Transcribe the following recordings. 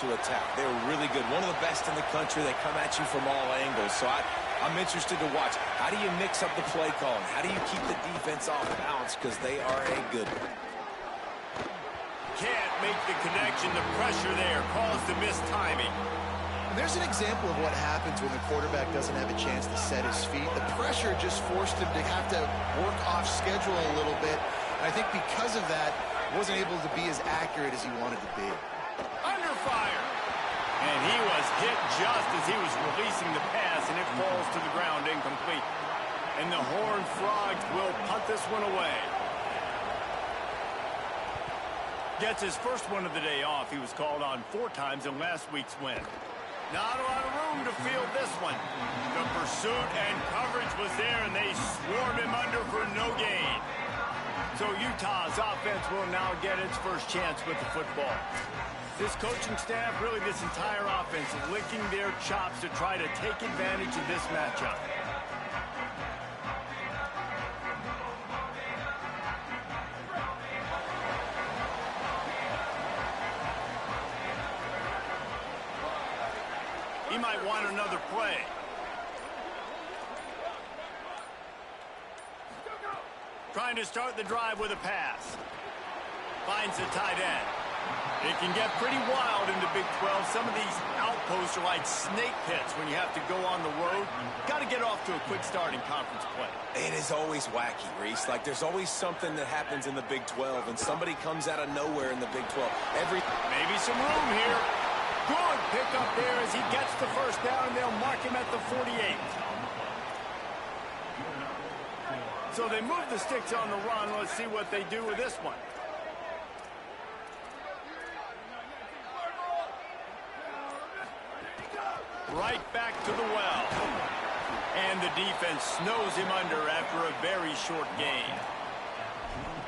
to attack. They were really good. One of the best in the country. They come at you from all angles. So I'm interested to watch. How do you mix up the play calling? How do you keep the defense off balance? Because they are a good one. Can't make the connection. The pressure there caused the missed timing. There's an example of what happens when the quarterback doesn't have a chance to set his feet. The pressure just forced him to have to work off schedule a little bit. And I think because of that, wasn't able to be as accurate as he wanted to be. Under fire. And he was hit just as he was releasing the pass, and it falls to the ground incomplete. And the Horned Frogs will punt this one away. Gets his first one of the day off. He was called on 4 times in last week's win. Not a lot of room to field this one. The pursuit and coverage was there, and they swarmed him under for no gain. So Utah's offense will now get its first chance with the football. This coaching staff, really this entire offense, is licking their chops to try to take advantage of this matchup. He might want another play. Trying to start the drive with a pass. Finds the tight end. It can get pretty wild in the Big 12. Some of these outposts are like snake pits when you have to go on the road. Got to get off to a quick start in conference play. It is always wacky, Reese. Like, there's always something that happens in the Big 12, and somebody comes out of nowhere in the Big 12. Maybe some room here. Good pickup there as he gets the first down, and they'll mark him at the 48. So they move the sticks on the run. Let's see what they do with this one. Right back to the well. And the defense snows him under after a very short game.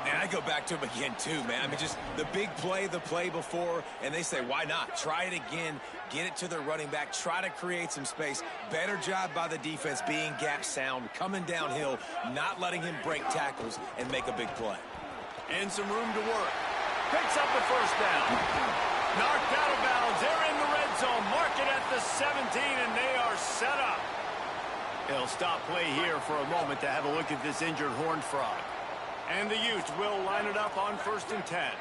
And I go back to him again, too, man. I mean, just the big play, the play before, and they say, why not? Try it again, get it to the running back, try to create some space. Better job by the defense being gap sound, coming downhill, not letting him break tackles and make a big play. And some room to work. Picks up the first down. Knocked out of bounds. They're in the red zone. Mark it at the 17, and they are set up. They'll stop play here for a moment to have a look at this injured Horned Frog. And the Utes will line it up on 1st and 10.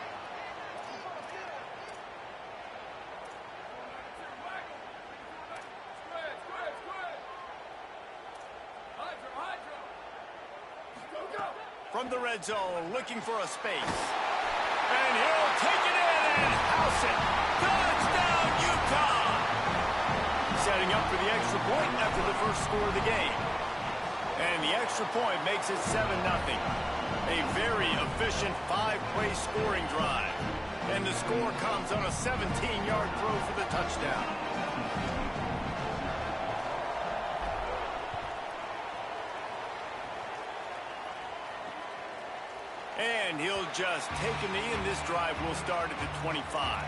From the red zone, looking for a space. And he'll take it in and house it. Touchdown, Utah! Setting up for the extra point after the first score of the game. And the extra point makes it 7-0. A very efficient 5-play scoring drive. And the score comes on a 17-yard throw for the touchdown. And he'll just take a knee, and this drive will start at the 25.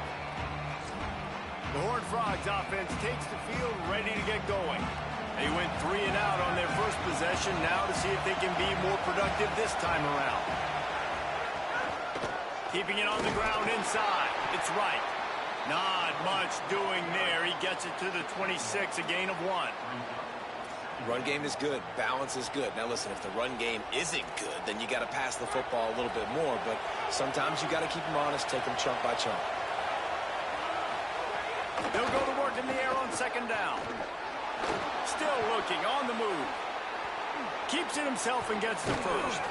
The Horned Frogs offense takes the field ready to get going. They went 3 and out on their first possession, now to see if they can be more productive this time around. Keeping it on the ground inside. It's right. Not much doing there. He gets it to the 26, a gain of 1. Run game is good. Balance is good. Now, listen, if the run game isn't good, then you got to pass the football a little bit more. But sometimes you got to keep them honest, take them chunk by chunk. They'll go to work in the air on 2nd down. Still looking, on the move. Keeps it himself and gets the first.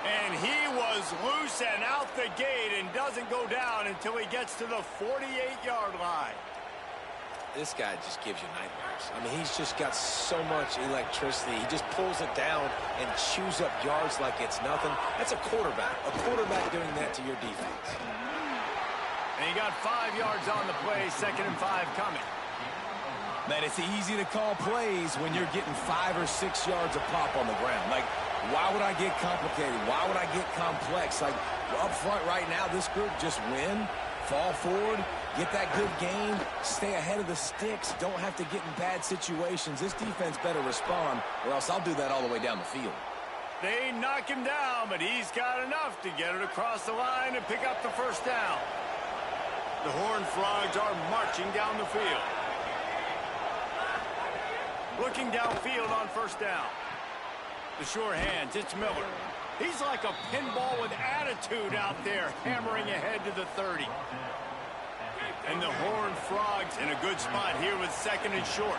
And he was loose and out the gate and doesn't go down until he gets to the 48-yard line. This guy just gives you nightmares. I mean, he's just got so much electricity. He just pulls it down and chews up yards like it's nothing. That's a quarterback. A quarterback doing that to your defense. And he got 5 yards on the play, 2nd and 5 coming. Man, it's easy to call plays when you're getting 5 or 6 yards of pop on the ground. Like, why would I get complicated? Why would I get complex? Like, up front right now, this group just win, fall forward, get that good game, stay ahead of the sticks, don't have to get in bad situations. This defense better respond, or else I'll do that all the way down the field. They knock him down, but he's got enough to get it across the line and pick up the first down. The Horned Frogs are marching down the field. Looking downfield on first down. The sure hands, it's Miller. He's like a pinball with attitude out there, hammering ahead to the 30. And the Horned Frogs in a good spot here with second and short.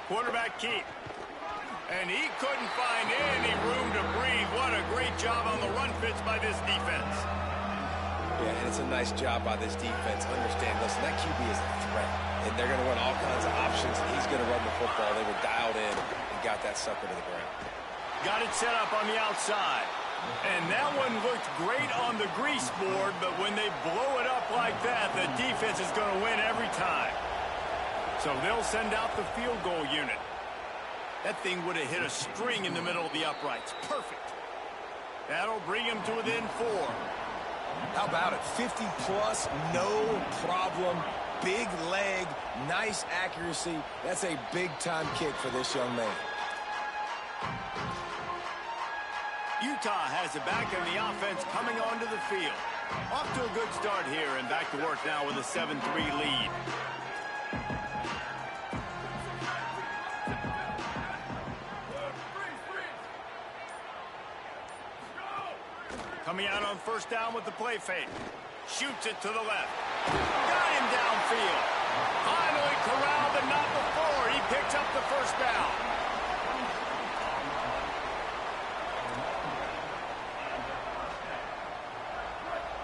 Quarterback keep. And he couldn't find any room to breathe. What a great job on the run fits by this defense. Yeah, and it's a nice job by this defense. Understand, listen, that QB is a threat. And they're going to run all kinds of options, and he's going to run the football. They were dialed in and got that sucker to the ground. Got it set up on the outside. And that one looked great on the grease board, but when they blow it up like that, the defense is going to win every time. So they'll send out the field goal unit. That thing would have hit a string in the middle of the uprights. Perfect. That'll bring him to within 4. How about it? 50-plus, no problem. Big leg, nice accuracy. That's a big-time kick for this young man. Utah has it back in the offense coming onto the field. Off to a good start here and back to work now with a 7-3 lead. Coming out on first down with the play fake. Shoots it to the left. Got him downfield. Finally corralled, but not before. He picks up the first down.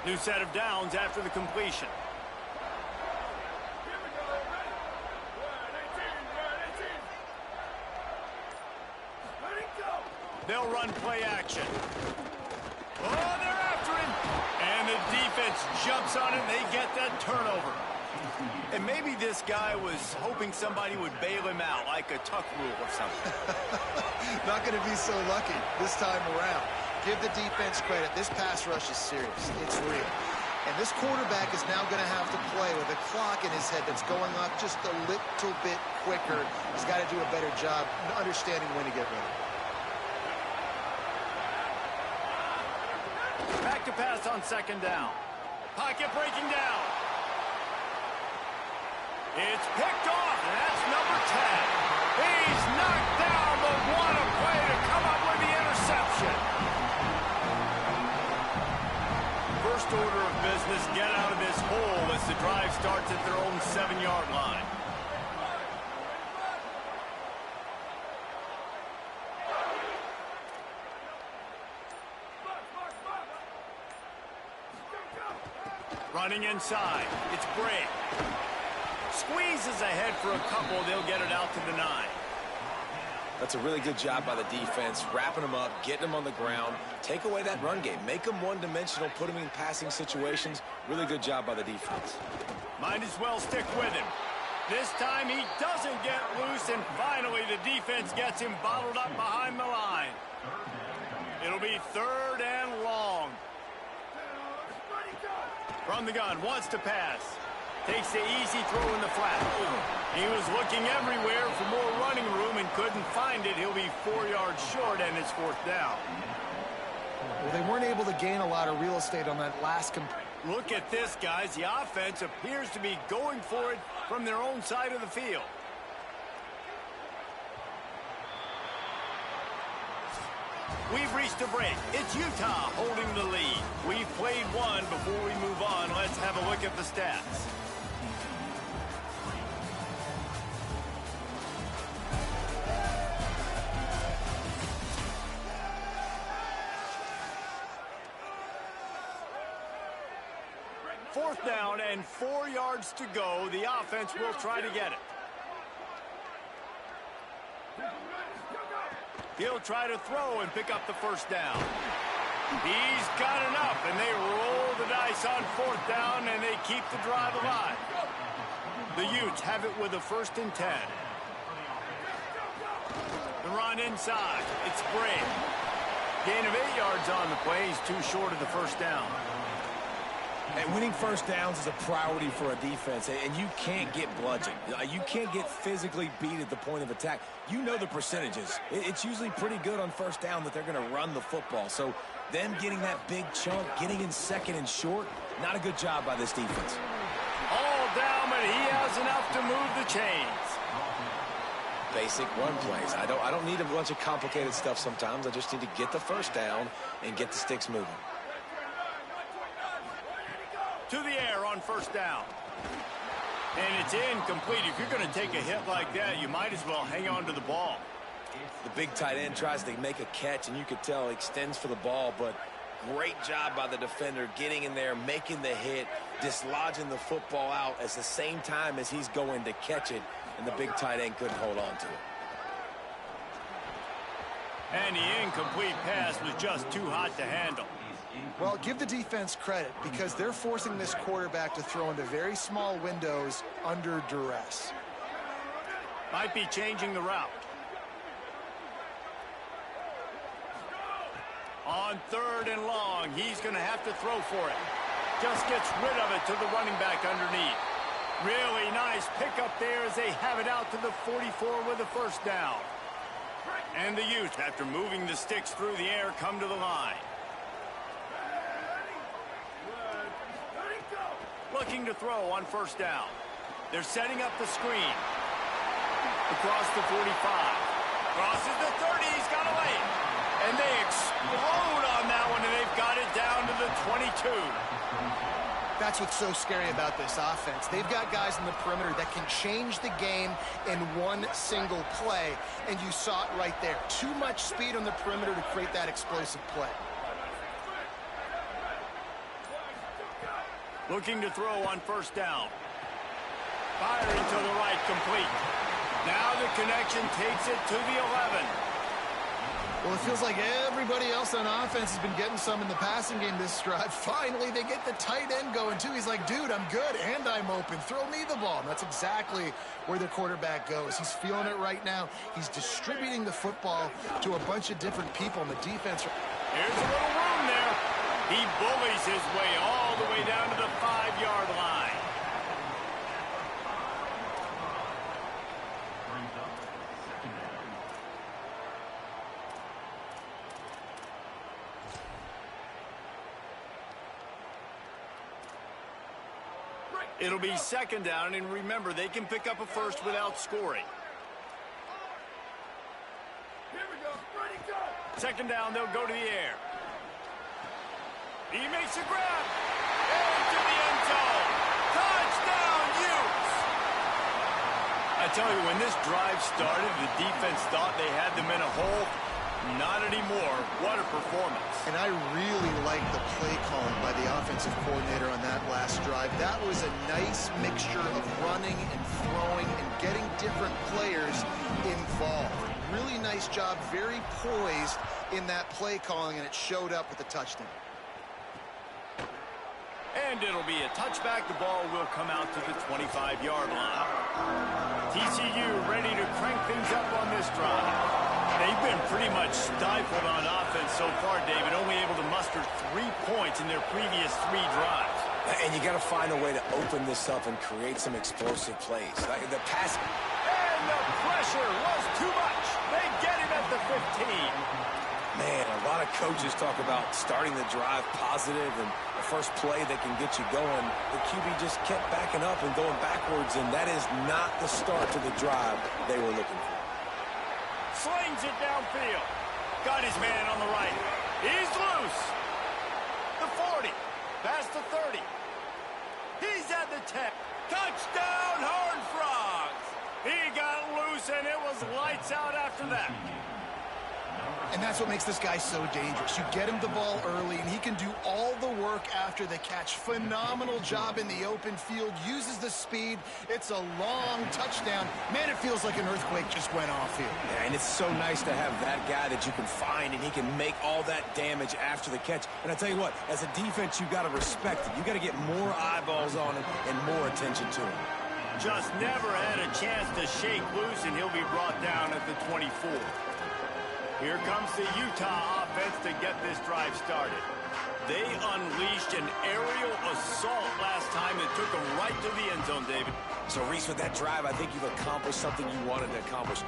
New set of downs after the completion. They'll run play action. Oh, they're after him. And the defense jumps on it, and they get that turnover. And maybe this guy was hoping somebody would bail him out, like a tuck rule or something. Not going to be so lucky this time around. Give the defense credit. This pass rush is serious. It's real. And this quarterback is now going to have to play with a clock in his head that's going up just a little bit quicker. He's got to do a better job understanding when to get ready. Back to pass on second down. Pocket breaking down. It's picked off, and that's number 10. He's knocked down, but what a play to come up with the interception. First order of business, get out of this hole as the drive starts at their own 7-yard line. Running inside. It's Bray. Squeezes ahead for a couple. They'll get it out to the 9. That's a really good job by the defense, wrapping them up, getting them on the ground. Take away that run game. Make them one-dimensional, put them in passing situations. Really good job by the defense. Might as well stick with him. This time he doesn't get loose, and finally the defense gets him bottled up behind the line. It'll be 3rd and long. From the gun, wants to pass. Takes the easy throw in the flat. He was looking everywhere for more running room and couldn't find it. He'll be 4 yards short, and it's 4th down. Well, they weren't able to gain a lot of real estate on that last Look at this, guys. The offense appears to be going for it from their own side of the field. We've reached a break. It's Utah holding the lead. We've played one. Before we move on, let's have a look at the stats. Fourth down and 4 yards to go. The offense will try to get it. He'll try to throw and pick up the first down. He's got enough, and they roll the dice on 4th down, and they keep the drive alive. The Utes have it with a 1st and 10. The run inside. It's Bray. Gain of 8 yards on the play. He's too short of the first down. And winning first downs is a priority for a defense, and you can't get bludgeoned. You can't get physically beat at the point of attack. You know the percentages. It's usually pretty good on first down that they're going to run the football. So Them getting that big chunk, getting in second and short, not a good job by this defense. All down, but he has enough to move the chains. Basic run plays. I don't need a bunch of complicated stuff sometimes. I just need to get the first down and get the sticks moving. To the air on first down. And it's incomplete. If you're going to take a hit like that, you might as well hang on to the ball. The big tight end tries to make a catch, and you could tell he extends for the ball, but great job by the defender getting in there, making the hit, dislodging the football out at the same time as he's going to catch it, and the big tight end couldn't hold on to it. And the incomplete pass was just too hot to handle. Well, give the defense credit because they're forcing this quarterback to throw into very small windows under duress. Might be changing the route. On third and long, he's going to have to throw for it. Just gets rid of it to the running back underneath. Really nice pickup there as they have it out to the 44 with a first down. And the Utes, after moving the sticks through the air, come to the line. Looking to throw on first down. They're setting up the screen. Across the 45. Crosses the 30. He's got away. And they explode on that one, and they've got it down to the 22. That's what's so scary about this offense. They've got guys in the perimeter that can change the game in one single play, and you saw it right there. Too much speed on the perimeter to create that explosive play. Looking to throw on first down. Firing to the right, complete. Now the connection takes it to the 11. Well, it feels like everybody else on offense has been getting some in the passing game this drive. Finally, they get the tight end going, too. He's like, dude, I'm good, and I'm open. Throw me the ball. And that's exactly where the quarterback goes. He's feeling it right now. He's distributing the football to a bunch of different people in the defense. Here's a little room there. He bullies his way all the way down to the 5-yard line. It'll be second down, and remember, they can pick up a first without scoring. Here we go. Ready, go. Second down, they'll go to the air. He makes a grab. Into the end zone. Touchdown, Utes. I tell you, when this drive started, the defense thought they had them in a hole. Not anymore. What a performance. And I really like the play calling by the offensive coordinator on that last drive. That was a nice mixture of running and throwing and getting different players involved. Really nice job, very poised in that play calling, and it showed up with a touchdown. And it'll be a touchback. The ball will come out to the 25-yard line. TCU ready to crank things up on this drive. They've been pretty much stifled on offense so far, David, only able to muster 3 points in their previous 3 drives. And you got to find a way to open this up and create some explosive plays. Like the pass. And the pressure was too much. They get him at the 15. Man, a lot of coaches talk about starting the drive positive and the first play that can get you going. The QB just kept backing up and going backwards, and that is not the start to the drive they were looking for. Slings it downfield. Got his man on the right. He's loose. The 40. Past the 30. He's at the 10. Touchdown, Horned Frogs. He got loose, and it was lights out after that. And that's what makes this guy so dangerous. You get him the ball early, and he can do all the work after the catch. Phenomenal job in the open field. Uses the speed. It's a long touchdown. Man, it feels like an earthquake just went off here. Yeah, and it's so nice to have that guy that you can find, and he can make all that damage after the catch. And I tell you what, as a defense, you got to respect it. You got to get more eyeballs on him and more attention to him. Just never had a chance to shake loose, and he'll be brought down at the 24. Here comes the Utah offense to get this drive started. They unleashed an aerial assault last time that took them right to the end zone, David. So, Reese, with that drive, I think you've accomplished something you wanted to accomplish.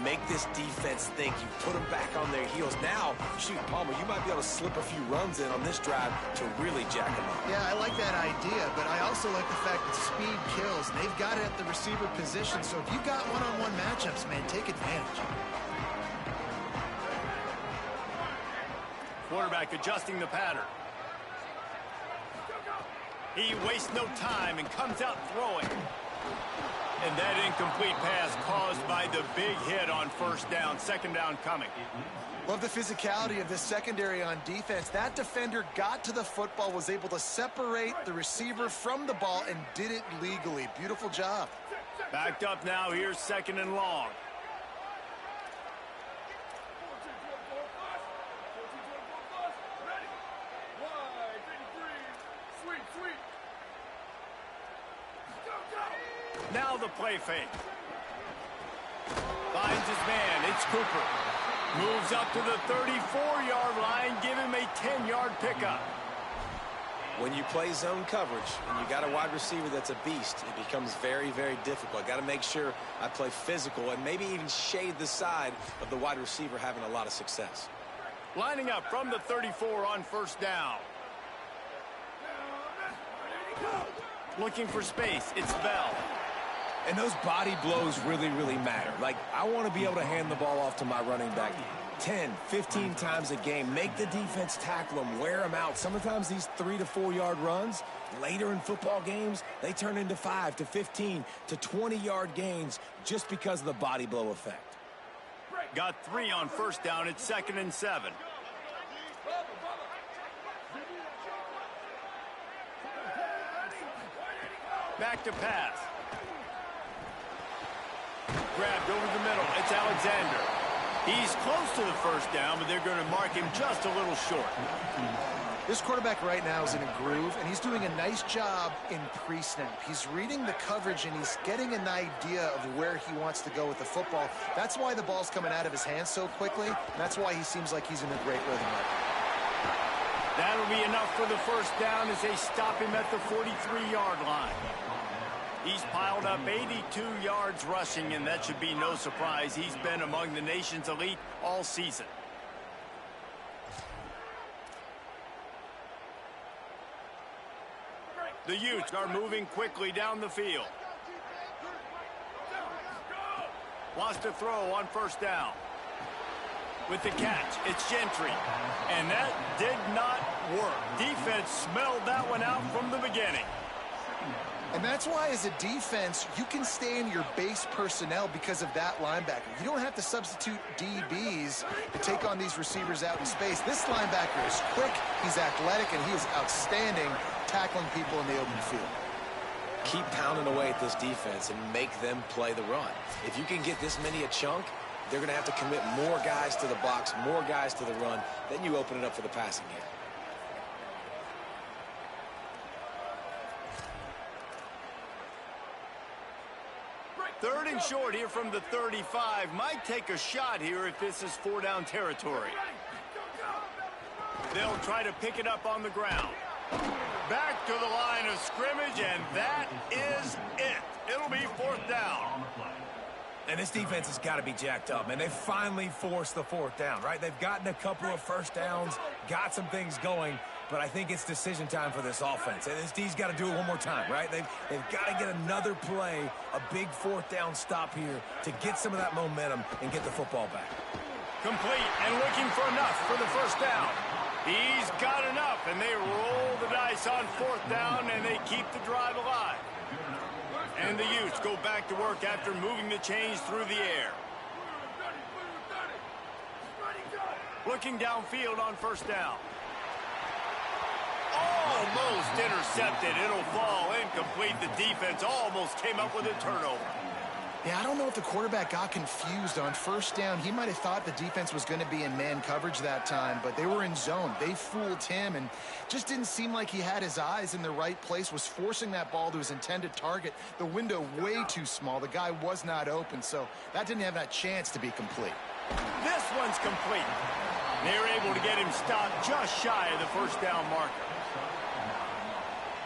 Make this defense think. You put them back on their heels. Now, shoot, Palmer, you might be able to slip a few runs in on this drive to really jack them up. Yeah, I like that idea, but I also like the fact that speed kills. They've got it at the receiver position, so if you've got one-on-one matchups, man, take advantage. Quarterback adjusting the pattern. He wastes no time and comes out throwing. And that incomplete pass caused by the big hit on first down. Second down coming. Love the physicality of this secondary on defense. That defender got to the football, was able to separate the receiver from the ball, and did it legally. Beautiful job. Backed up now. Here's second and long. Now the play fake. Finds his man. It's Cooper. Moves up to the 34-yard line. Give him a 10-yard pickup. When you play zone coverage and you got a wide receiver that's a beast, it becomes very, very difficult. Got to make sure I play physical and maybe even shade the side of the wide receiver having a lot of success. Lining up from the 34 on first down. Looking for space. It's Bell. And those body blows really, really matter. Like, I want to be able to hand the ball off to my running back 10, 15 times a game. Make the defense tackle them, wear them out. Sometimes these 3 to 4 yard runs, later in football games, they turn into 5 to 15 to 20-yard gains just because of the body blow effect. Got 3 on first down. It's 2nd and 7. Back to pass. Grabbed over the middle. It's Alexander. He's close to the first down, but they're going to mark him just a little short. This quarterback right now is in a groove, and he's doing a nice job in pre-snap. He's reading the coverage, and he's getting an idea of where he wants to go with the football. That's why the ball's coming out of his hands so quickly, and that's why he seems like he's in a great rhythm right now. That'll be enough for the first down as they stop him at the 43-yard line. He's piled up 82 yards rushing, and that should be no surprise. He's been among the nation's elite all season. The Utes are moving quickly down the field. Wants to throw on first down. With the catch, it's Gentry. And that did not work. Defense smelled that one out from the beginning. And that's why, as a defense, you can stay in your base personnel because of that linebacker. You don't have to substitute DBs to take on these receivers out in space. This linebacker is quick, he's athletic, and he is outstanding tackling people in the open field. Keep pounding away at this defense and make them play the run. If you can get this many a chunk, they're going to have to commit more guys to the box, more guys to the run. Then you open it up for the passing game. Third and short here from the 35. Might take a shot here if this is 4-down territory. They'll try to pick it up on the ground. Back to the line of scrimmage, and that is it. It'll be 4th down. And this defense has got to be jacked up, man. They finally forced the 4th down, right? They've gotten a couple of first downs, got some things going, but I think it's decision time for this offense. And this D's got to do it one more time, right? They've got to get another play, a big 4th down stop here to get some of that momentum and get the football back. Complete and looking for enough for the first down. He's got enough, and they roll the dice on 4th down, and they keep the drive alive. And the Utes go back to work after moving the chains through the air. Looking downfield on first down. Almost intercepted. It'll fall incomplete. The defense almost came up with a turnover. Yeah, I don't know if the quarterback got confused on first down. He might have thought the defense was going to be in man coverage that time, but they were in zone. They fooled him and just didn't seem like he had his eyes in the right place, was forcing that ball to his intended target. The window way too small. The guy was not open, so that didn't have that chance to be complete. This one's complete. They're able to get him stopped just shy of the first down marker.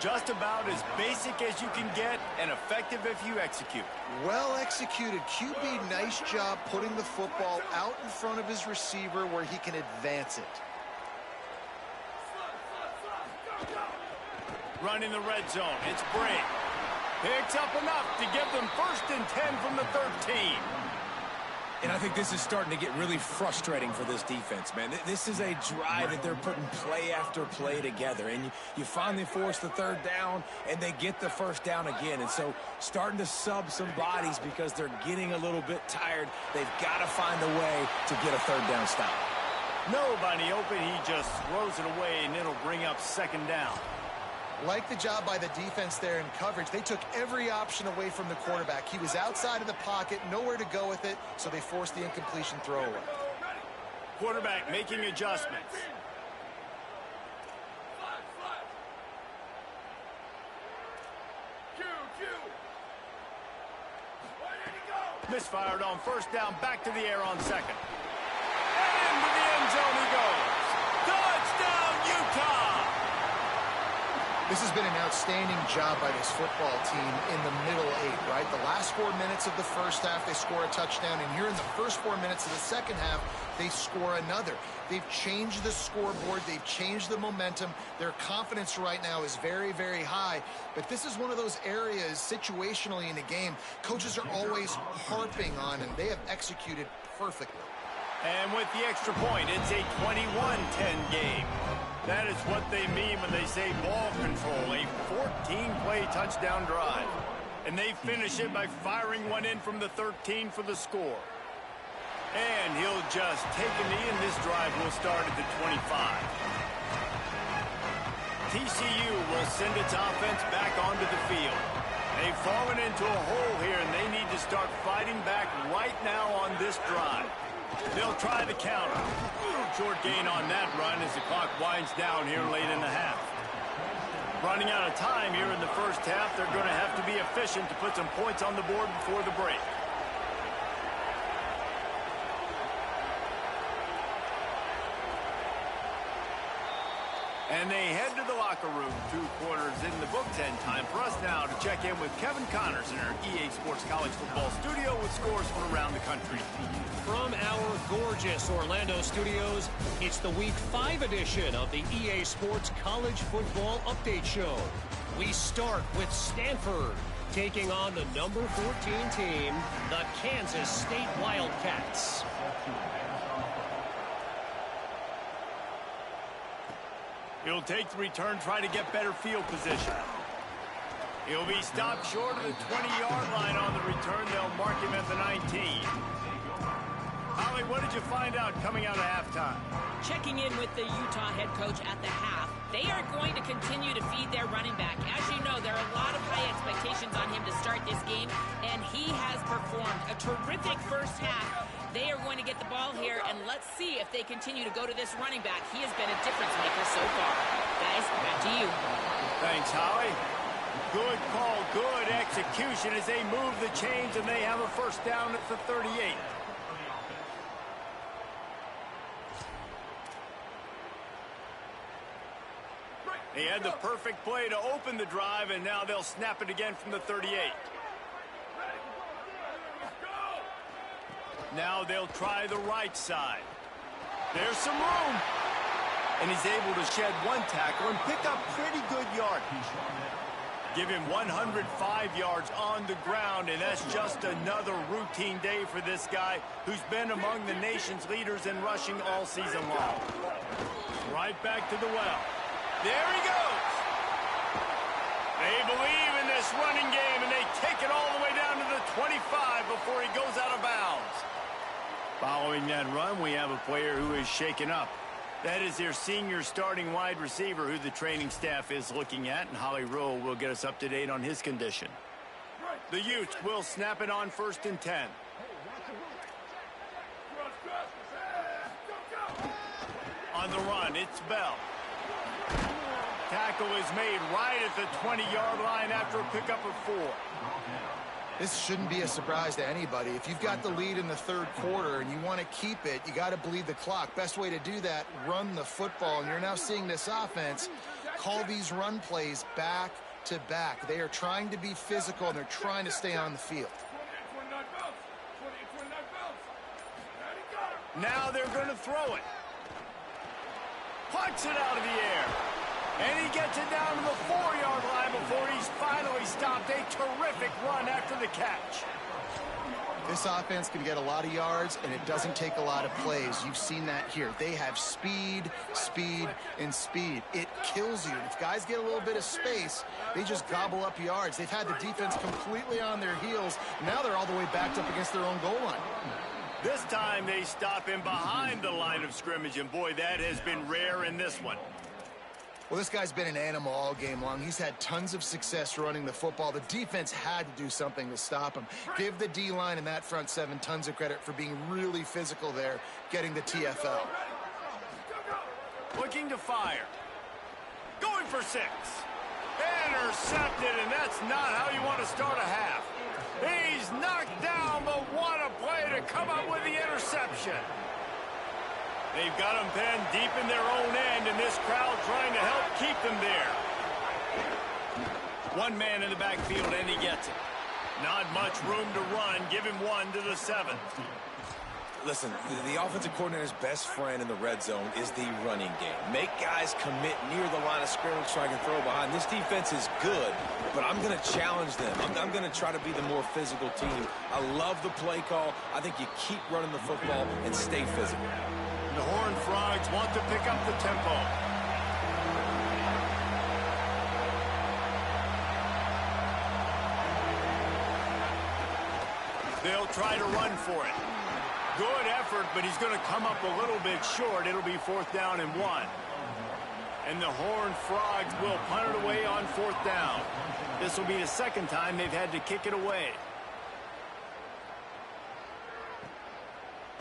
Just about as basic as you can get and effective if you execute. Well executed. QB, nice job putting the football out in front of his receiver where he can advance it. Running the red zone. It's Brady. Picks up enough to give them 1st and 10 from the 13. And I think this is starting to get really frustrating for this defense, man. This is a drive that they're putting play after play together. And you finally force the 3rd down, and they get the 1st down again. And so starting to sub some bodies because they're getting a little bit tired. They've got to find a way to get a 3rd down stop. Nobody open. He just throws it away, and it'll bring up 2nd down. Like the job by the defense there in coverage. They took every option away from the quarterback. He was outside of the pocket, nowhere to go with it, so they forced the incompletion throwaway. Quarterback making adjustments. Misfired on 1st down, back to the air on 2nd. And into the end zone he goes. Touchdown, Utah! This has been an outstanding job by this football team in the middle 8, right? The last 4 minutes of the first half, they score a touchdown. And here in the first 4 minutes of the second half, they score another. They've changed the scoreboard. They've changed the momentum. Their confidence right now is very, very high. But this is one of those areas situationally in a game coaches are always harping on, and they have executed perfectly. And with the extra point, it's a 21-10 game. That is what they mean when they say ball control, a 14-play touchdown drive. And they finish it by firing one in from the 13 for the score. And he'll just take a knee, and this drive will start at the 25. TCU will send its offense back onto the field. They've fallen into a hole here, and they need to start fighting back right now on this drive. They'll try the counter. Short gain on that run as the clock winds down here late in the half. Running out of time here in the first half, they're going to have to be efficient to put some points on the board before the break. And they head to the locker room. 2 quarters in the books, and time for us now to check in with Kevin Connors in our EA Sports College Football studio with scores from around the country. From our gorgeous Orlando studios, it's the Week 5 edition of the EA Sports College Football Update Show. We start with Stanford taking on the number 14 team, the Kansas State Wildcats. He'll take the return, try to get better field position. He'll be stopped short of the 20-yard line on the return. They'll mark him at the 19. Holly, what did you find out coming out of halftime? Checking in with the Utah head coach at the half, they are going to continue to feed their running back. As you know, there are a lot of high expectations on him to start this game, and he has performed a terrific first half. They are going to get the ball here, and let's see if they continue to go to this running back. He has been a difference maker so far. Guys, back to you. Thanks, Holly. Good call, good execution as they move the chains, and they have a 1st down at the 38. They had the perfect play to open the drive, and now they'll snap it again from the 38. Now they'll try the right side. There's some room. And he's able to shed 1 tackle and pick up pretty good yardage. Give him 105 yards on the ground, and that's just another routine day for this guy who's been among the nation's leaders in rushing all season long. Right back to the well. There he goes. They believe in this running game, and they take it all the way down to the 25 before he goes out of bounds. Following that run, we have a player who is shaken up. That is their senior starting wide receiver who the training staff is looking at, and Holly Rowe will get us up to date on his condition. The Utes will snap it on 1st and 10. On the run, it's Bell. Tackle is made right at the 20-yard line after a pickup of 4. This shouldn't be a surprise to anybody. If you've got the lead in the 3rd quarter and you want to keep it, you got to bleed the clock. Best way to do that, run the football. And you're now seeing this offense call these run plays back to back. They are trying to be physical, and they're trying to stay on the field. Now they're going to throw it. Punts it out of the air. And he gets it down to the 4-yard line before he's finally stopped. A terrific run after the catch. This offense can get a lot of yards, and it doesn't take a lot of plays. You've seen that here. They have speed, speed, and speed. It kills you. If guys get a little bit of space, they just gobble up yards. They've had the defense completely on their heels. Now they're all the way backed up against their own goal line. This time they stop him behind the line of scrimmage, and boy, that has been rare in this one. Well, this guy's been an animal all game long. He's had tons of success running the football. The defense had to do something to stop him. Give the D-line and that front seven tons of credit for being really physical there, getting the TFL. Looking to fire. Going for 6. Intercepted, and that's not how you want to start a half. He's knocked down, but what a play to come up with the interception. They've got them pinned deep in their own end, and this crowd trying to help keep them there. One man in the backfield, and he gets it. Not much room to run. Give him 1 to the 7. Listen, the offensive coordinator's best friend in the red zone is the running game. Make guys commit near the line of scrimmage so I can throw behind. This defense is good, but I'm going to challenge them. I'm going to try to be the more physical team. I love the play call. I think you keep running the football and stay physical. The Horned Frogs want to pick up the tempo. They'll try to run for it. Good effort, but he's going to come up a little bit short. It'll be 4th down and 1. And the Horned Frogs will punt it away on 4th down. This will be the second time they've had to kick it away.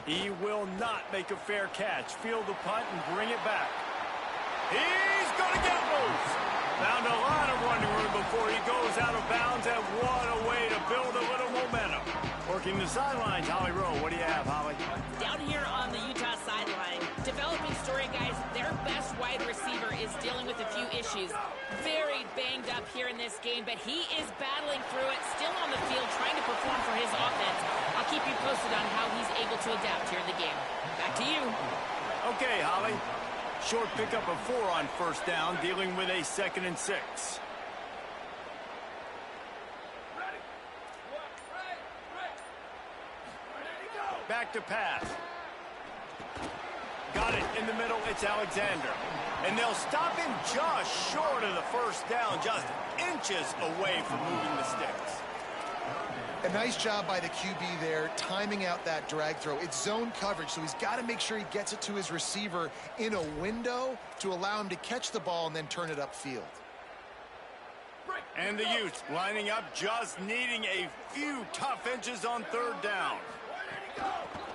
He will not make a fair catch. Field the punt and bring it back. He's going to get loose. Found a lot of running room before he goes out of bounds, and what a way to build a little momentum. Working the sidelines, Holly Rowe. What do you have, Holly? Down here on the Utah sideline, developing story, guys, their best wide receiver is dealing with a few issues. Very banged up here in this game, but he is battling through it, still on the field, trying to perform for his offense. I'll keep you posted on how he's able to adapt here in the game. Back to you. Okay, Holly. Short pickup of 4 on 1st down, dealing with a 2nd and 6. Back to pass. Got it in the middle. It's Alexander. And they'll stop him just short of the 1st down, just inches away from moving the sticks. A nice job by the QB there, timing out that drag throw. It's zone coverage, so he's got to make sure he gets it to his receiver in a window to allow him to catch the ball and then turn it upfield. And the Utes lining up, just needing a few tough inches on 3rd down.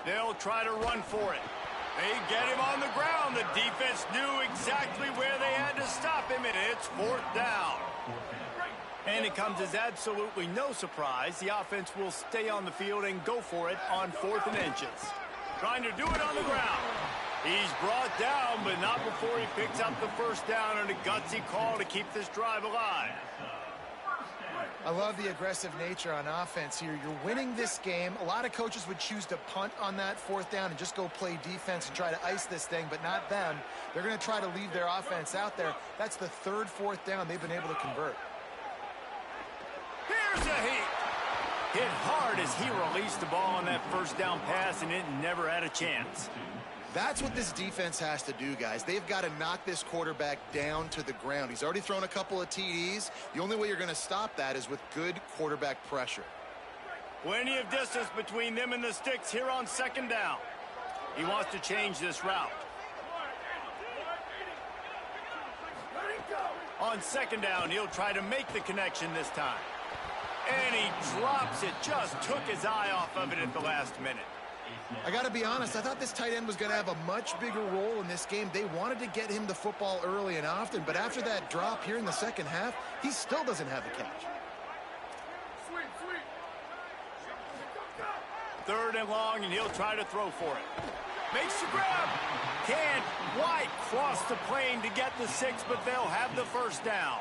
They'll try to run for it. They get him on the ground. The defense knew exactly where they had to stop him, and it's 4th down. And it comes as absolutely no surprise. The offense will stay on the field and go for it on 4th and inches. Trying to do it on the ground. He's brought down, but not before he picks up the 1st down, and a gutsy call to keep this drive alive. I love the aggressive nature on offense here. You're winning this game. A lot of coaches would choose to punt on that 4th down and just go play defense and try to ice this thing, but not them. They're going to try to leave their offense out there. That's the 3rd, 4th down they've been able to convert. Here's a hit hard as he released the ball on that 1st down pass, and it never had a chance. That's what this defense has to do, guys. They've got to knock this quarterback down to the ground. He's already thrown a couple of TDs. The only way you're going to stop that is with good quarterback pressure. Plenty of distance between them and the sticks here on 2nd down. He wants to change this route. On 2nd down, he'll try to make the connection this time. And he drops it. Just took his eye off of it at the last minute. I got to be honest, I thought this tight end was going to have a much bigger role in this game. They wanted to get him the football early and often, but after that drop here in the 2nd half, he still doesn't have the catch. 3rd and long, and he'll try to throw for it. Makes the grab. Can't quite cross the plane to get the 6, but they'll have the first down.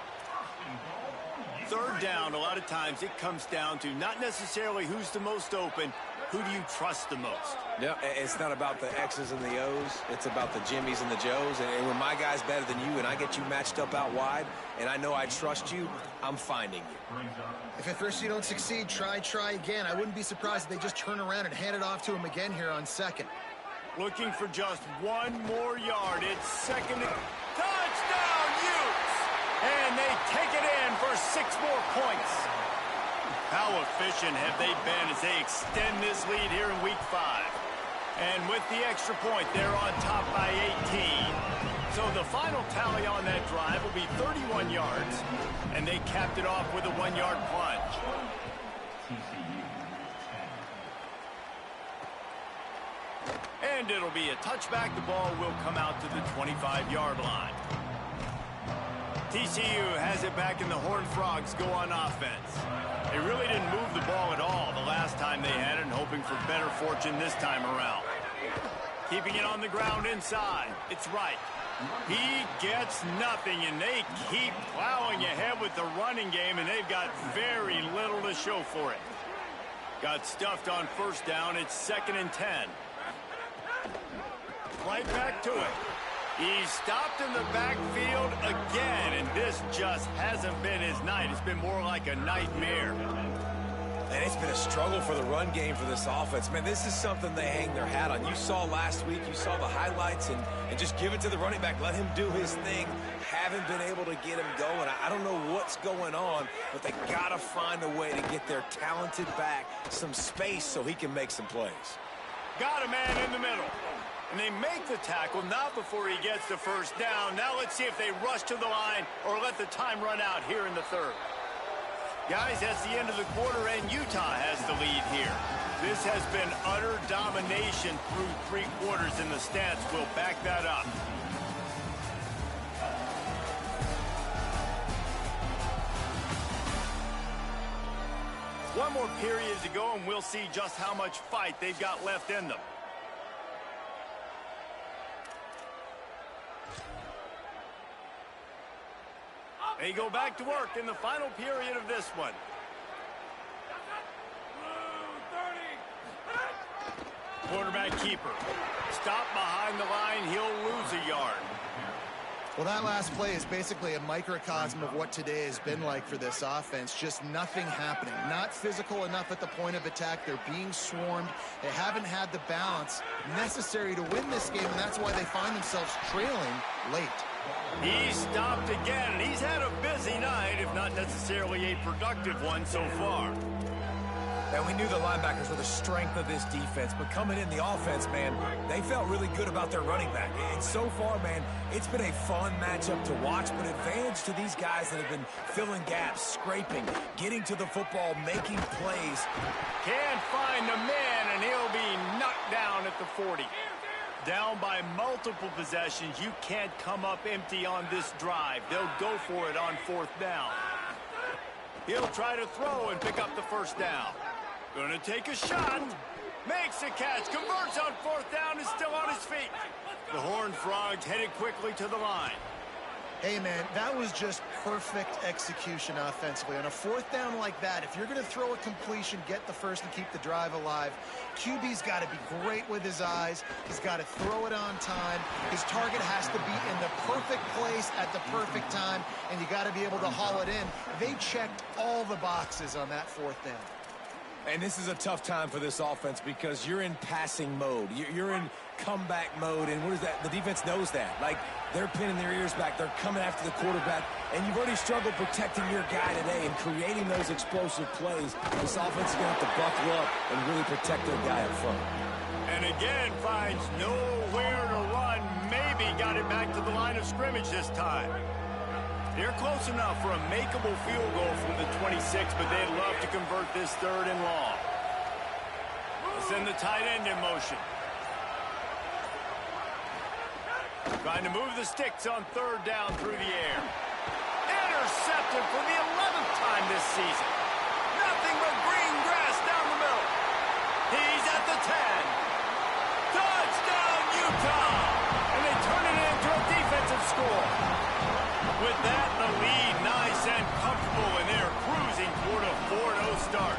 Third down, a lot of times it comes down to not necessarily who's the most open, who do you trust the most? Yeah, it's not about the X's and the O's. It's about the Jimmies and the Joes. And when my guy's better than you and I get you matched up out wide and I know I trust you, I'm finding you. If at first you don't succeed, try again. I wouldn't be surprised if they just turn around and hand it off to him again here on second. Looking for just one more yard. It's second. Touchdown, Utes! And they take it in for 6 more points. How efficient have they been as they extend this lead here in Week 5? And with the extra point, they're on top by 18. So the final tally on that drive will be 31 yards, and they capped it off with a 1-yard plunge. And it'll be a touchback. The ball will come out to the 25-yard line. TCU has it back, and the Horned Frogs go on offense. They really didn't move the ball at all the last time they had it, and hoping for better fortune this time around. Keeping it on the ground inside. It's right. He gets nothing, and they keep plowing ahead with the running game, and they've got very little to show for it. Got stuffed on first down. It's 2nd and 10. Right back to it. He's stopped in the backfield again, and this just hasn't been his night. It's been more like a nightmare. And it's been a struggle for the run game for this offense. Man, this is something they hang their hat on. You saw last week, you saw the highlights, and just give it to the running back. Let him do his thing. Haven't been able to get him going. I don't know what's going on, but they got to find a way to get their talented back some space so he can make some plays. Got a man in the middle. And they make the tackle, not before he gets the first down. Now let's see if they rush to the line or let the time run out here in the third. Guys, that's the end of the quarter, and Utah has the lead here. This has been utter domination through 3 quarters, and the stats will back that up. One more period to go, and we'll see just how much fight they've got left in them. They go back to work in the final period of this one. Quarterback keeper. Stop behind the line. He'll lose a yard. Well, that last play is basically a microcosm of what today has been like for this offense. Just nothing happening. Not physical enough at the point of attack. They're being swarmed. They haven't had the balance necessary to win this game, and that's why they find themselves trailing late. He's stopped again, and he's had a busy night, if not necessarily a productive one so far. And we knew the linebackers were the strength of this defense, but coming in the offense, man, they felt really good about their running back. And so far, man, it's been a fun matchup to watch, but advantage to these guys that have been filling gaps, scraping, getting to the football, making plays. Can't find the man, and he'll be knocked down at the 40. Down by multiple possessions. You can't come up empty on this drive. They'll go for it on 4th down. He'll try to throw and pick up the first down. Gonna take a shot. Makes a catch. Converts on 4th down. Is still on his feet. The Horned Frogs headed quickly to the line. Hey, man, that was just perfect execution offensively. On a 4th down like that, if you're going to throw a completion, get the first and keep the drive alive, QB's got to be great with his eyes. He's got to throw it on time. His target has to be in the perfect place at the perfect time, and you got to be able to haul it in. They checked all the boxes on that 4th down. And this is a tough time for this offense because you're in passing mode. You're in comeback mode, and what is that? The defense knows that. Like, they're pinning their ears back. They're coming after the quarterback, and you've already struggled protecting your guy today and creating those explosive plays. This offense is going to have to buckle up and really protect their guy up front. And again, finds nowhere to run. Maybe got it back to the line of scrimmage this time. They're close enough for a makeable field goal from the 26, but they'd love to convert this 3rd and long. We'll send the tight end in motion. Trying to move the sticks on 3rd down through the air. Intercepted for the 11th time this season. Nothing but green grass down the middle. He's at the 10. Touchdown, Utah! And score. With that, the lead nice and comfortable, and they're cruising toward a 4-0 start.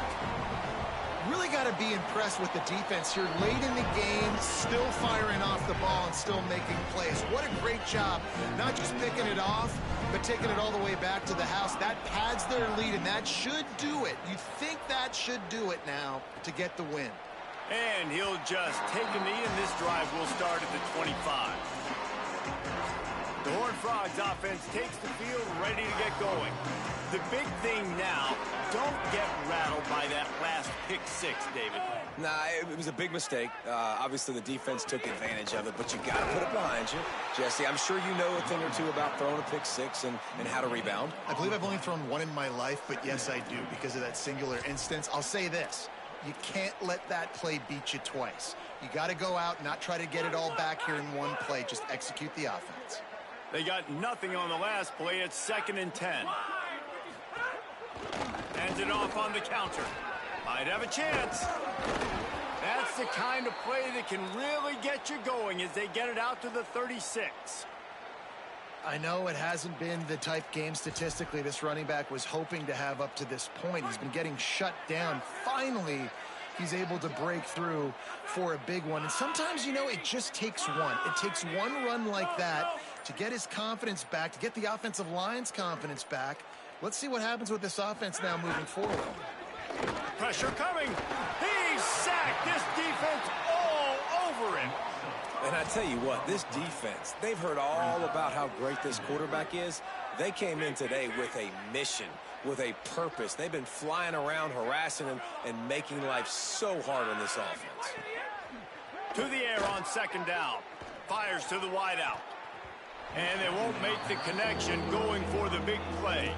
Really got to be impressed with the defense here late in the game, still firing off the ball and still making plays. What a great job, not just picking it off, but taking it all the way back to the house. That pads their lead, and that should do it. You think that should do it now to get the win. And he'll just take a knee, and this drive will start at the 25. The Horned Frogs offense takes the field, ready to get going. The big thing now, don't get rattled by that last pick six, David. Nah, it was a big mistake. Obviously, the defense took advantage of it, but you got to put it behind you. Jesse, I'm sure you know a thing or two about throwing a pick six and how to rebound. I believe I've only thrown one in my life, but yes, I do because of that singular instance. I'll say this. You can't let that play beat you twice. You got to go out and not try to get it all back here in one play. Just execute the offense. They got nothing on the last play. It's 2nd and 10. Hands it off on the counter. Might have a chance. That's the kind of play that can really get you going as they get it out to the 36. I know it hasn't been the type game statistically this running back was hoping to have up to this point. He's been getting shut down. Finally, he's able to break through for a big one. And sometimes, you know, it just takes one. It takes one run like that to get his confidence back, to get the offensive line's confidence back. Let's see what happens with this offense now moving forward. Pressure coming. He's sacked. This defense all over him. And I tell you what, this defense, they've heard all about how great this quarterback is. They came in today with a mission, with a purpose. They've been flying around, harassing him, and making life so hard on this offense. To the air on 2nd down. Fires to the wideout. And they won't make the connection going for the big play.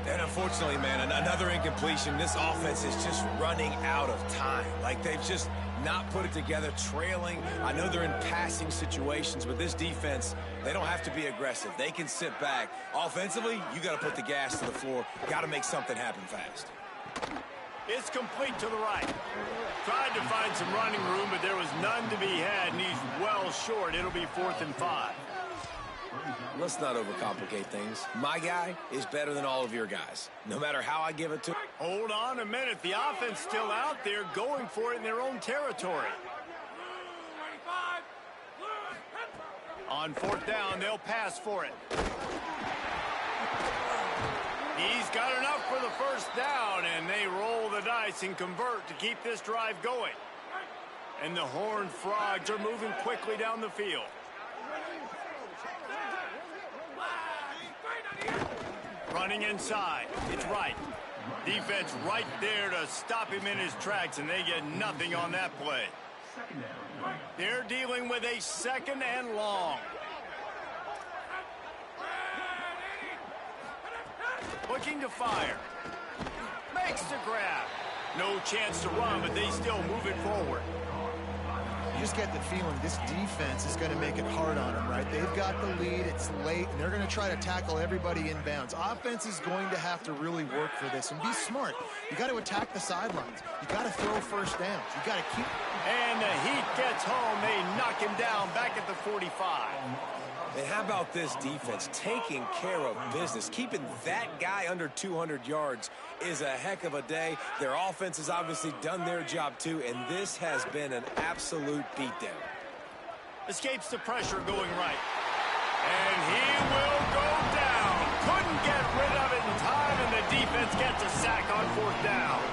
And unfortunately, man, another incompletion. This offense is just running out of time. Like, they've just not put it together, trailing. I know they're in passing situations, but this defense, they don't have to be aggressive. They can sit back. Offensively, you got to put the gas to the floor. Got to make something happen fast. It's complete to the right. Tried to find some running room, but there was none to be had, and he's well short. It'll be 4th and 5. Let's not overcomplicate things. My guy is better than all of your guys, no matter how I give it to him. Hold on a minute. The offense still out there going for it in their own territory. On 4th down, they'll pass for it. He's got enough for the 1st down, and they roll the dice and convert to keep this drive going. And the Horned Frogs are moving quickly down the field. Running inside. It's right. Defense right there to stop him in his tracks, and they get nothing on that play. They're dealing with a 2nd and long. Looking to fire. Makes the grab. No chance to run, but they still move it forward. You just get the feeling this defense is going to make it hard on them, right? They've got the lead. It's late, and they're going to try to tackle everybody inbounds. Offense is going to have to really work for this and be smart. You got to attack the sidelines. You got to throw 1st downs. You got to keep. And the Heat gets home. They knock him down back at the 45. And how about this defense taking care of business? Keeping that guy under 200 yards is a heck of a day. Their offense has obviously done their job too, and this has been an absolute beatdown. Escapes the pressure going right. And he will go down. Couldn't get rid of it in time, and the defense gets a sack on 4th down.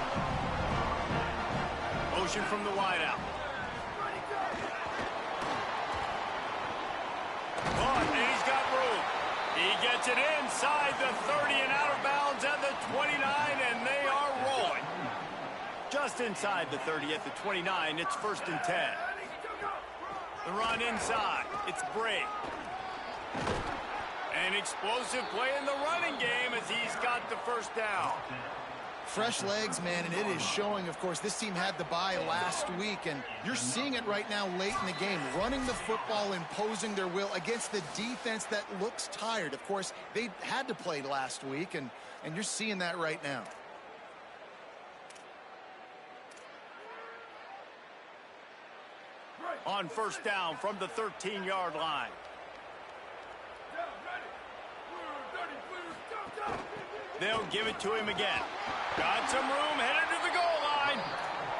Motion from the wideout. And he's got room. He gets it inside the 30 and out of bounds at the 29, and they are rolling. Just inside the 30 at the 29, it's 1st and 10. The run inside. It's Bray. An explosive play in the running game as he's got the 1st down. Fresh legs, man, and it is showing, of course, this team had the bye last week, and you're seeing it right now late in the game, running the football, imposing their will against the defense that looks tired. Of course, they had to play last week, and you're seeing that right now. On 1st down from the 13-yard line. They'll give it to him again. Got some room, headed to the goal line.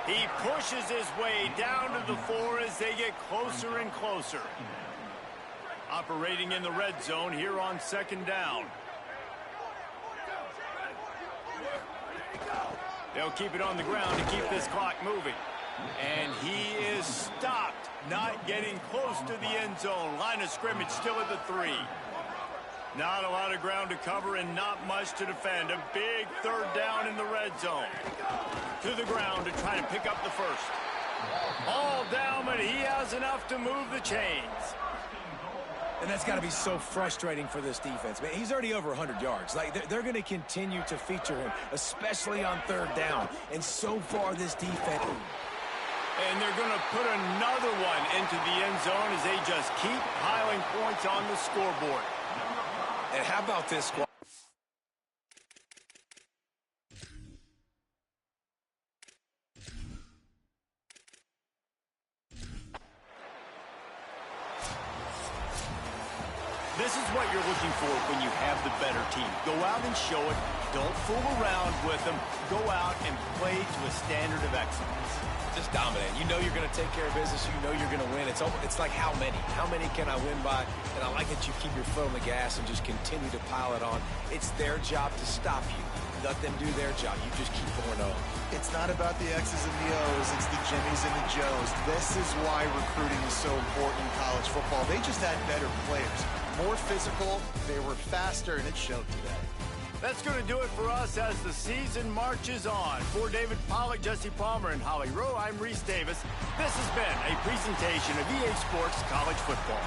He pushes his way down to the 4 as they get closer and closer. Operating in the red zone here on 2nd down. They'll keep it on the ground to keep this clock moving. And he is stopped, not getting close to the end zone. Line of scrimmage still at the 3. Not a lot of ground to cover and not much to defend. A big 3rd down in the red zone. To the ground to try and pick up the first. All down, but he has enough to move the chains. And that's got to be so frustrating for this defense. Man, he's already over 100 yards. Like, they're going to continue to feature him, especially on 3rd down. And so far, this defense... And they're going to put another one into the end zone as they just keep piling points on the scoreboard. And how about this squad? This is what you're looking for when you have the better team. Go out and show it. Don't fool around with them. Go out and play to a standard of excellence. Just dominate. You know you're going to take care of business. You know you're going to win. It's like how many? How many can I win by? And I like that you keep your foot on the gas and just continue to pile it on. It's their job to stop you. Let them do their job. You just keep pouring on. It's not about the X's and the O's. It's the Jimmies and the Joes. This is why recruiting is so important in college football. They just had better players. More physical, they were faster, and it showed today. That's going to do it for us as the season marches on. For David Pollack, Jesse Palmer, and Holly Rowe, I'm Reese Davis. This has been a presentation of EA Sports College Football.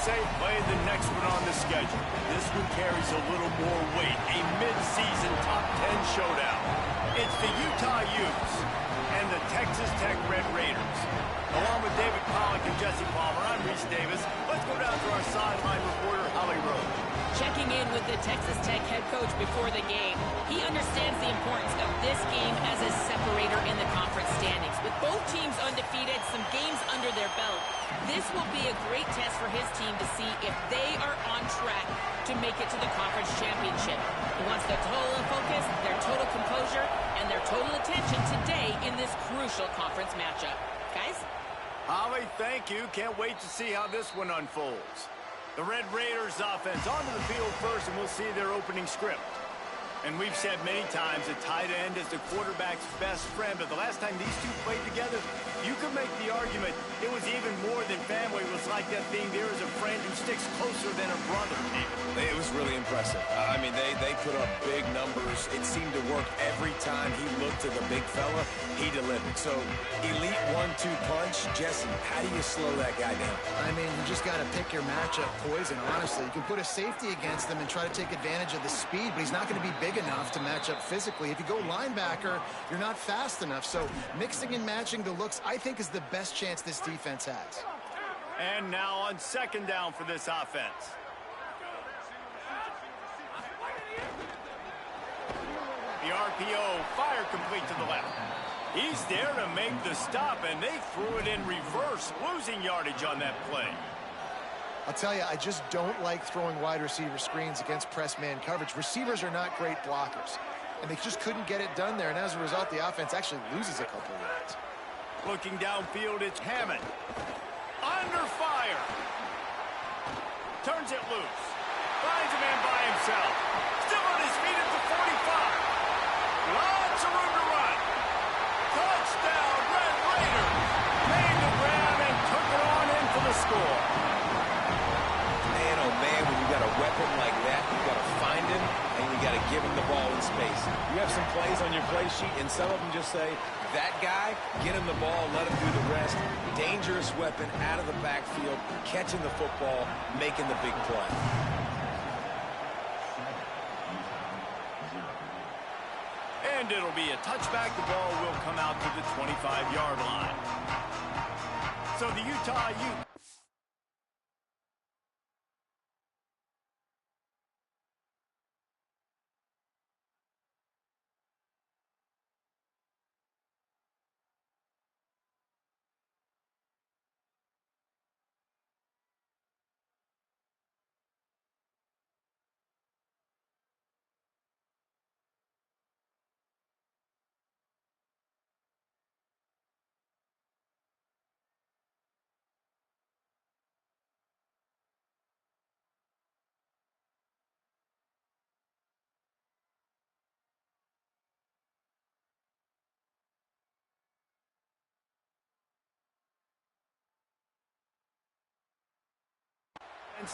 say play the next one on the schedule. This one carries a little more weight, a mid-season top 10 showdown. It's the Utah Utes and the Texas Tech Red Raiders. Along with David Pollock and Jesse Palmer, I'm Reese Davis. Let's go down to our sideline reporter, Holly Rowe. Checking in with the Texas Tech head coach before the game, he understands the importance of this game as a separator in the conference standings. With both teams undefeated, some games under their belt, this will be a great test for his team to see if they are on track to make it to the conference championship. He wants their total focus, their total composure, and their total attention today in this crucial conference matchup. Guys? Holly, thank you. Can't wait to see how this one unfolds. The Red Raiders offense onto the field first, and we'll see their opening script. And we've said many times a tight end is the quarterback's best friend, but the last time these two played together, you could make the argument it was even more than family. It was like that being there as a friend who sticks closer than a brother, David. It was really impressive. I mean, they put up big numbers. It seemed to work every time he looked to the big fella. He delivered. So, elite 1-2 punch. Jesse, how do you slow that guy down? I mean, you just got to pick your matchup poison, honestly. You can put a safety against him and try to take advantage of the speed, but he's not going to be big enough to match up physically. If you go linebacker, you're not fast enough. So, mixing and matching the looks, I think, is the best chance this defense has. And now on second down for this offense. The RPO, fire complete to the left. He's there to make the stop, and they threw it in reverse, losing yardage on that play. I'll tell you, I just don't like throwing wide receiver screens against press man coverage. Receivers are not great blockers, and they just couldn't get it done there, and as a result, the offense actually loses a couple of yards. Looking downfield, it's Hammond. Under fire. Turns it loose. Finds a man by himself. Still on his feet at the 45. Lots of room to run. Touchdown, Red Raiders. Made the grab and took it on in for the score. Man, oh man, when you got a weapon like that, you got to find him, and you got to give him the ball in space. You have some plays on your play sheet, and some of them just say, that guy, get him the ball, let him do the rest. Dangerous weapon out of the backfield, catching the football, making the big play. And it'll be a touchback. The ball will come out to the 25-yard line. So the Utah Utes.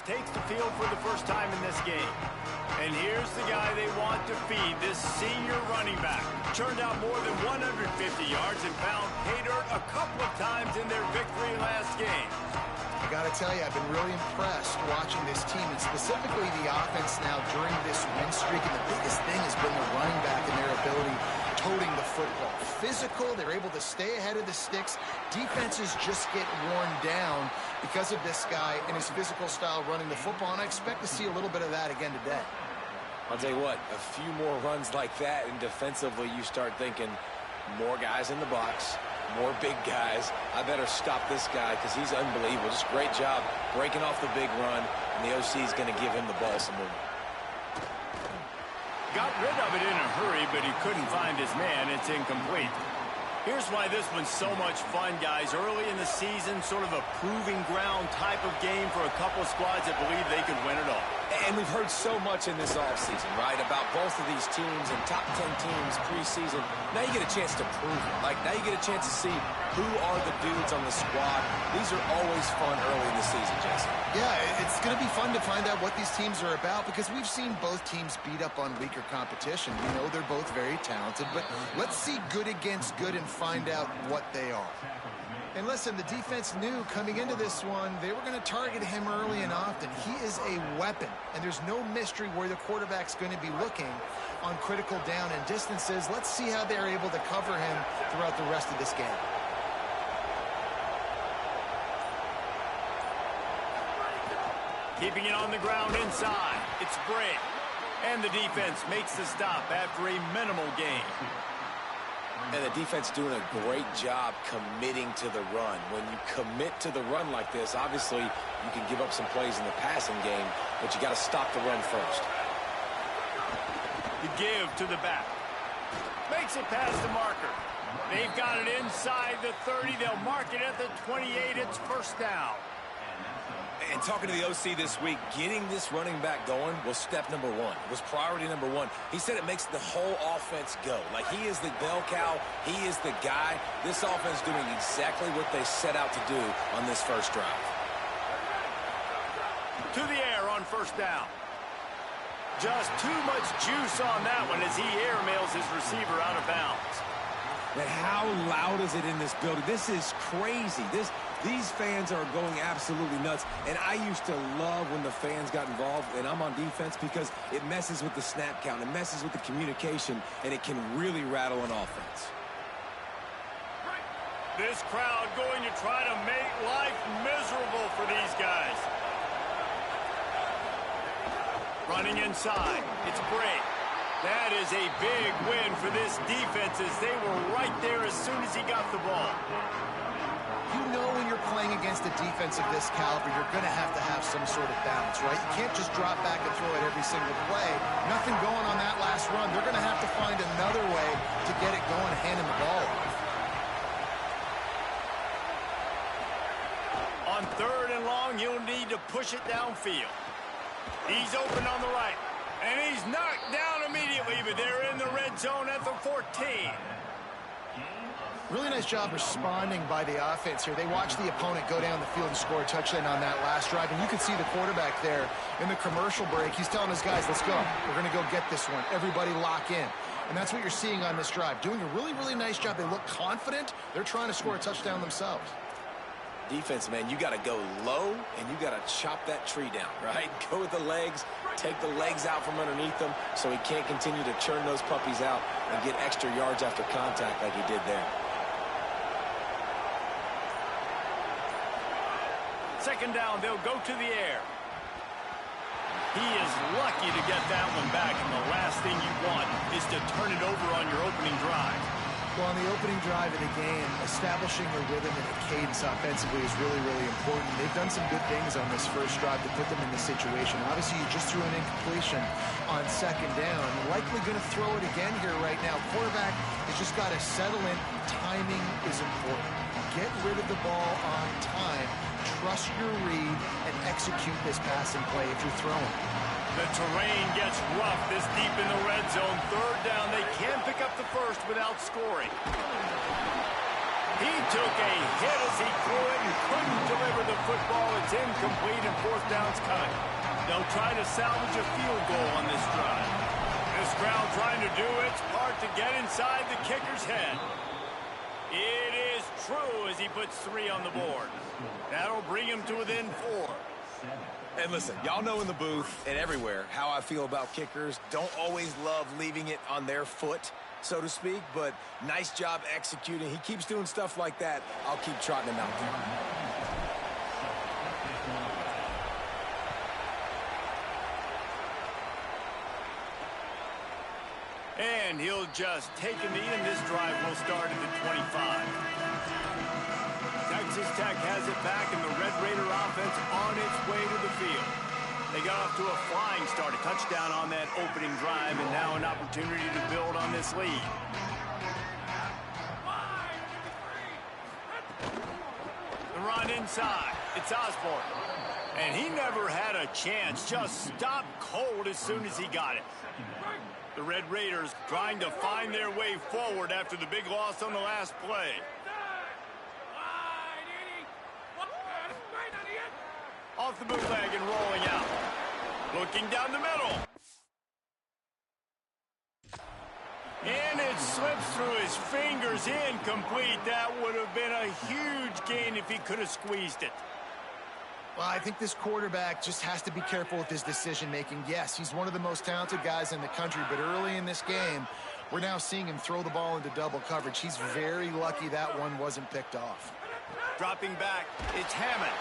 Takes the field for the first time in this game. And here's the guy they want to feed, this senior running back. Churned out more than 150 yards and found pay dirt a couple of times in their victory last game. I got to tell you, I've been really impressed watching this team, and specifically the offense now during this win streak. And the biggest thing has been the running back and their ability toting the football. Physical, they're able to stay ahead of the sticks. Defenses just get worn down because of this guy and his physical style running the football, and I expect to see a little bit of that again today. I'll tell you what, a few more runs like that, and defensively you start thinking more guys in the box, more big guys. I better stop this guy because he's unbelievable. Just great job breaking off the big run, and the OC is going to give him the ball some more. Got rid of it in a hurry, but he couldn't find his man. It's incomplete. Here's why this one's so much fun, guys. Early in the season, sort of a proving ground type of game for a couple of squads that believe they could win it all. And we've heard so much in this offseason, right, about both of these teams and top 10 teams preseason. Now you get a chance to prove it. Like, now you get a chance to see who are the dudes on the squad. These are always fun early in the season, Jesse. Yeah, it's going to be fun to find out what these teams are about because we've seen both teams beat up on weaker competition. We know they're both very talented, but let's see good against good and find out what they are. And listen, the defense knew coming into this one, they were going to target him early and often. He is a weapon, and there's no mystery where the quarterback's going to be looking on critical down and distances. Let's see how they're able to cover him throughout the rest of this game. Keeping it on the ground inside. It's Bray. And the defense makes the stop after a minimal gain. And the defense doing a great job committing to the run. When you commit to the run like this, obviously you can give up some plays in the passing game, but you got to stop the run first. The give to the back. Makes it past the marker. They've got it inside the 30. They'll mark it at the 28. It's first down. And talking to the OC this week, getting this running back going was step number one. It was priority number one. He said it makes the whole offense go. Like, he is the bell cow. He is the guy. This offense doing exactly what they set out to do on this first drive. To the air on first down. Just too much juice on that one as he airmails his receiver out of bounds. Man, how loud is it in this building? This is crazy. These fans are going absolutely nuts. And I used to love when the fans got involved, and I'm on defense, because it messes with the snap count. It messes with the communication, and it can really rattle an offense. This crowd going to try to make life miserable for these guys. Running inside. It's Bray. That is a big win for this defense as they were right there as soon as he got the ball. You know when you're playing against a defense of this caliber, you're going to have some sort of balance, right? You can't just drop back and throw it every single play. Nothing going on that last run. They're going to have to find another way to get it going, handing the ball off. On third and long, he'll need to push it downfield. He's open on the right. And he's knocked down immediately, but they're in the red zone at the 14. Really nice job responding by the offense here. They watched the opponent go down the field and score a touchdown on that last drive. And you can see the quarterback there in the commercial break. He's telling his guys, let's go. We're going to go get this one. Everybody lock in. And that's what you're seeing on this drive. Doing a really, really nice job. They look confident. They're trying to score a touchdown themselves. Defense, man, you got to go low, and you got to chop that tree down, right? Go with the legs, take the legs out from underneath them so he can't continue to churn those puppies out and get extra yards after contact like he did there. Second down, they'll go to the air. He is lucky to get that one back, and the last thing you want is to turn it over on your opening drive. Well, on the opening drive of the game, establishing a rhythm and a cadence offensively is really, really important. They've done some good things on this first drive to put them in this situation. Obviously, you just threw an incompletion on second down. Likely going to throw it again here right now. Quarterback has just got to settle in. Timing is important. Get rid of the ball on time. Trust your read and execute this passing play if you're throwing. The terrain gets rough this deep in the red zone. Third down, they can pick up the first without scoring. He took a hit as he threw it and couldn't deliver the football. It's incomplete and fourth down's coming. They'll try to salvage a field goal on this drive. This crowd trying to do its part to get inside the kicker's head. It is true as he puts 3 on the board. That'll bring him to within 4. And listen, y'all know in the booth and everywhere how I feel about kickers. Don't always love leaving it on their foot, so to speak, but nice job executing. He keeps doing stuff like that. I'll keep trotting him out there. And he'll just take a knee, and this drive will start at the 25. Texas Tech has it back, and the Red Raider offense on its way to the field. They got off to a flying start, a touchdown on that opening drive, and now an opportunity to build on this lead. The run inside. It's Osborne. And he never had a chance. Just stopped cold as soon as he got it. The Red Raiders trying to find their way forward after the big loss on the last play. Off the bootleg and rolling out. Looking down the middle. And It slips through his fingers, incomplete. That would have been a huge gain if he could have squeezed it. Well, I think this quarterback just has to be careful with his decision-making. Yes, he's one of the most talented guys in the country, but early in this game, we're now seeing him throw the ball into double coverage. He's very lucky that one wasn't picked off. Dropping back, it's Hammond.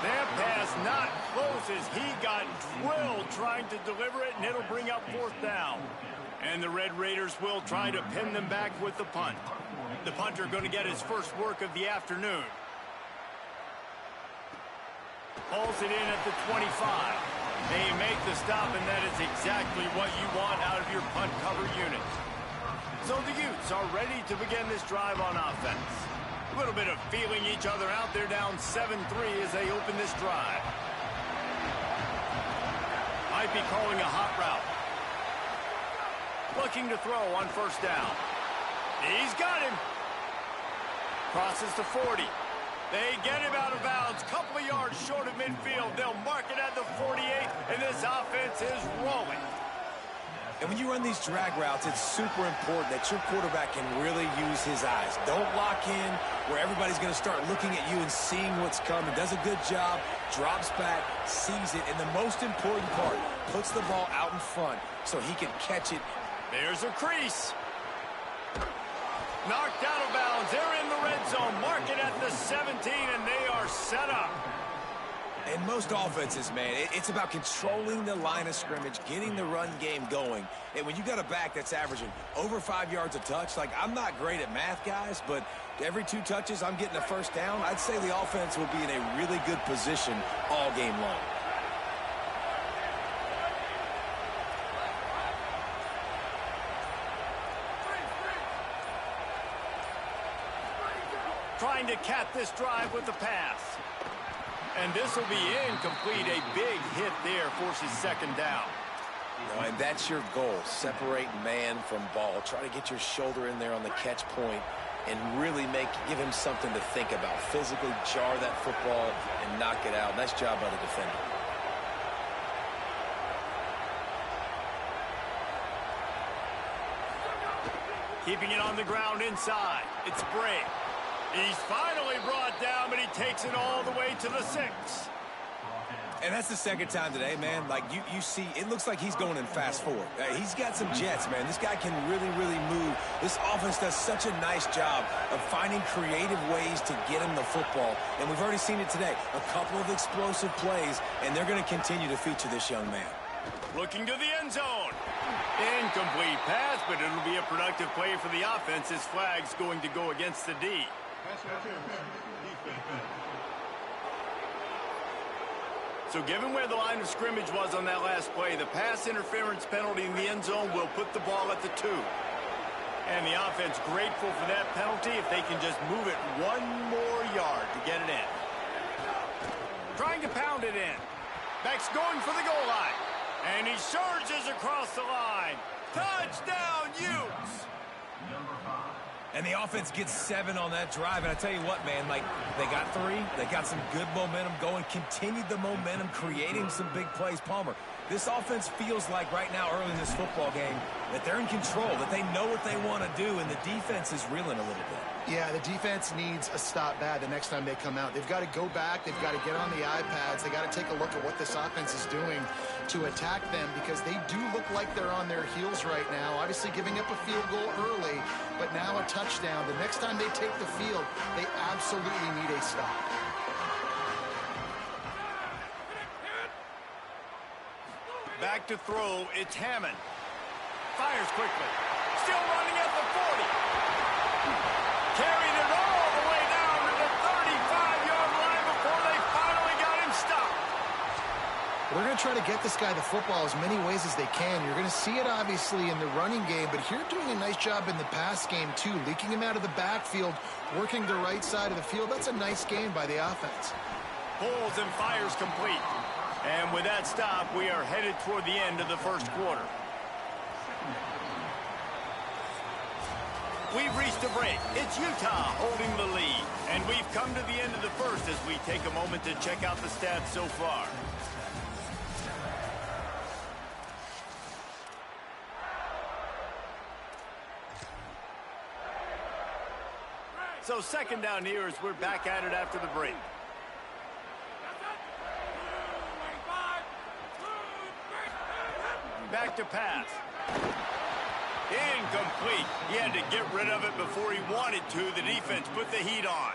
That pass not close as he got drilled trying to deliver it, and it'll bring up 4th down. And the Red Raiders will try to pin them back with the punt. The punter going to get his first work of the afternoon. Pulls it in at the 25. They make the stop, and that is exactly what you want out of your punt cover unit. So the Utes are ready to begin this drive on offense. A little bit of feeling each other out. They're down 7-3 as they open this drive. Might be calling a hot route. Looking to throw on 1st down. He's got him. Crosses to 40. They get him out of bounds. Couple of yards short of midfield. They'll mark it at the 48, and this offense is rolling. And when you run these drag routes, it's super important that your quarterback can really use his eyes. Don't lock in where everybody's going to start looking at you and seeing what's coming. Does a good job, drops back, sees it, and the most important part, puts the ball out in front so he can catch it. There's a crease. Knocked out of bounds. They're in the red zone. Mark it at the 17, and they are set up. In most offenses, man, it's about controlling the line of scrimmage, getting the run game going. And when you got a back that's averaging over 5 yards a touch, like, I'm not great at math, guys, but every 2 touches I'm getting a 1st down, I'd say the offense will be in a really good position all game long. Trying to cap this drive with the pass. And this will be incomplete. A big hit there forces 2nd down. And that's your goal. Separate man from ball. Try to get your shoulder in there on the catch point and really give him something to think about. Physically jar that football and knock it out. Nice job by the defender. Keeping it on the ground inside. It's Bray. He's finally brought down, but he takes it all the way to the 6. And that's the 2nd time today, man. Like, you see, it looks like he's going in fast forward. He's got some jets, man. This guy can really, really move. This offense does such a nice job of finding creative ways to get him the football. And we've already seen it today. A couple of explosive plays, and they're going to continue to feature this young man. Looking to the end zone. Incomplete pass, but it'll be a productive play for the offense. His flag's going to go against the D. So given where the line of scrimmage was on that last play, the pass interference penalty in the end zone will put the ball at the 2. And the offense grateful for that penalty if they can just move it 1 more yard to get it in. Trying to pound it in. Beck's going for the goal line. And he surges across the line. Touchdown, Utes! And the offense gets 7 on that drive. And I tell you what, man, like, they got 3. They got some good momentum going, continued the momentum, creating some big plays. Palmer, this offense feels like right now, early in this football game, that they're in control, that they know what they want to do, and the defense is reeling a little bit. Yeah, the defense needs a stop bad the next time they come out. They've got to go back. They've got to get on the iPads. They got to take a look at what this offense is doing to attack them, because they do look like they're on their heels right now. Obviously giving up a field goal early, but now a touchdown. The next time they take the field, they absolutely need a stop. Back to throw, it's Hammond. Fires quickly. Still running at the 40. Carried it all the way down to the 35-yard line before they finally got him stopped. They're going to try to get this guy the football as many ways as they can. You're going to see it, obviously, in the running game, but here doing a nice job in the pass game, too. Leaking him out of the backfield, working the right side of the field. That's a nice game by the offense. Pulls and fires complete. And with that stop, we are headed toward the end of the first quarter. We've reached a break. It's Utah holding the lead. And we've come to the end of the first as we take a moment to check out the stats so far. So second down here as we're back at it after the break. Back to pass. Incomplete. He had to get rid of it before he wanted to. The defense put the heat on.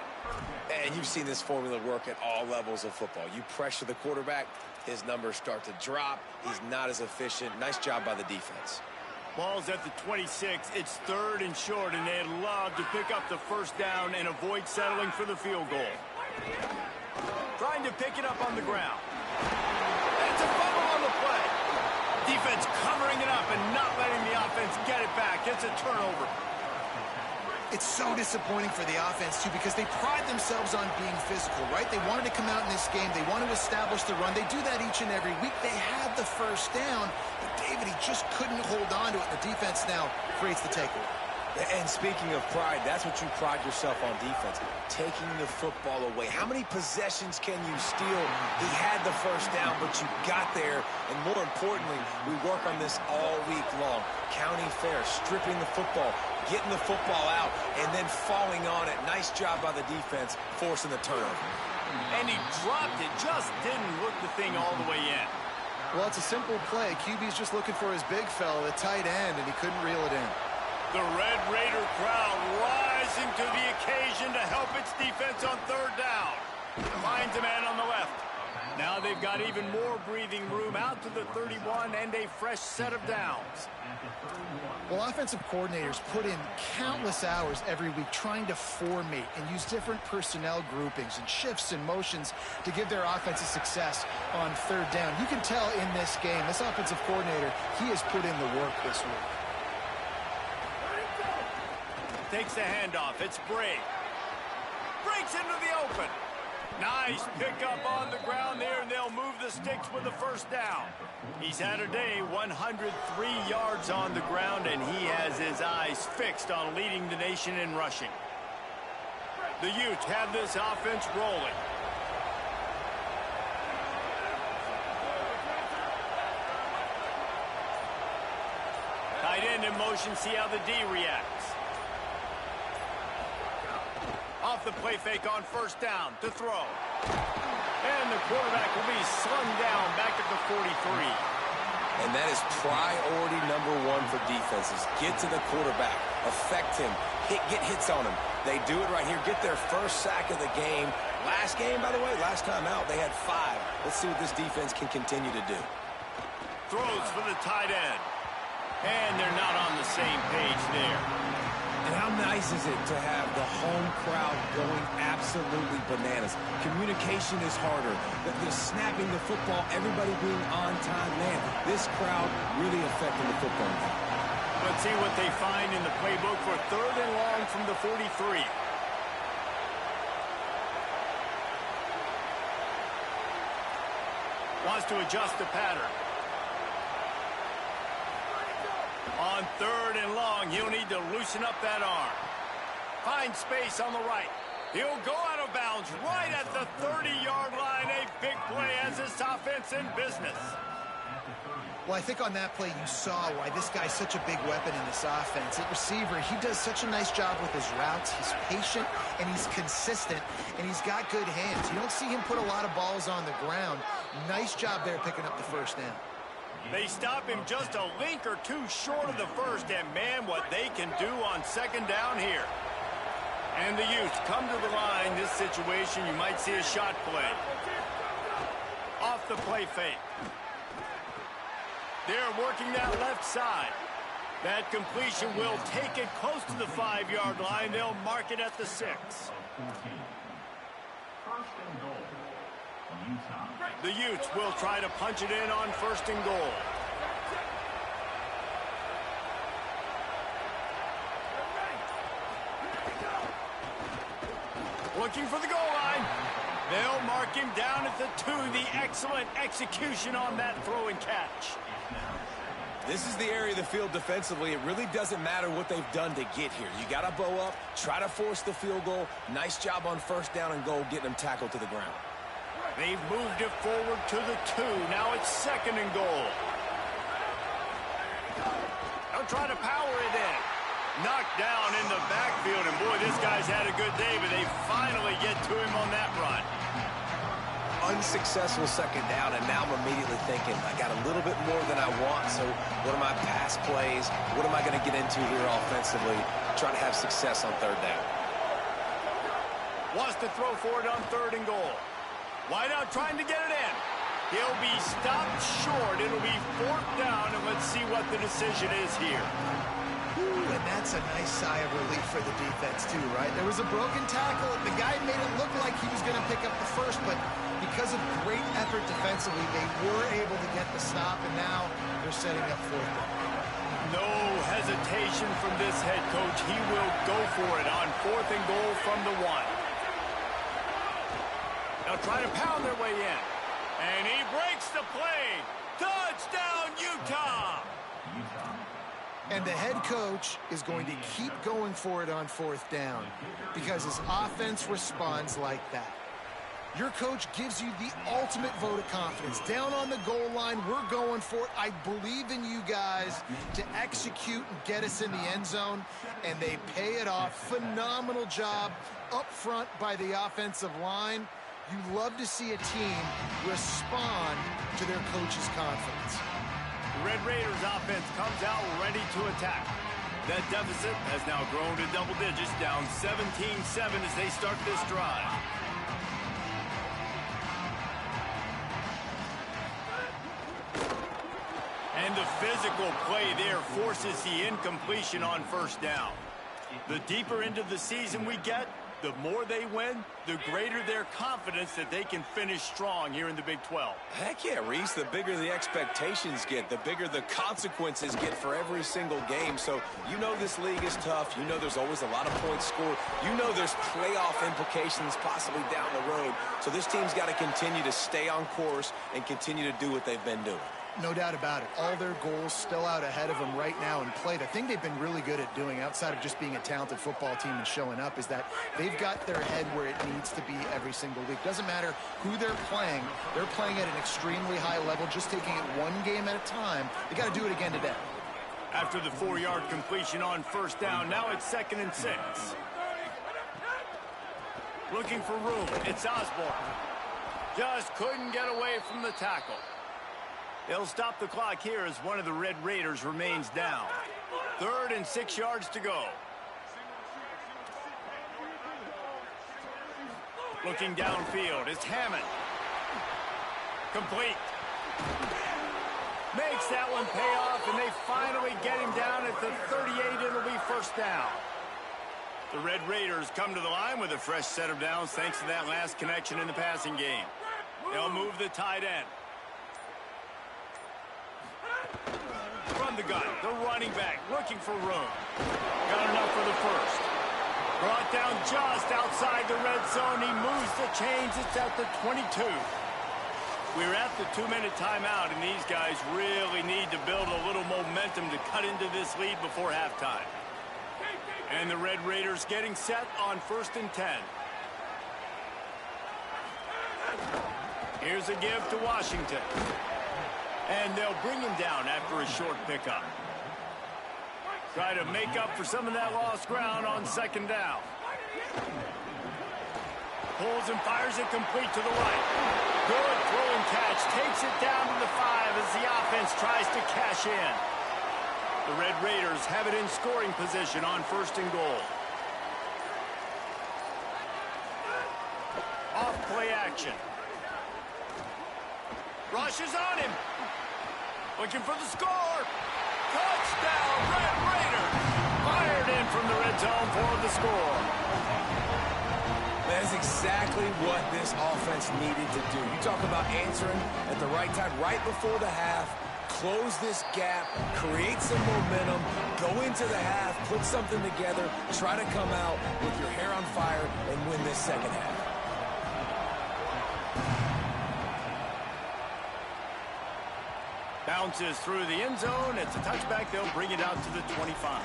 And you've seen this formula work at all levels of football. You pressure the quarterback, his numbers start to drop. He's not as efficient. Nice job by the defense. Ball's at the 26. It's 3rd and short, and they'd love to pick up the first down and avoid settling for the field goal. Trying to pick it up on the ground. It's a fumble on the play. Defense covering it up and not letting the offense get it back. It's a turnover. It's so disappointing for the offense, too, because they pride themselves on being physical, right? They wanted to come out in this game. They wanted to establish the run. They do that each and every week. They had the first down, but David, he just couldn't hold on to it. The defense now creates the takeaway. And speaking of pride, that's what you pride yourself on defense, taking the football away. How many possessions can you steal? He had the first down, but you got there. And more importantly, we work on this all week long. County fair, stripping the football, getting the football out, and then falling on it. Nice job by the defense, forcing the turnover. And he dropped it, just didn't look the thing all the way in. Well, it's a simple play. QB's just looking for his big fella, the tight end, and he couldn't reel it in. The Red Raider crowd rising to the occasion to help its defense on 3rd down. Finds a man on the left. Now they've got even more breathing room out to the 31 and a fresh set of downs. Well, offensive coordinators put in countless hours every week trying to formate and use different personnel groupings and shifts and motions to give their offensive success on 3rd down. You can tell in this game, this offensive coordinator, he has put in the work this week. Takes the handoff. It's Bray. Breaks into the open. Nice pickup on the ground there, and they'll move the sticks with the first down. He's had a day, 103 yards on the ground, and he has his eyes fixed on leading the nation in rushing. The Utes have this offense rolling. Tight end in motion, see how the D reacts. Off the play fake on 1st down to throw. And the quarterback will be slung down back at the 43. And that is priority number 1 for defenses. Get to the quarterback, affect him, get hits on him. They do it right here, get their first sack of the game. Last game, by the way, last time out, they had 5. Let's see what this defense can continue to do. Throws for the tight end. And they're not on the same page there. And how nice is it to have the home crowd going absolutely bananas? Communication is harder. The snapping the football, everybody being on time. Man, this crowd really affecting the football game. Let's see what they find in the playbook for 3rd and long from the 43. Wants to adjust the pattern. On 3rd and long, he'll need to loosen up that arm. Finds space on the right. He'll go out of bounds right at the 30-yard line. A big play as this offense in business. Well, I think on that play you saw why this guy's such a big weapon in this offense. At receiver, he does such a nice job with his routes. He's patient, and he's consistent, and he's got good hands. You don't see him put a lot of balls on the ground. Nice job there picking up the first down. They stop him just a link or two short of the first, and man, what they can do on 2nd down here. And the Utes come to the line. This situation, you might see a shot play. Off the play fake. They're working that left side. That completion will take it close to the 5-yard line. They'll mark it at the 6. The Utes will try to punch it in on 1st and goal. Looking for the goal line. They'll mark him down at the 2. The excellent execution on that throw and catch. This is the area of the field defensively. It really doesn't matter what they've done to get here. You got to bow up, try to force the field goal. Nice job on 1st down and goal, getting them tackled to the ground. They've moved it forward to the 2. Now it's 2nd and goal. They'll try to power it in. Knocked down in the backfield, and boy, this guy's had a good day, but they finally get to him on that run. Unsuccessful second down, and now I'm immediately thinking, I got a little bit more than I want, so what are my pass plays? What am I going to get into here offensively? Try to have success on third down. Wants to throw for it on 3rd and goal. Wide out trying to get it in. He'll be stopped short. It'll be 4th down, and let's see what the decision is here. Ooh, and that's a nice sigh of relief for the defense, too, right? There was a broken tackle, and the guy made it look like he was going to pick up the first, but because of great effort defensively, they were able to get the stop, and now they're setting up 4th down. No hesitation from this head coach. He will go for it on 4th and goal from the 1. They'll try to pound their way in. And he breaks the play. Touchdown, Utah! And the head coach is going to keep going for it on 4th down because his offense responds like that. Your coach gives you the ultimate vote of confidence. Down on the goal line, we're going for it. I believe in you guys to execute and get us in the end zone, and they pay it off. Phenomenal job up front by the offensive line. You love to see a team respond to their coach's confidence. The Red Raiders offense comes out ready to attack. That deficit has now grown to double digits, down 17-7 as they start this drive. And the physical play there forces the incompletion on 1st down. The deeper into the season we get, the more they win, the greater their confidence that they can finish strong here in the Big 12. Heck yeah, Reese. The bigger the expectations get, the bigger the consequences get for every single game. So you know this league is tough. You know there's always a lot of points scored. You know there's playoff implications possibly down the road. So this team's got to continue to stay on course and continue to do what they've been doing. No doubt about it. All their goals still out ahead of them right now in play. The thing they've been really good at doing, outside of just being a talented football team and showing up, is that they've got their head where it needs to be every single week. Doesn't matter who they're playing at an extremely high level, just taking it one game at a time. They got to do it again today. After the 4-yard completion on 1st down, now it's 2nd and 6. Looking for room. It's Osborne. Just couldn't get away from the tackle. They'll stop the clock here as one of the Red Raiders remains down. 3rd and 6 yards to go. Looking downfield, it's Hammond. Complete. Makes that one pay off, and they finally get him down at the 38. It'll be 1st down. The Red Raiders come to the line with a fresh set of downs thanks to that last connection in the passing game. They'll move the tight end. From the gun, the running back looking for room. Got enough for the 1st. Brought down just outside the red zone. He moves the chains. It's at the 22. We're at the 2-minute timeout, and these guys really need to build a little momentum to cut into this lead before halftime. And the Red Raiders getting set on 1st and 10. Here's a give to Washington. And they'll bring him down after a short pickup. Try to make up for some of that lost ground on 2nd down. Pulls and fires it complete to the right. Good throw and catch. Takes it down to the 5 as the offense tries to cash in. The Red Raiders have it in scoring position on 1st and goal. Off play action. Rushes on him. Looking for the score. Touchdown, Red Raiders. Fired in from the red zone for the score. That's exactly what this offense needed to do. You talk about answering at the right time, right before the half, close this gap, create some momentum, go into the half, put something together, try to come out with your hair on fire and win this second half. Bounces through the end zone. It's a touchback. They'll bring it out to the 25.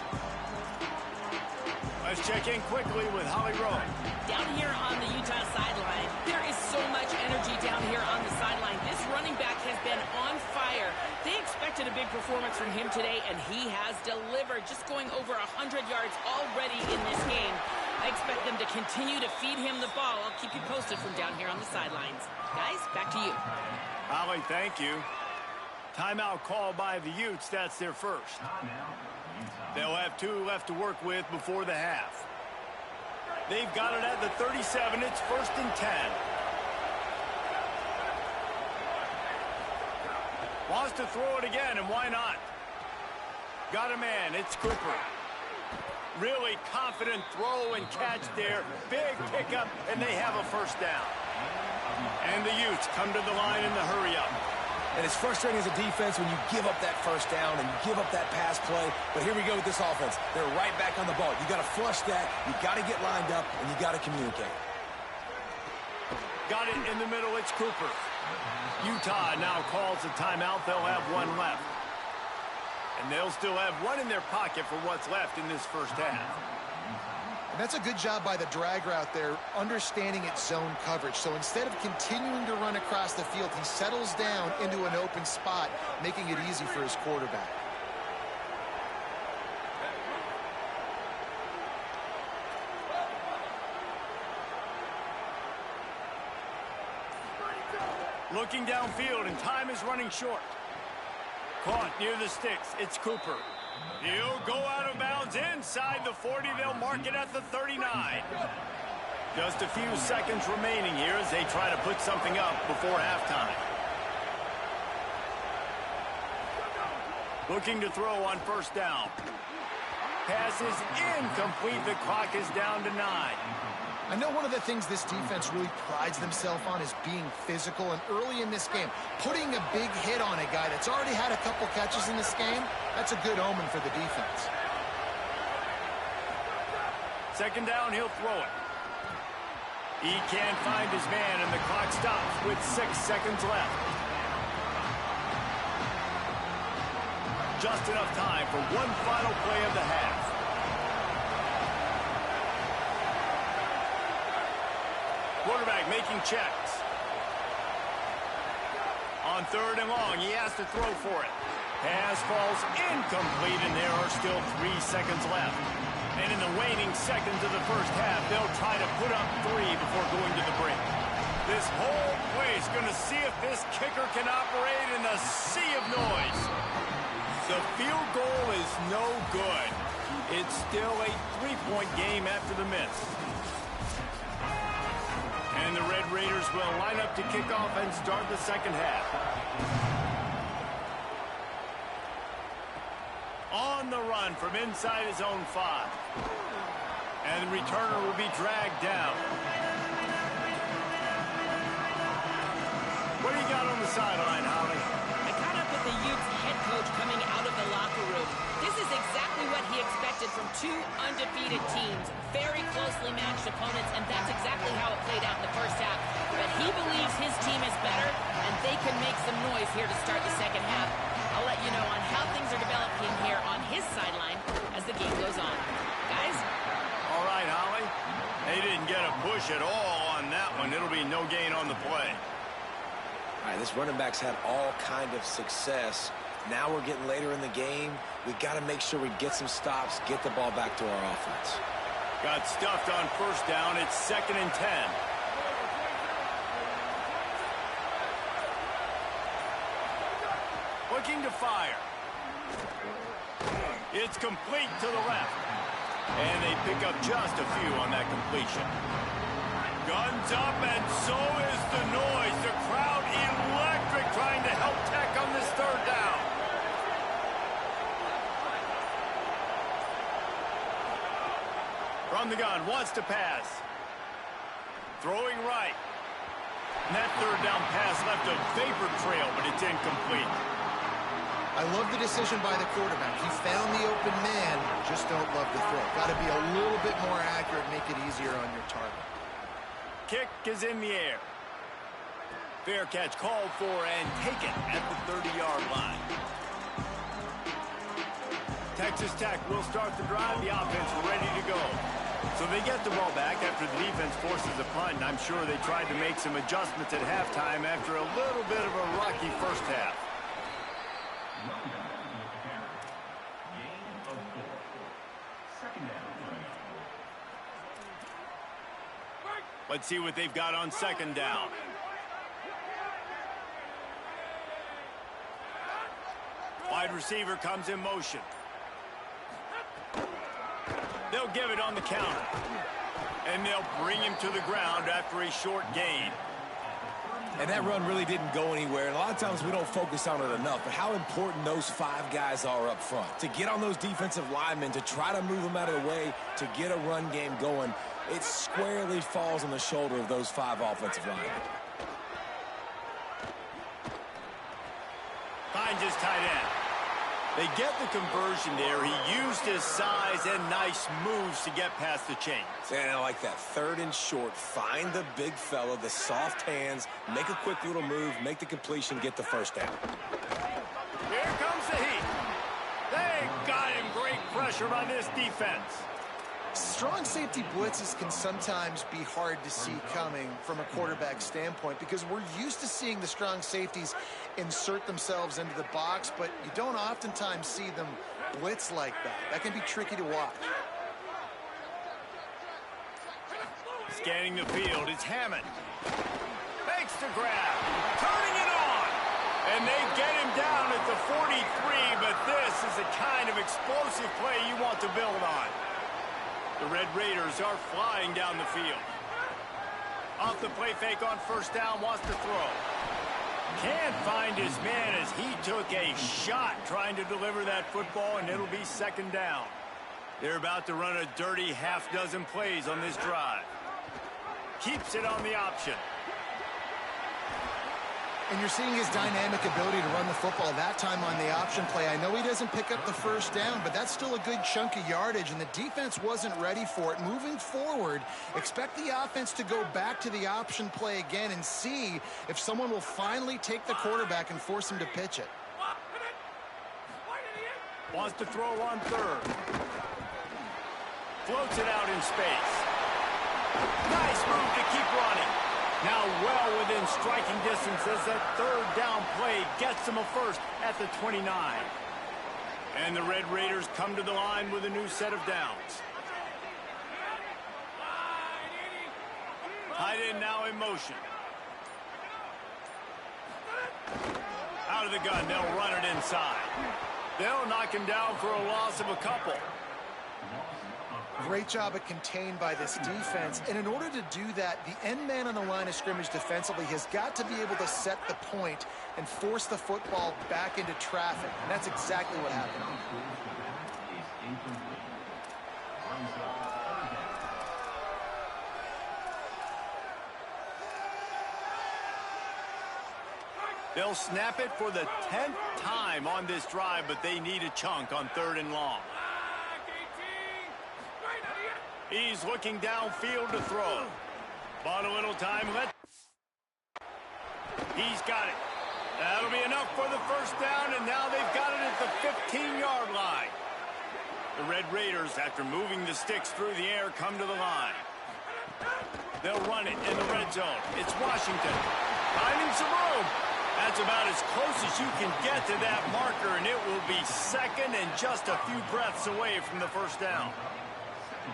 Let's check in quickly with Holly Rowe. Down here on the Utah sideline, there is so much energy down here on the sideline. This running back has been on fire. They expected a big performance from him today, and he has delivered, just going over 100 yards already in this game. I expect them to continue to feed him the ball. I'll keep you posted from down here on the sidelines. Guys, back to you. Holly, thank you. Timeout called by the Utes. That's their first. They'll have 2 left to work with before the half. They've got it at the 37. It's 1st and 10. Wants to throw it again, and why not? Got a man. It's Cooper. Really confident throw and catch there. Big pickup, and they have a first down. And the Utes come to the line in the hurry-up. And it's frustrating as a defense when you give up that first down and you give up that pass play. But here we go with this offense. They're right back on the ball. You got to flush that. You got to get lined up, and you got to communicate. Got it in the middle. It's Cooper. Utah now calls a timeout. They'll have 1 left. And they'll still have 1 in their pocket for what's left in this first half. And that's a good job by the drag route there, understanding its zone coverage. So instead of continuing to run across the field, he settles down into an open spot, making it easy for his quarterback. Looking downfield, and time is running short. Caught near the sticks. It's Cooper. He'll go out of bounds inside the 40. They'll mark it at the 39. Just a few seconds remaining here as they try to put something up before halftime. Looking to throw on first down. Pass is incomplete. The clock is down to 9. I know one of the things this defense really prides themselves on is being physical, and early in this game, putting a big hit on a guy that's already had a couple catches in this game, that's a good omen for the defense. Second down, he'll throw it. He can't find his man, and the clock stops with 6 seconds left. Just enough time for one final play of the half. Quarterback making checks. On 3rd and long, he has to throw for it. Pass falls incomplete, and there are still 3 seconds left. And in the waning seconds of the first half, they'll try to put up 3 before going to the break. This whole place going to see if this kicker can operate in a sea of noise. The field goal is no good. It's still a 3-point game after the miss. And the Red Raiders will line up to kick off and start the second half. On the run from inside his own 5. And the returner will be dragged down. What do you got on the sideline, Holly? I caught up with the Utes head coach coming out of the locker room. This is exactly what he expected from 2 undefeated teams. Very closely matched opponents, and that's exactly how it played out in the first half. But he believes his team is better, and they can make some noise here to start the second half. I'll let you know on how things are developing here on his sideline as the game goes on. Guys? All right, Holly. They didn't get a push at all on that one. It'll be no gain on the play. All right, this running back's had all kind of success. Now we're getting later in the game. We got to make sure we get some stops, get the ball back to our offense. Got stuffed on first down. It's 2nd and 10. Looking to fire. It's complete to the left. And they pick up just a few on that completion. Guns up, and so is the noise. The crowd electric, trying to help Tech on this 3rd down. From the gun, wants to pass. Throwing right. And that 3rd down pass left a vapor trail, but it's incomplete. I love the decision by the quarterback. He found the open man, just don't love the throw. Got to be a little bit more accurate, make it easier on your target. Kick is in the air. Fair catch called for and taken at the 30-yard line. Texas Tech will start the drive. The offense ready to go. So they get the ball back after the defense forces a punt, and I'm sure they tried to make some adjustments at halftime after a little bit of a rocky first half. Let's see what they've got on second down. Wide receiver comes in motion. They'll give it on the counter. And they'll bring him to the ground after a short gain. And that run really didn't go anywhere. And a lot of times we don't focus on it enough. But how important those 5 guys are up front. To get on those defensive linemen, to try to move them out of the way, to get a run game going, it squarely falls on the shoulder of those 5 offensive linemen. Finds his tight end. They get the conversion there. He used his size and nice moves to get past the chains. And I like that. 3rd and short. Find the big fella, the soft hands, make a quick little move, make the completion, get the first down. Here comes the heat. They got him. Great pressure on this defense. Strong safety blitzes can sometimes be hard to see coming from a quarterback standpoint because we're used to seeing the strong safeties insert themselves into the box, but you don't oftentimes see them blitz like that. That can be tricky to watch. Scanning the field, it's Hammond. Makes the grab. Turning it on. And they get him down at the 43, but this is the kind of explosive play you want to build on. The Red Raiders are flying down the field. Off the play fake on first down, wants to throw. Can't find his man as he took a shot trying to deliver that football, and it'll be second down. They're about to run a dirty half-dozen plays on this drive. Keeps it on the option. And you're seeing his dynamic ability to run the football that time on the option play. I know he doesn't pick up the first down, but that's still a good chunk of yardage, and the defense wasn't ready for it. Moving forward, expect the offense to go back to the option play again and see if someone will finally take the quarterback and force him to pitch it. Wants to throw on 3rd. Floats it out in space. Nice move to keep running. Now well within striking distance as that 3rd down play gets them a first at the 29. And the Red Raiders come to the line with a new set of downs. Tight end now in motion. Out of the gun, they'll run it inside. They'll knock him down for a loss of a couple. Great job of contained by this defense. And in order to do that, the end man on the line of scrimmage defensively has got to be able to set the point and force the football back into traffic. And that's exactly what happened. They'll snap it for the 10th time on this drive, but they need a chunk on 3rd and long. He's looking downfield to throw. Bought a little time. He's got it. That'll be enough for the first down, and now they've got it at the 15-yard line. The Red Raiders, after moving the sticks through the air, come to the line. They'll run it in the red zone. It's Washington. Finding some room. That's about as close as you can get to that marker, and it will be second and just a few breaths away from the first down.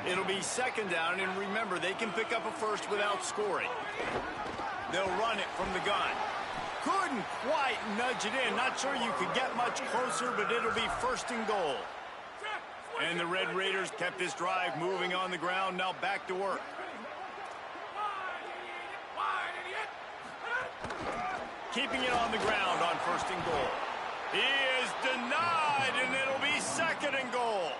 It'll be second down, and remember, they can pick up a first without scoring. They'll run it from the gun. Couldn't quite nudge it in. Not sure you could get much closer, but it'll be first and goal. And the Red Raiders kept this drive moving on the ground. Now back to work. Keeping it on the ground on first and goal. He is denied, and it'll be second and goal.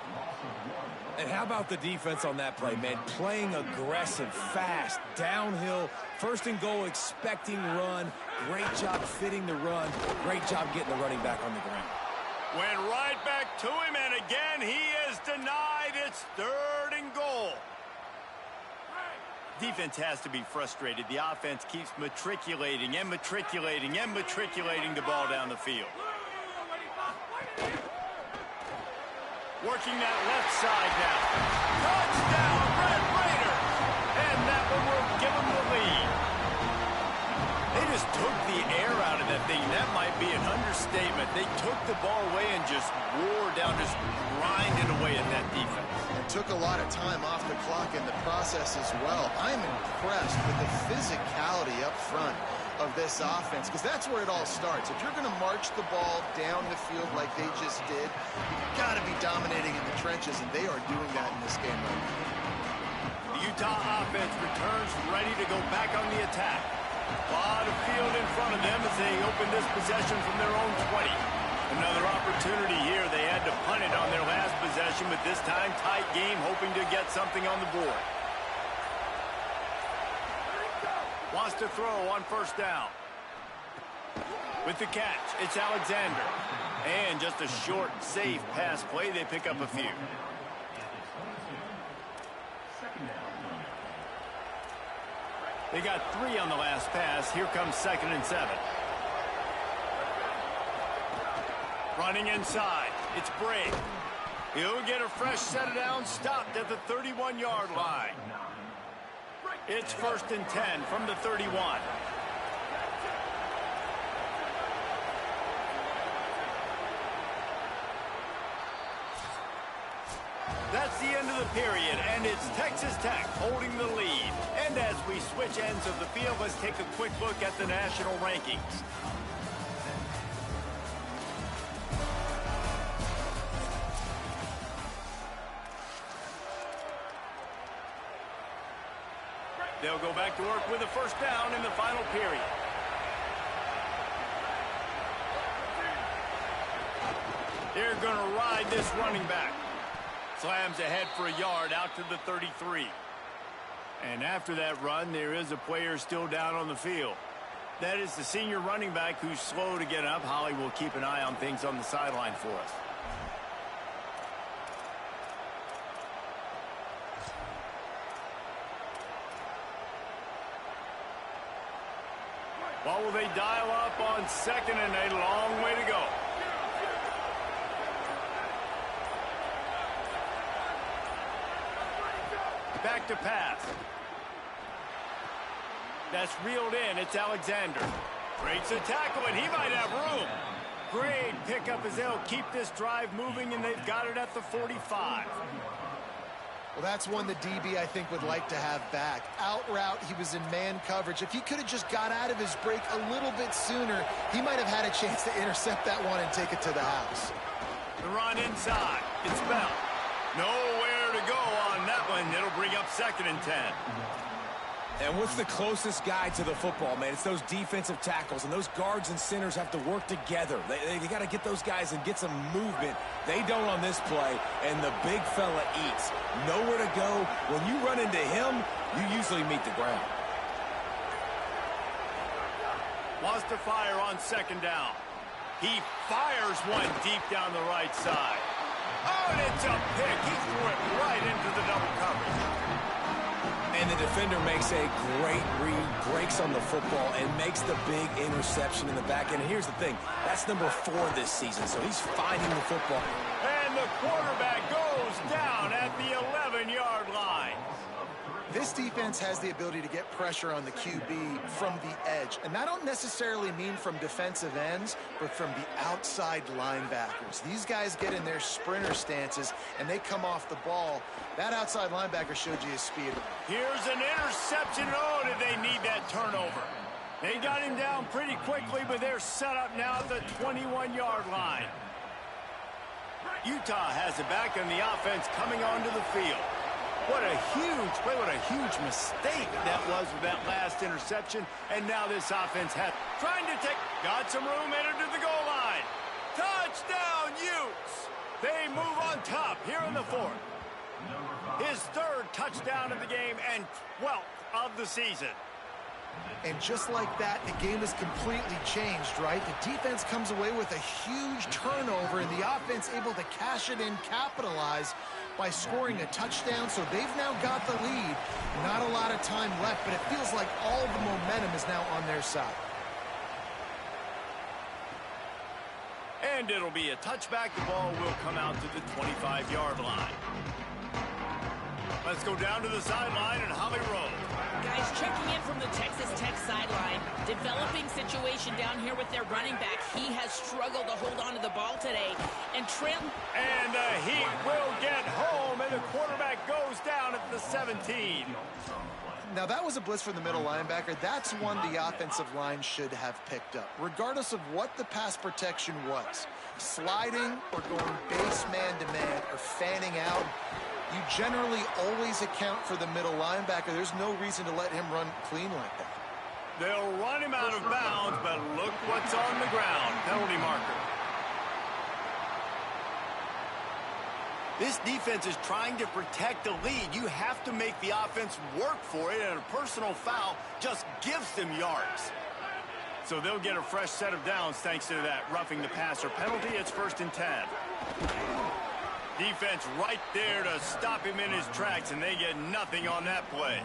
And how about the defense on that play, man? Playing aggressive, fast, downhill, first and goal, expecting run. Great job fitting the run. Great job getting the running back on the ground. Went right back to him, and again, he is denied. It's 3rd and goal. Defense has to be frustrated. The offense keeps matriculating and matriculating and matriculating the ball down the field. Working that left side now. Touchdown, Red Raiders! And that one will give them the lead. They just took the air out of that thing. That might be an understatement. They took the ball away and just wore down, just grinded away at that defense. And took a lot of time off the clock in the process as well. I'm impressed with the physicality up front of this offense, because that's where it all starts. If you're going to march the ball down the field like they just did, you've got to be dominating in the trenches, and they are doing that in this game right now. The Utah offense returns ready to go back on the attack. A lot of field in front of them as they open this possession from their own 20. Another opportunity here. They had to punt it on their last possession, but this time tight game, hoping to get something on the board. Wants to throw on first down. With the catch, it's Alexander. And just a short, safe pass play. They pick up a few. They got 3 on the last pass. Here comes 2nd and 7. Running inside. It's Bray. He'll get a fresh set down, stopped at the 31-yard line. It's 1st and 10 from the 31. That's the end of the period, and it's Texas Tech holding the lead. And as we switch ends of the field, let's take a quick look at the national rankings. They'll go back to work with a first down in the final period. They're going to ride this running back. Slams ahead for a yard out to the 33. And after that run, there is a player still down on the field. That is the senior running back who's slow to get up. Holly will keep an eye on things on the sideline for us. What will they dial up on 2nd and a long way to go? Back to pass. That's reeled in. It's Alexander. Breaks a tackle, and he might have room. Great pickup as they'll keep this drive moving, and they've got it at the 45. Well, that's one the DB, I think, would like to have back. Out route, he was in man coverage. If he could have just got out of his break a little bit sooner, he might have had a chance to intercept that one and take it to the house. The run inside. It's Bell. Nowhere to go on that one. It'll bring up 2nd and 10. And what's the closest guy to the football, man? It's those defensive tackles, and those guards and centers have to work together. They got to get those guys and get some movement. They don't on this play, and the big fella eats. Nowhere to go. When you run into him, you usually meet the ground. Wants to fire on 2nd down. He fires one deep down the right side. Oh, and it's a pick. He threw it right into the double coverage. And the defender makes a great read, breaks on the football, and makes the big interception in the back end. And here's the thing, that's number 4 this season, so he's finding the football. And the quarterback goes down at the 11-yard line. This defense has the ability to get pressure on the QB from the edge. And I don't necessarily mean from defensive ends, but from the outside linebackers. These guys get in their sprinter stances, and they come off the ball. That outside linebacker showed you his speed. Here's an interception. Oh, did they need that turnover? They got him down pretty quickly, but they're set up now at the 21-yard line. Utah has it back, and the offense coming onto the field. What a huge play, what a huge mistake that was with that last interception. And now this offense trying to got some room, entered to the goal line. Touchdown, Utes! They move on top here in the 4th. His 3rd touchdown of the game and 12th of the season. And just like that, the game is completely changed, right? The defense comes away with a huge turnover, and the offense able to cash it in, capitalize by scoring a touchdown. So they've now got the lead. Not a lot of time left, but it feels like all the momentum is now on their side. And it'll be a touchback. The ball will come out to the 25-yard line. Let's go down to the sideline and Holly Rowe. guys, checking in from the Texas Tech sideline. Developing situation down here with their running back. He has struggled to hold on to the ball today. And the Heat will get home, and the quarterback goes down at the 17. Now, that was a blitz from the middle linebacker. That's one the offensive line should have picked up, regardless of what the pass protection was. Sliding or going base man-to-man or fanning out, you generally always account for the middle linebacker. There's no reason to let him run clean like that. They'll run him out of bounds, but look what's on the ground. Penalty marker. This defense is trying to protect the lead. You have to make the offense work for it, and a personal foul just gives them yards. So they'll get a fresh set of downs thanks to that roughing the passer penalty. It's 1st and 10. Defense right there to stop him in his tracks, and they get nothing on that play.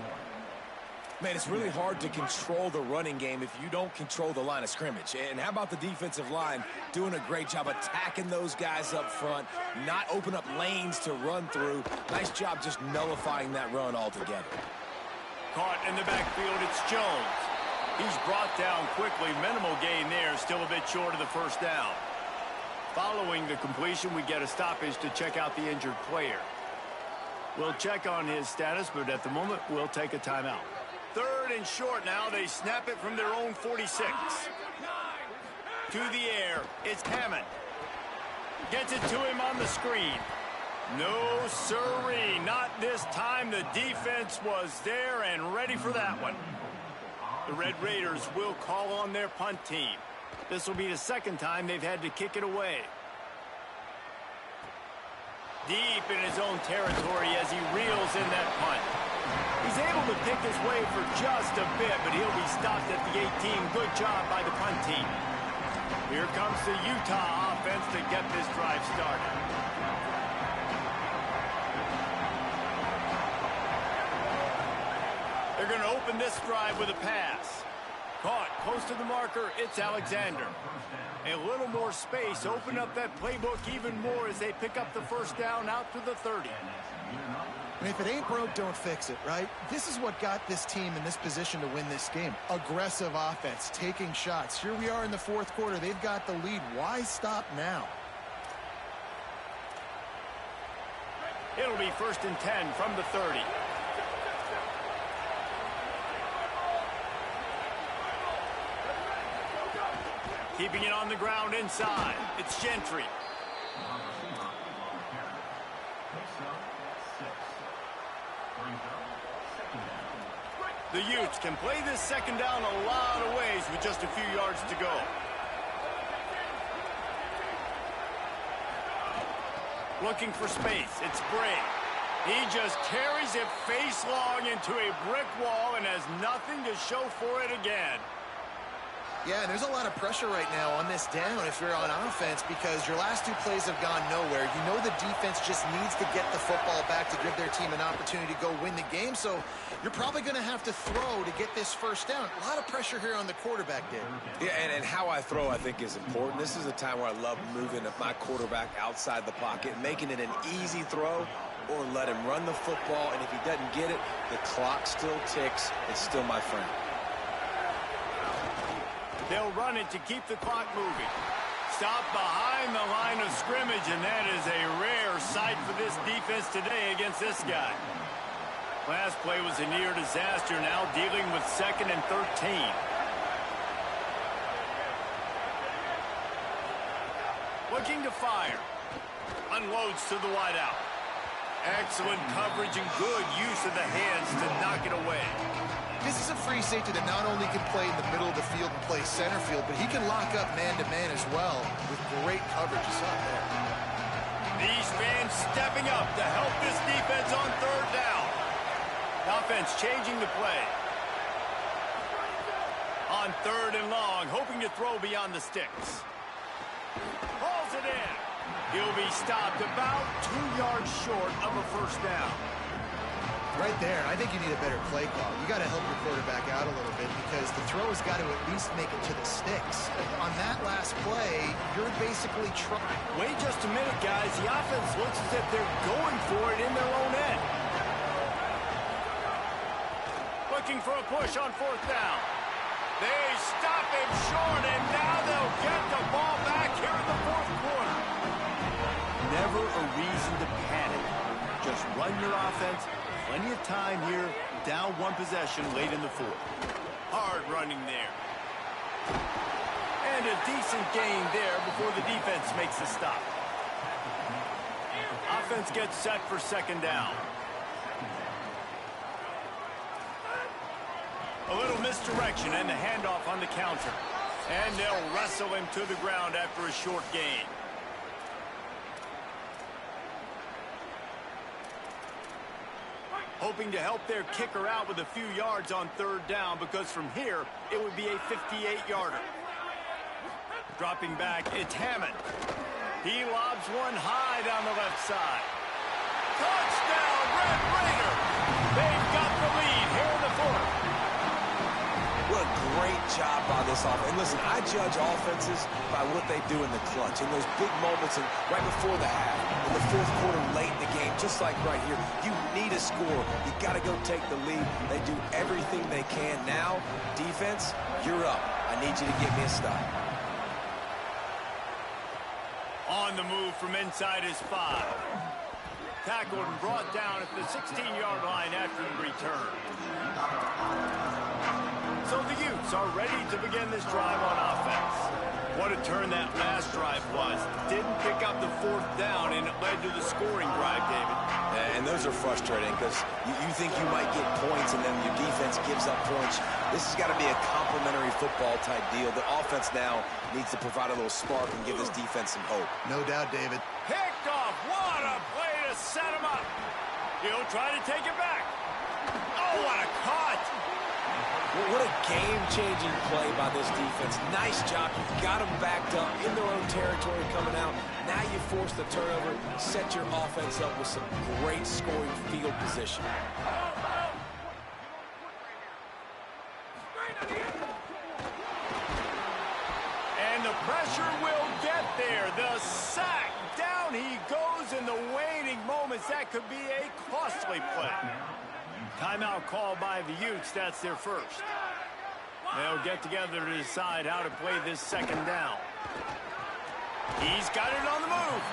Man, it's really hard to control the running game if you don't control the line of scrimmage. And how about the defensive line doing a great job attacking those guys up front, not open up lanes to run through. Nice job just nullifying that run altogether. Caught in the backfield, it's Jones. He's brought down quickly. Minimal gain there, still a bit short of the first down. Following the completion, we get a stoppage to check out the injured player. We'll check on his status, but at the moment, we'll take a timeout. 3rd and short now. They snap it from their own 46. To the air, it's Hammond. Gets it to him on the screen. No siree, not this time. The defense was there and ready for that one. The Red Raiders will call on their punt team. This will be the 2nd time they've had to kick it away. Deep in his own territory as he reels in that punt. He's able to pick his way for just a bit, but he'll be stopped at the 18. Good job by the punt team. Here comes the Utah offense to get this drive started. They're going to open this drive with a pass. Caught close to the marker, it's Alexander. A little more space, open up that playbook even more as they pick up the 1st down out to the 30. And if it ain't broke, don't fix it, right? This is what got this team in this position to win this game. Aggressive offense, taking shots. Here we are in the 4th quarter. They've got the lead. Why stop now? It'll be 1st and 10 from the 30. Keeping it on the ground inside. It's Gentry. The Utes can play this 2nd down a lot of ways with just a few yards to go. Looking for space. It's Bray. He just carries it face long into a brick wall and has nothing to show for it again. Yeah, and there's a lot of pressure right now on this down if you're on offense because your last 2 plays have gone nowhere. You know the defense just needs to get the football back to give their team an opportunity to go win the game, so you're probably going to have to throw to get this 1st down. A lot of pressure here on the quarterback, Dave. Yeah, and how I throw, I think, is important. This is a time where I love moving my quarterback outside the pocket, making it an easy throw, or let him run the football, and if he doesn't get it, the clock still ticks. It's still my friend. They'll run it to keep the clock moving. Stop behind the line of scrimmage, and that is a rare sight for this defense today against this guy. Last play was a near disaster, now dealing with 2nd and 13. Looking to fire. Unloads to the wideout. Excellent coverage and good use of the hands to knock it away. This is a free safety that not only can play in the middle of the field and play center field, but he can lock up man-to-man as well with great coverage. You saw it there. These fans stepping up to help this defense on 3rd down. Offense changing the play. On 3rd and long, hoping to throw beyond the sticks. Hauls it in. He'll be stopped about 2 yards short of a 1st down. Right there, I think you need a better play call. You got to help your quarterback out a little bit because the throw has got to at least make it to the sticks. On that last play, you're basically trying. Wait just a minute, guys. The offense looks as if they're going for it in their own end. looking for a push on 4th down. They stop him short, and now they'll get the ball back here in the 4th quarter. Never a reason to panic. Just run your offense. Plenty of time here. Down 1 possession late in the 4th. Hard running there. And a decent gain there before the defense makes the stop. Offense gets set for 2nd down. A little misdirection and the handoff on the counter. And they'll wrestle him to the ground after a short gain. Hoping to help their kicker out with a few yards on 3rd down, because from here, it would be a 58-yarder. Dropping back, it's Hammond. He lobs one high down the left side. Touchdown, Red Raider! They've got the lead here in the 4th. What a great job by this offense. And listen, I judge offenses by what they do in the clutch, in those big moments and right before the half, in the 4th quarter, late in the game, just like right here. You need a score. You got to go take the lead. They do everything they can. Now, defense, you're up. I need you to get me a stop. On the move from inside his 5. Tackled and brought down at the 16-yard line after the return. So the Utes are ready to begin this drive on offense. What a turn that last drive was. Didn't pick up the 4th down, and it led to the scoring drive, David. And those are frustrating because you think you might get points, and then your defense gives up points. This has got to be a complimentary football type deal. The offense now needs to provide a little spark and give this defense some hope. No doubt, David. Picked off. What a play to set him up. He'll try to take it back. Oh, what a cut. What a game-changing play by this defense. Nice job. You've got them backed up in their own territory coming out. Now you force the turnover, set your offense up with some great scoring field position. And the pressure will get there. The sack. Down he goes in the waning moments. That could be a costly play. Timeout call by the Utes. That's their first. They'll get together to decide how to play this 2nd down. He's got it on the move.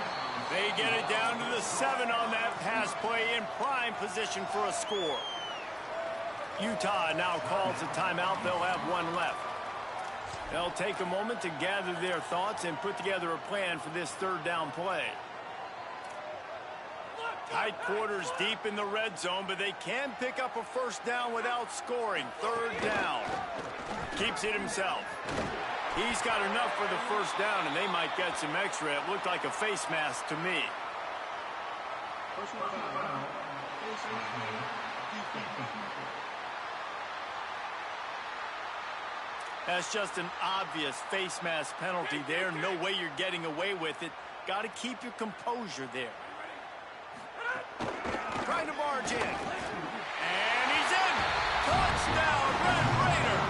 They get it down to the 7 on that pass play, in prime position for a score. Utah now calls a timeout. They'll have 1 left. They'll take a moment to gather their thoughts and put together a plan for this 3rd down play. Tight quarters deep in the red zone, but they can pick up a 1st down without scoring. 3rd down. Keeps it himself. He's got enough for the 1st down, and they might get some extra. It looked like a face mask to me. That's just an obvious face mask penalty there. No way you're getting away with it. Got to keep your composure there. Trying to barge in. And he's in. Touchdown, Red Raider.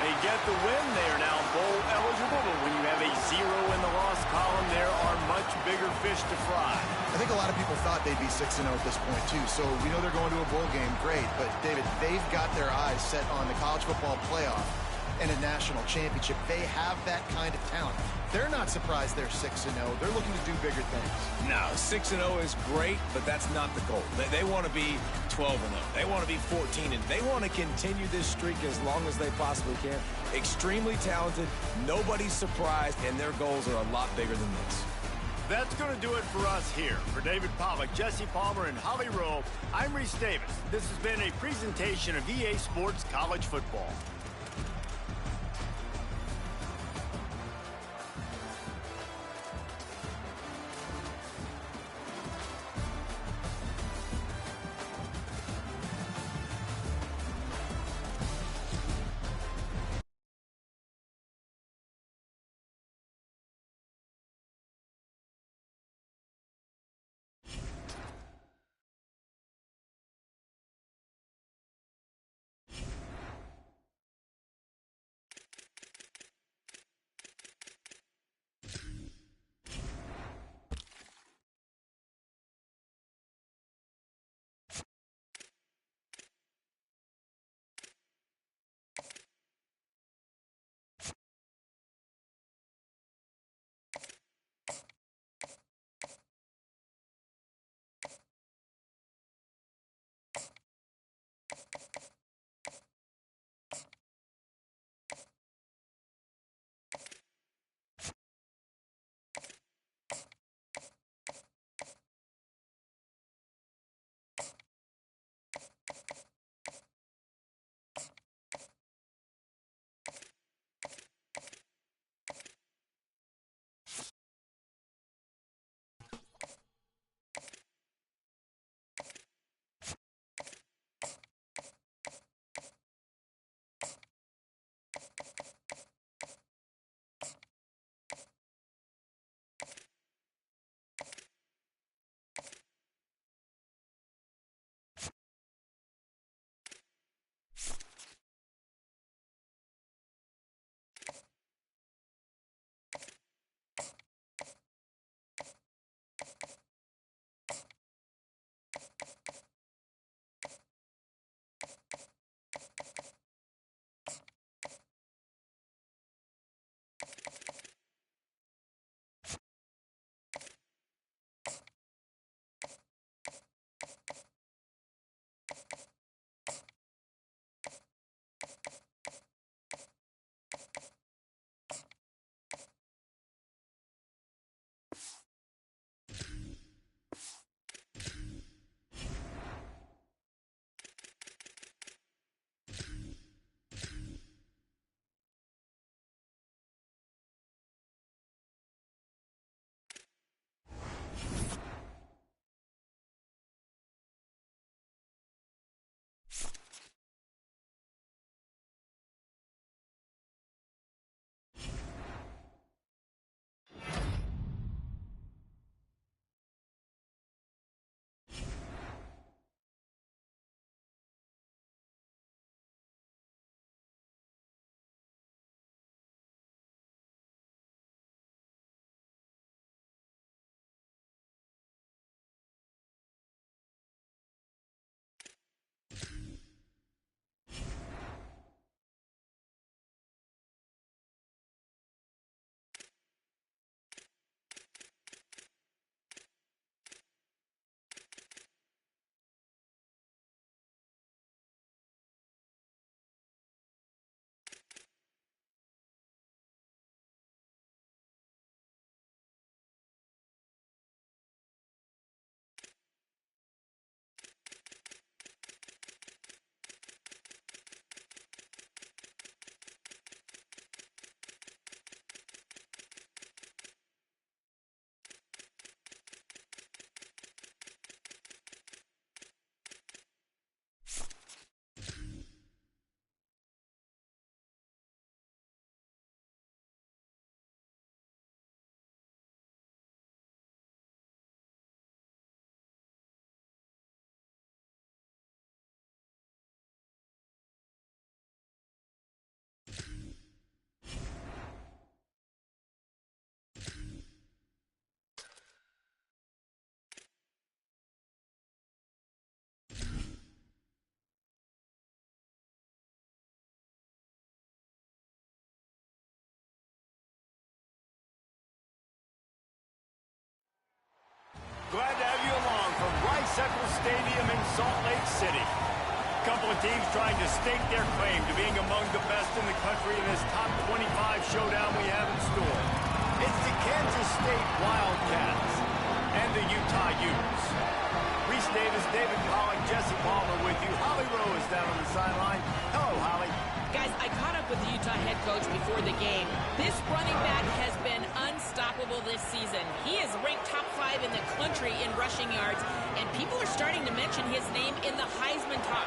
They get the win. They are now bowl eligible, but when you have a 0 in the loss column, there are much bigger fish to fry. I think a lot of people thought they'd be 6-0 at this point, too. So we know they're going to a bowl game. Great. But, David, they've got their eyes set on the college football playoff and a national championship. They have that kind of talent. They're not surprised they're 6-0. They're looking to do bigger things. No, 6-0 is great, but that's not the goal. They want to be 12-0. They want to be 14-0. They want to continue this streak as long as they possibly can. Extremely talented. Nobody's surprised, and their goals are a lot bigger than this. That's going to do it for us here. For David Pollack, Jesse Palmer, and Holly Rowe, I'm Reese Davis. This has been a presentation of EA Sports College Football. Glad to have you along from Rice-Eccles Stadium in Salt Lake City. A couple of teams trying to stake their claim to being among the best in the country in this top 25 showdown we have in store. It's the Kansas State Wildcats and the Utah Utes. Reese Davis, David Pollock, Jesse Palmer with you. Holly Rowe is down on the sideline. Hello, Holly. Guys, I caught up with the Utah head coach before the game. This running back has been unstoppable this season. He is ranked top 5 in the country in rushing yards, and people are starting to mention his name in the Heisman talk.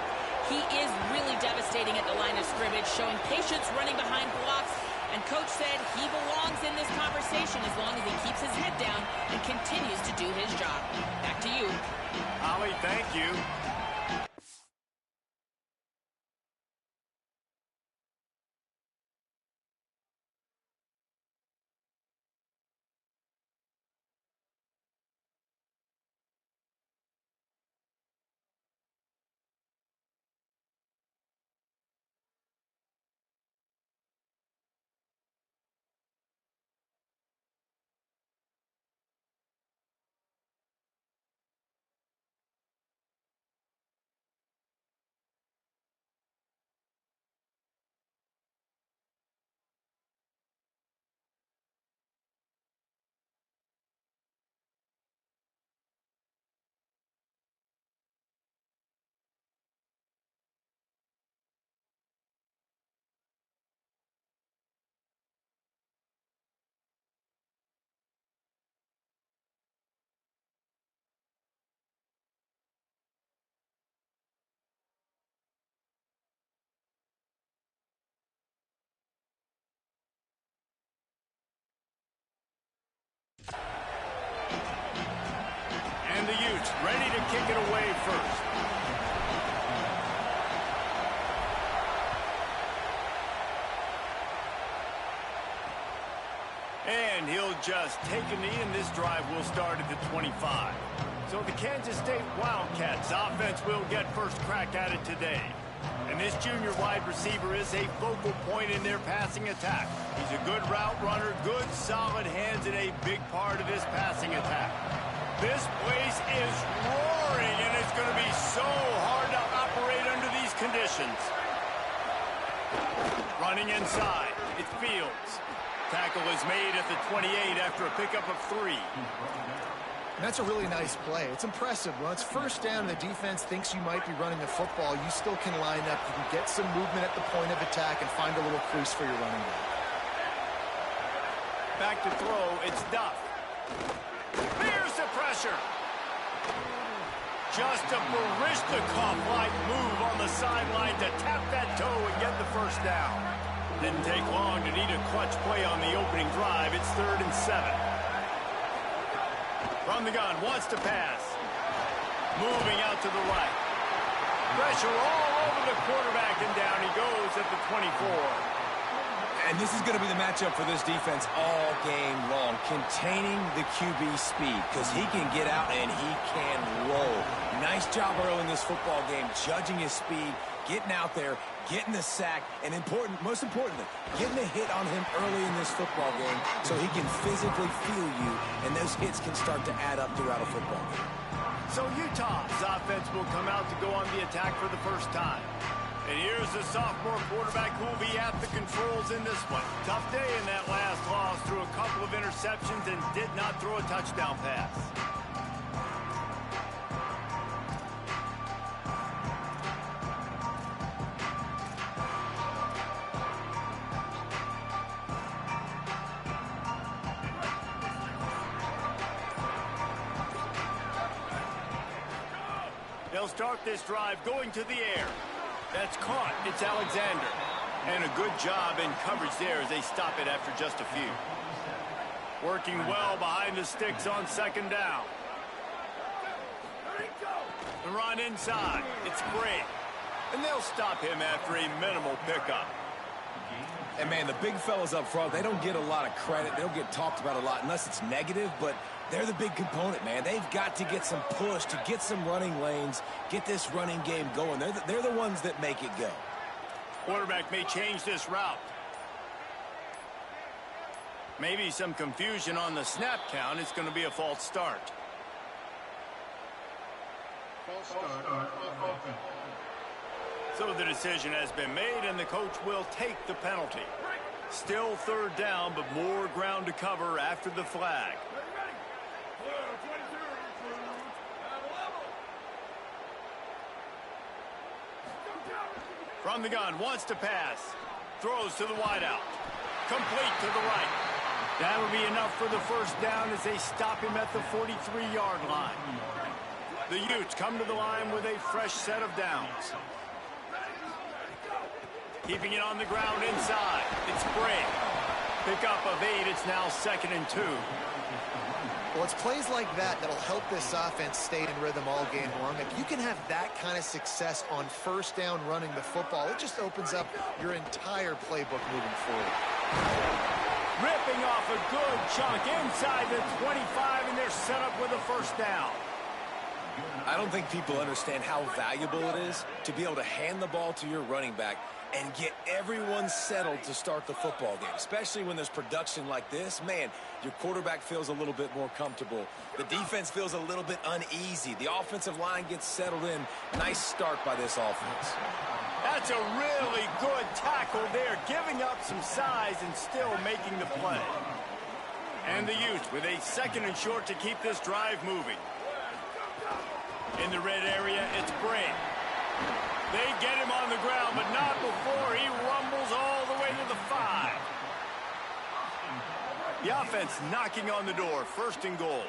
He is really devastating at the line of scrimmage, showing patience running behind blocks, and coach said he belongs in this conversation as long as he keeps his head down and continues to do his job. Back to you. Holly, thank you. And the Utes ready to kick it away first. And he'll just take a knee, and this drive will start at the 25. So the Kansas State Wildcats offense will get first crack at it today. And this junior wide receiver is a focal point in their passing attack. He's a good route runner, good solid hands, and a big part of this passing attack. This place is roaring, and it's going to be so hard to operate under these conditions. Running inside, it's Fields. Tackle is made at the 28 after a pickup of 3. And that's a really nice play. It's impressive. When it's first down and the defense thinks you might be running the football, you still can line up. You can get some movement at the point of attack and find a little crease for your running back. Back to throw, it's Duff. Here's the pressure. Just a Barishnikov-like move on the sideline to tap that toe and get the first down. Didn't take long to need a clutch play on the opening drive. It's 3rd and 7. From the gun, wants to pass. Moving out to the right. Pressure all over the quarterback, and down he goes at the 24. And this is going to be the matchup for this defense all game long, containing the QB speed, because he can get out and he can roll. Nice job early in this football game, judging his speed, getting out there, getting the sack, and most importantly, getting a hit on him early in this football game so he can physically feel you, and those hits can start to add up throughout a football game. So Utah's offense will come out to go on the attack for the first time. And here's the sophomore quarterback who will be at the controls in this one. Tough day in that last loss, threw a couple of interceptions and did not throw a touchdown pass. They'll start this drive going to the air. That's caught. It's Alexander. And a good job in coverage there as they stop it after just a few. Working well behind the sticks on 2nd down. The run inside. It's Gray. And they'll stop him after a minimal pickup. And, man, the big fellas up front, they don't get a lot of credit. They don't get talked about a lot unless it's negative, but they're the big component, man. They've got to get some push, to get some running lanes, get this running game going. They're the ones that make it go. Quarterback may change this route. Maybe some confusion on the snap count. It's going to be a false start. So the decision has been made, and the coach will take the penalty. Still third down, but more ground to cover after the flag. From the gun, wants to pass. Throws to the wideout. Complete to the right. That'll be enough for the first down as they stop him at the 43-yard line. The Utes come to the line with a fresh set of downs. Keeping it on the ground inside. It's Bray. Pick up of 8. It's now 2nd and 2. Well, it's plays like that that'll help this offense stay in rhythm all game long. If you can have that kind of success on first down running the football, it just opens up your entire playbook moving forward. Ripping off a good chunk inside the 25, and they're set up with a first down. I don't think people understand how valuable it is to be able to hand the ball to your running back and get everyone settled to start the football game, especially when there's production like this. Man, your quarterback feels a little bit more comfortable. The defense feels a little bit uneasy. The offensive line gets settled in. Nice start by this offense. That's a really good tackle there, giving up some size and still making the play. And the Utes with a 2nd and short to keep this drive moving. In the red area, it's Bray. They get him on the ground, but not before he rumbles all the way to the 5. The offense knocking on the door, 1st and goal.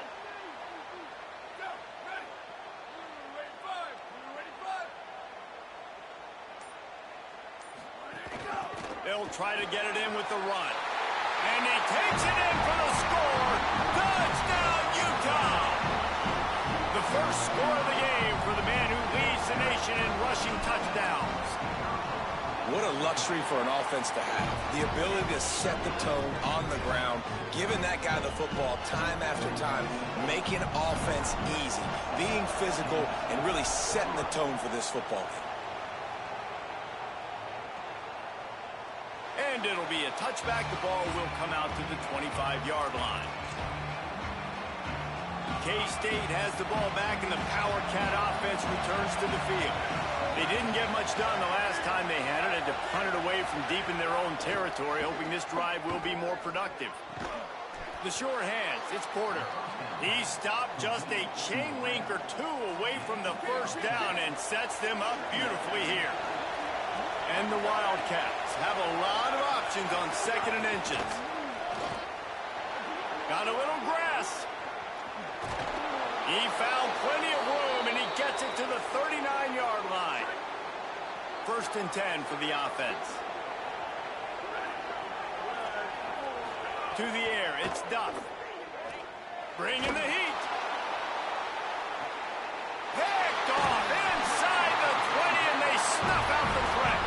They'll try to get it in with the run. And he takes it in for the score. Touchdown, Utah! The first score of the game for the man who leads the nation in rushing touchdowns. What a luxury for an offense to have. The ability to set the tone on the ground, giving that guy the football time after time, making offense easy, being physical, and really setting the tone for this football game. And it'll be a touchback. The ball will come out to the 25-yard line. K-State has the ball back, and the Power Cat offense returns to the field. They didn't get much done the last time they had it, and to punt it away from deep in their own territory, hoping this drive will be more productive. The sure hands, it's Porter. He stopped just a chain link or two away from the first down and sets them up beautifully here. And the Wildcats have a lot of options on 2nd and inches. Got a little grass. He found plenty of room, and he gets it to the 39-yard line. 1st and 10 for the offense. To the air, it's Duff. Bringing the heat. Picked off inside the 20, and they snuff out the threat.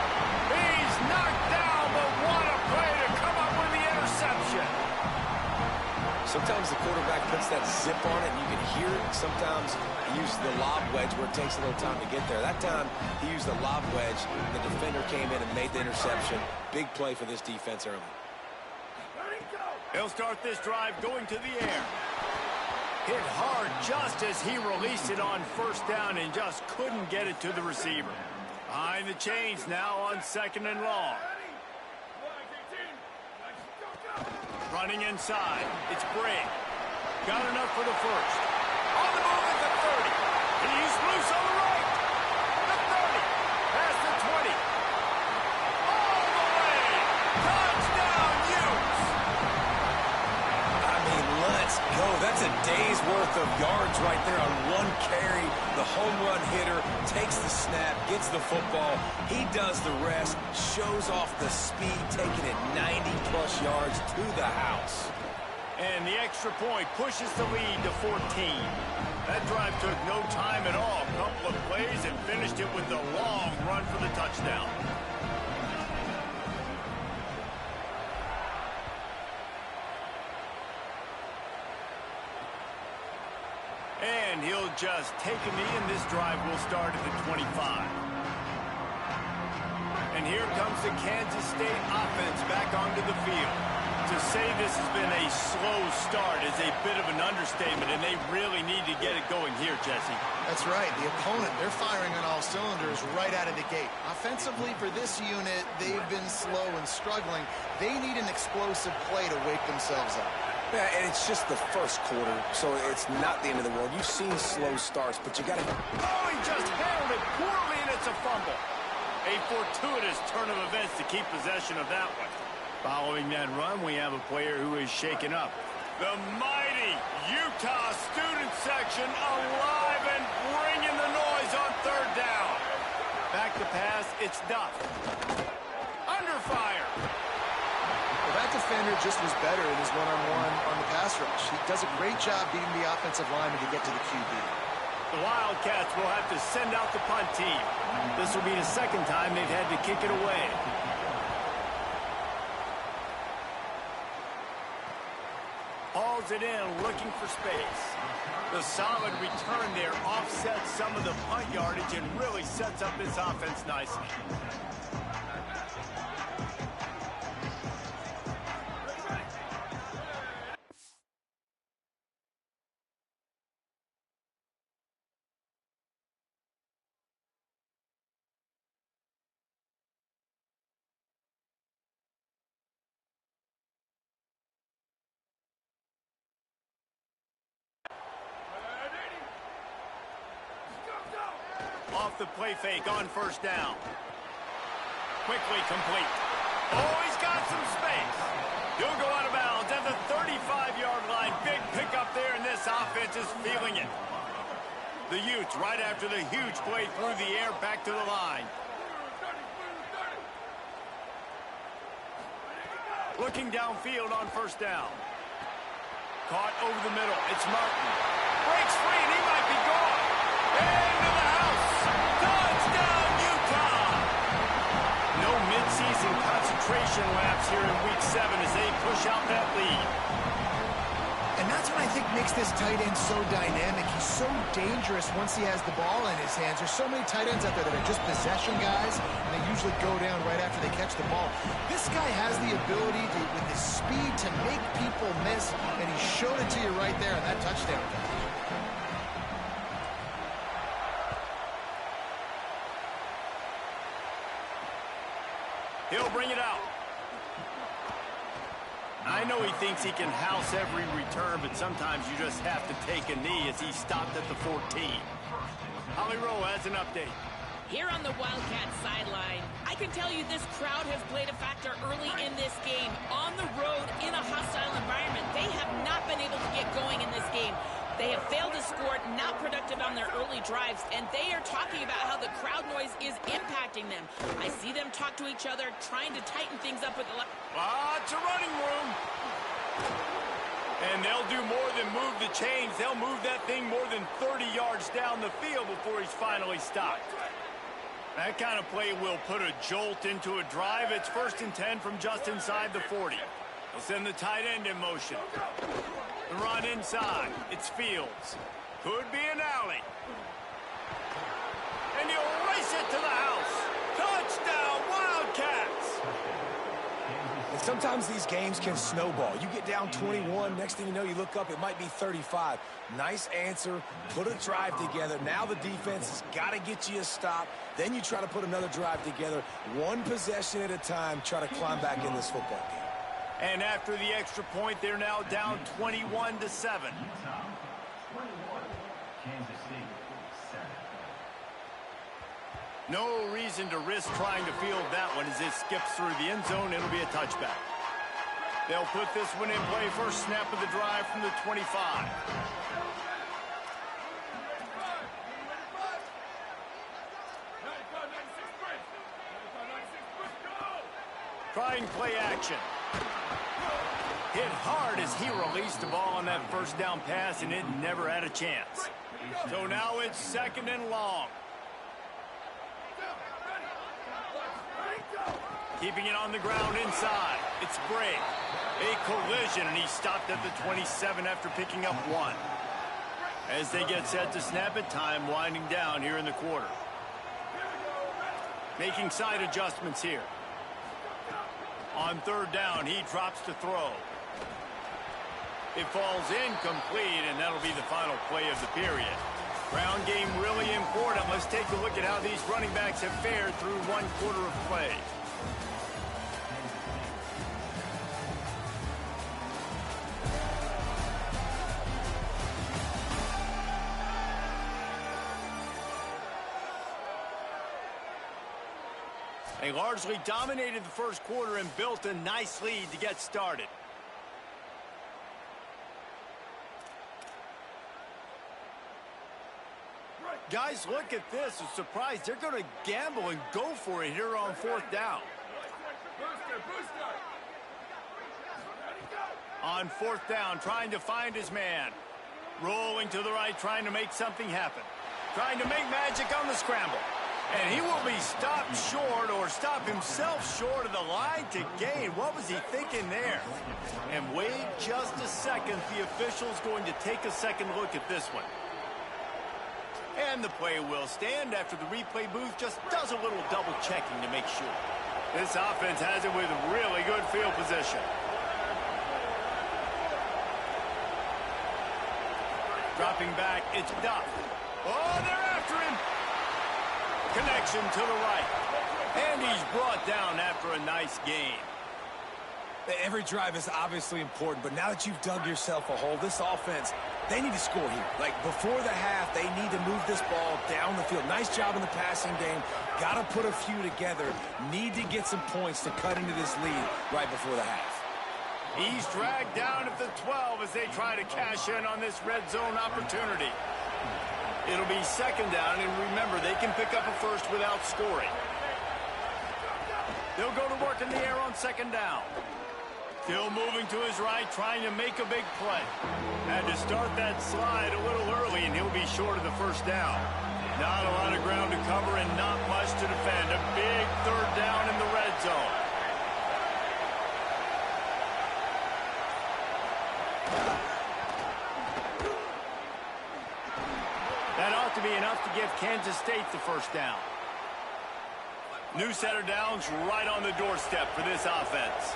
He's knocked down, but what a play to come up with the interception. Sometimes the quarterback puts that zip on it and you can hear it. Sometimes he uses the lob wedge where it takes a little time to get there. That time he used the lob wedge. The defender came in and made the interception. Big play for this defense early. He'll start this drive going to the air. Hit hard just as he released it on first down and just couldn't get it to the receiver. Behind the chains now on 2nd and long. Running inside, it's Bray. Got enough for the first. On the move at the 30. And he's loose on the right. The 30. Past the 20. All the way. Touchdown, Utes. I mean, let's go. That's a day's worth of yards right there on one carry. The home run hitter takes the snap, gets the football. He does the rest, shows off the speed, taking it 90-plus yards to the house. And the extra point pushes the lead to 14. That drive took no time at all. A couple of plays and finished it with the long run for the touchdown. And he'll just take a knee, and this drive will start at the 25. And here comes the Kansas State offense back onto the field. To say this has been a slow start is a bit of an understatement, and they really need to get it going here, Jesse. That's right. The opponent, they're firing on all cylinders right out of the gate. Offensively, for this unit, they've been slow and struggling. They need an explosive play to wake themselves up. Yeah, and it's just the first quarter, so it's not the end of the world. You've seen slow starts, but you got to... Oh, he just handled it poorly, and it's a fumble. A fortuitous turn of events to keep possession of that one. Following that run, we have a player who is shaken up. The mighty Utah student section alive and bringing the noise on third down. Back to pass, it's Duff. Under fire. Well, that defender just was better in his one-on-one on the pass rush. He does a great job beating the offensive lineman to get to the QB. The Wildcats will have to send out the punt team. This will be the second time they've had to kick it away. Hauls it in, looking for space. The solid return there offsets some of the punt yardage and really sets up this offense nicely. Off the play fake on first down. Quickly complete. Oh, he's got some space. He'll go out of bounds at the 35-yard line. Big pickup there, and this offense is feeling it. The Utes right after the huge play through the air back to the line. Looking downfield on first down. Caught over the middle. It's Martin. Breaks free, and he might be gone. Into the house. Touchdown, Utah. No midseason concentration laps here in Week 7 as they push out that lead. And that's what I think makes this tight end so dynamic. He's so dangerous once he has the ball in his hands. There's so many tight ends out there that are just possession guys, and they usually go down right after they catch the ball. This guy has the ability to, with his speed, to make people miss, and he showed it to you right there in that touchdown. He'll bring it out. I know he thinks he can house every return, but sometimes you just have to take a knee as he stopped at the 14. Holly Rowe has an update. Here on the Wildcat sideline, I can tell you this crowd has played a factor early in this game. On the road, in a hostile environment, they have not been able to get going in this game. They have failed to score, not productive on their early drives, and they are talking about how the crowd noise is impacting them. I see them talk to each other, trying to tighten things up with the... Lots of running room. And they'll do more than move the chains. They'll move that thing more than 30 yards down the field before he's finally stopped. That kind of play will put a jolt into a drive. It's 1st and 10 from just inside the 40. They'll send the tight end in motion. The run inside. It's Fields. Could be an alley. And he'll race it to the house. Touchdown, Wildcats! And sometimes these games can snowball. You get down 21, next thing you know, you look up, it might be 35. Nice answer, put a drive together. Now the defense has got to get you a stop. Then you try to put another drive together. One possession at a time, try to climb back in this football game. And after the extra point, they're now down 21-7. No reason to risk trying to field that one as it skips through the end zone. It'll be a touchback. They'll put this one in play. First snap of the drive from the 25. Trying play action. Hit hard as he released the ball on that first down pass, and it never had a chance. So now it's 2nd and long. Keeping it on the ground inside. It's Bray. A collision, and he stopped at the 27 after picking up 1. As they get set to snap it, time winding down here in the quarter. Making side adjustments here. On third down, he drops to throw. It falls incomplete, and that'll be the final play of the period. Ground game really important. Let's take a look at how these running backs have fared through one quarter of play. They largely dominated the first quarter and built a nice lead to get started. Guys, look at this. I'm surprised they're going to gamble and go for it here on fourth down. On fourth down, trying to find his man. Rolling to the right, trying to make something happen. Trying to make magic on the scramble. And he will be stopped short, or stop himself short of the line to gain. What was he thinking there? And wait just a second. The official's going to take a second look at this one. And the play will stand after the replay booth just does a little double checking to make sure. This offense has it with really good field position. Dropping back, it's Duff. Oh, they're after him. Connection to the right. And he's brought down after a nice gain. Every drive is obviously important, but now that you've dug yourself a hole, this offense, they need to score here. Like, before the half, they need to move this ball down the field. Nice job in the passing game. Got to put a few together. Need to get some points to cut into this lead right before the half. He's dragged down at the 12 as they try to cash in on this red zone opportunity. It'll be second down, and remember, they can pick up a first without scoring. They'll go to work in the air on second down. Still moving to his right, trying to make a big play. Had to start that slide a little early, and he'll be short of the first down. Not a lot of ground to cover and not much to defend. A big third down in the red zone. That ought to be enough to give Kansas State the first down. New set of downs right on the doorstep for this offense.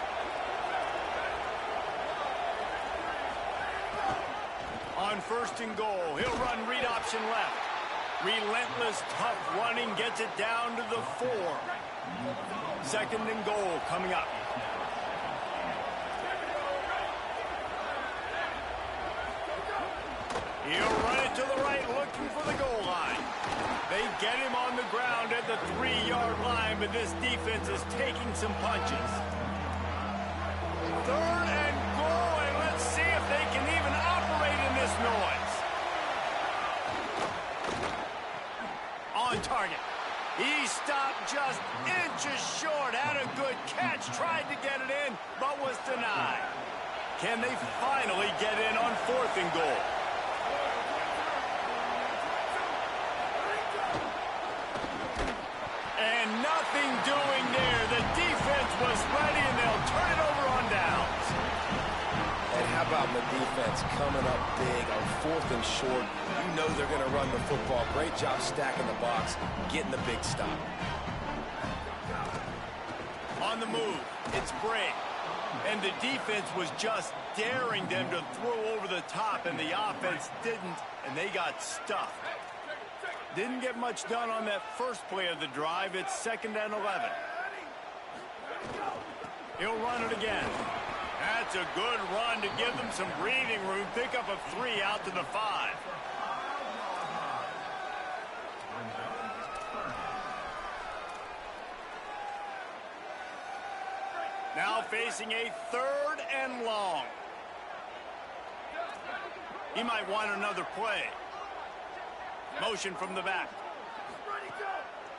On first and goal, he'll run read option left. Relentless, tough running gets it down to the 4. Second and goal coming up. He'll run it to the right, looking for the goal line. They get him on the ground at the 3-yard line, but this defense is taking some punches. Third and goal, and let's see if they can even operate in this noise. On target. He stopped just inches short, had a good catch, tried to get it in, but was denied. Can they finally get in on fourth and goal? And nothing doing there. The defense was ready, and they'll turn it over on downs. And how about the defense coming up big on fourth and short? You know they're going to run the football. Great job stacking the box, getting the big stop. On the move, it's Bray. And the defense was just daring them to throw over the top, and the offense didn't, and they got stuffed. Didn't get much done on that first play of the drive. It's second and 11. He'll run it again. That's a good run to give them some breathing room. Pick up a 3 out to the 5. Now facing a third and long. He might want another play. Motion from the back.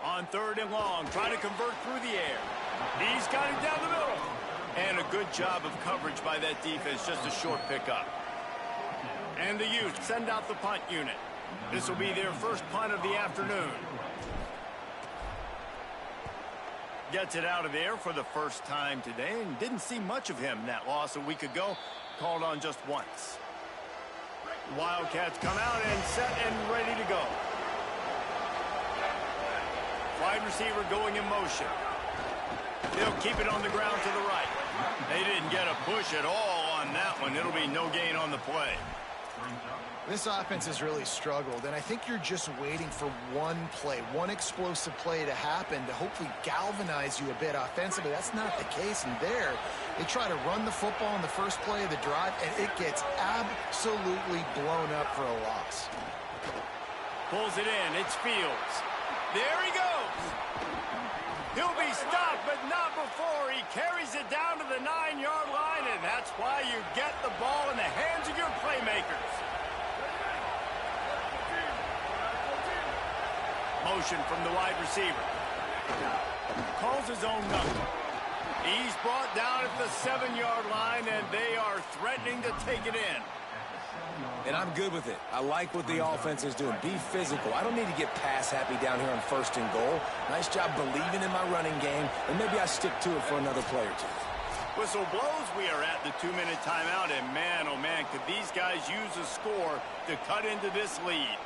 On third and long, trying to convert through the air. He's got it down the middle. And a good job of coverage by that defense, just a short pickup. And the Utes send out the punt unit. This will be their first punt of the afternoon. Gets it out of there for the first time today, and didn't see much of him in that loss a week ago. Called on just once. Wildcats come out and set and ready to go. Wide receiver going in motion. They'll keep it on the ground to the right. They didn't get a push at all on that one. It'll be no gain on the play. This offense has really struggled, and I think you're just waiting for one play, one explosive play to happen to hopefully galvanize you a bit offensively. That's not the case, and there, they try to run the football in the first play of the drive, and it gets absolutely blown up for a loss. Pulls it in. It's Fields. There he goes. He'll be stopped, but not before. He carries it down to the 9-yard line, and that's why you get the ball in the hands of your playmakers. Motion from the wide receiver. Calls his own number. He's brought down at the 7-yard line, and they are threatening to take it in. And I'm good with it. I like what the offense is doing. Be physical. I don't need to get pass happy down here on 1st and goal. Nice job believing in my running game, and maybe I stick to it for another play or two. Whistle blows. We are at the 2-minute timeout, and man, oh man, could these guys use a score to cut into this lead.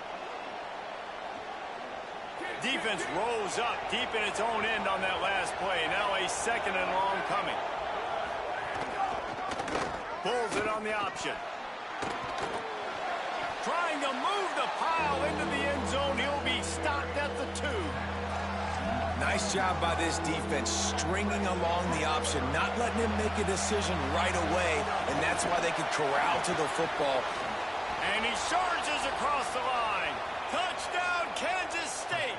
Defense rolls up deep in its own end on that last play. Now a 2nd and long coming. Pulls it on the option. Trying to move the pile into the end zone. He'll be stopped at the 2. Nice job by this defense, stringing along the option, not letting him make a decision right away, and that's why they could corral to the football. And he surges across the line. Touchdown, Kansas State.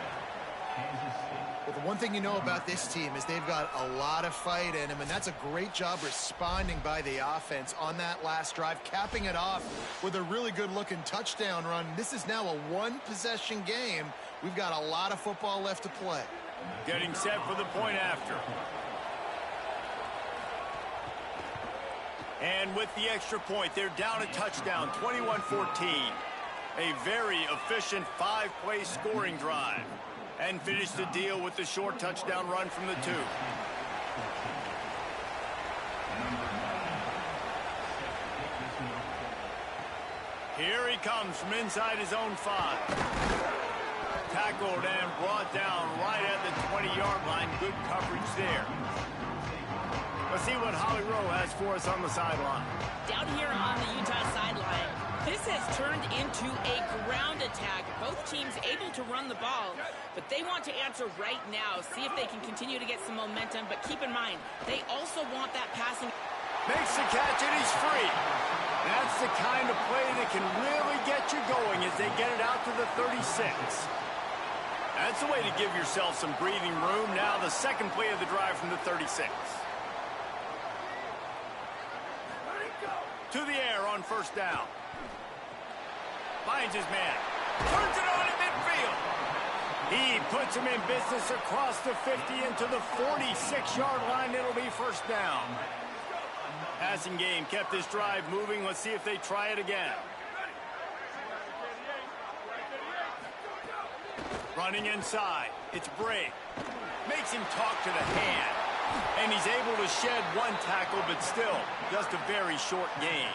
Well, the one thing you know about this team is they've got a lot of fight in them, and that's a great job responding by the offense on that last drive, capping it off with a really good-looking touchdown run. This is now a one-possession game. We've got a lot of football left to play. Getting set for the point after. And with the extra point, they're down a touchdown, 21-14. A very efficient 5-play scoring drive. And finish the deal with the short touchdown run from the 2. Here he comes from inside his own 5. Tackled and brought down right at the 20-yard line. Good coverage there. Let's see what Holly Rowe has for us on the sideline. Down here on the Utah sideline, this has turned into a ground attack. Both teams able to run the ball, but they want to answer right now, see if they can continue to get some momentum. But keep in mind, they also want that passing. Makes the catch, and he's free. That's the kind of play that can really get you going as they get it out to the 36. That's the way to give yourself some breathing room. Now the 2nd play of the drive from the 36. To the air on 1st down. Finds his man. Turns it on in midfield. He puts him in business across the 50 into the 46-yard line. It'll be 1st down. Passing game kept this drive moving. Let's see if they try it again. Running inside. It's Bray. Makes him talk to the hand. And he's able to shed one tackle, but still just a very short gain.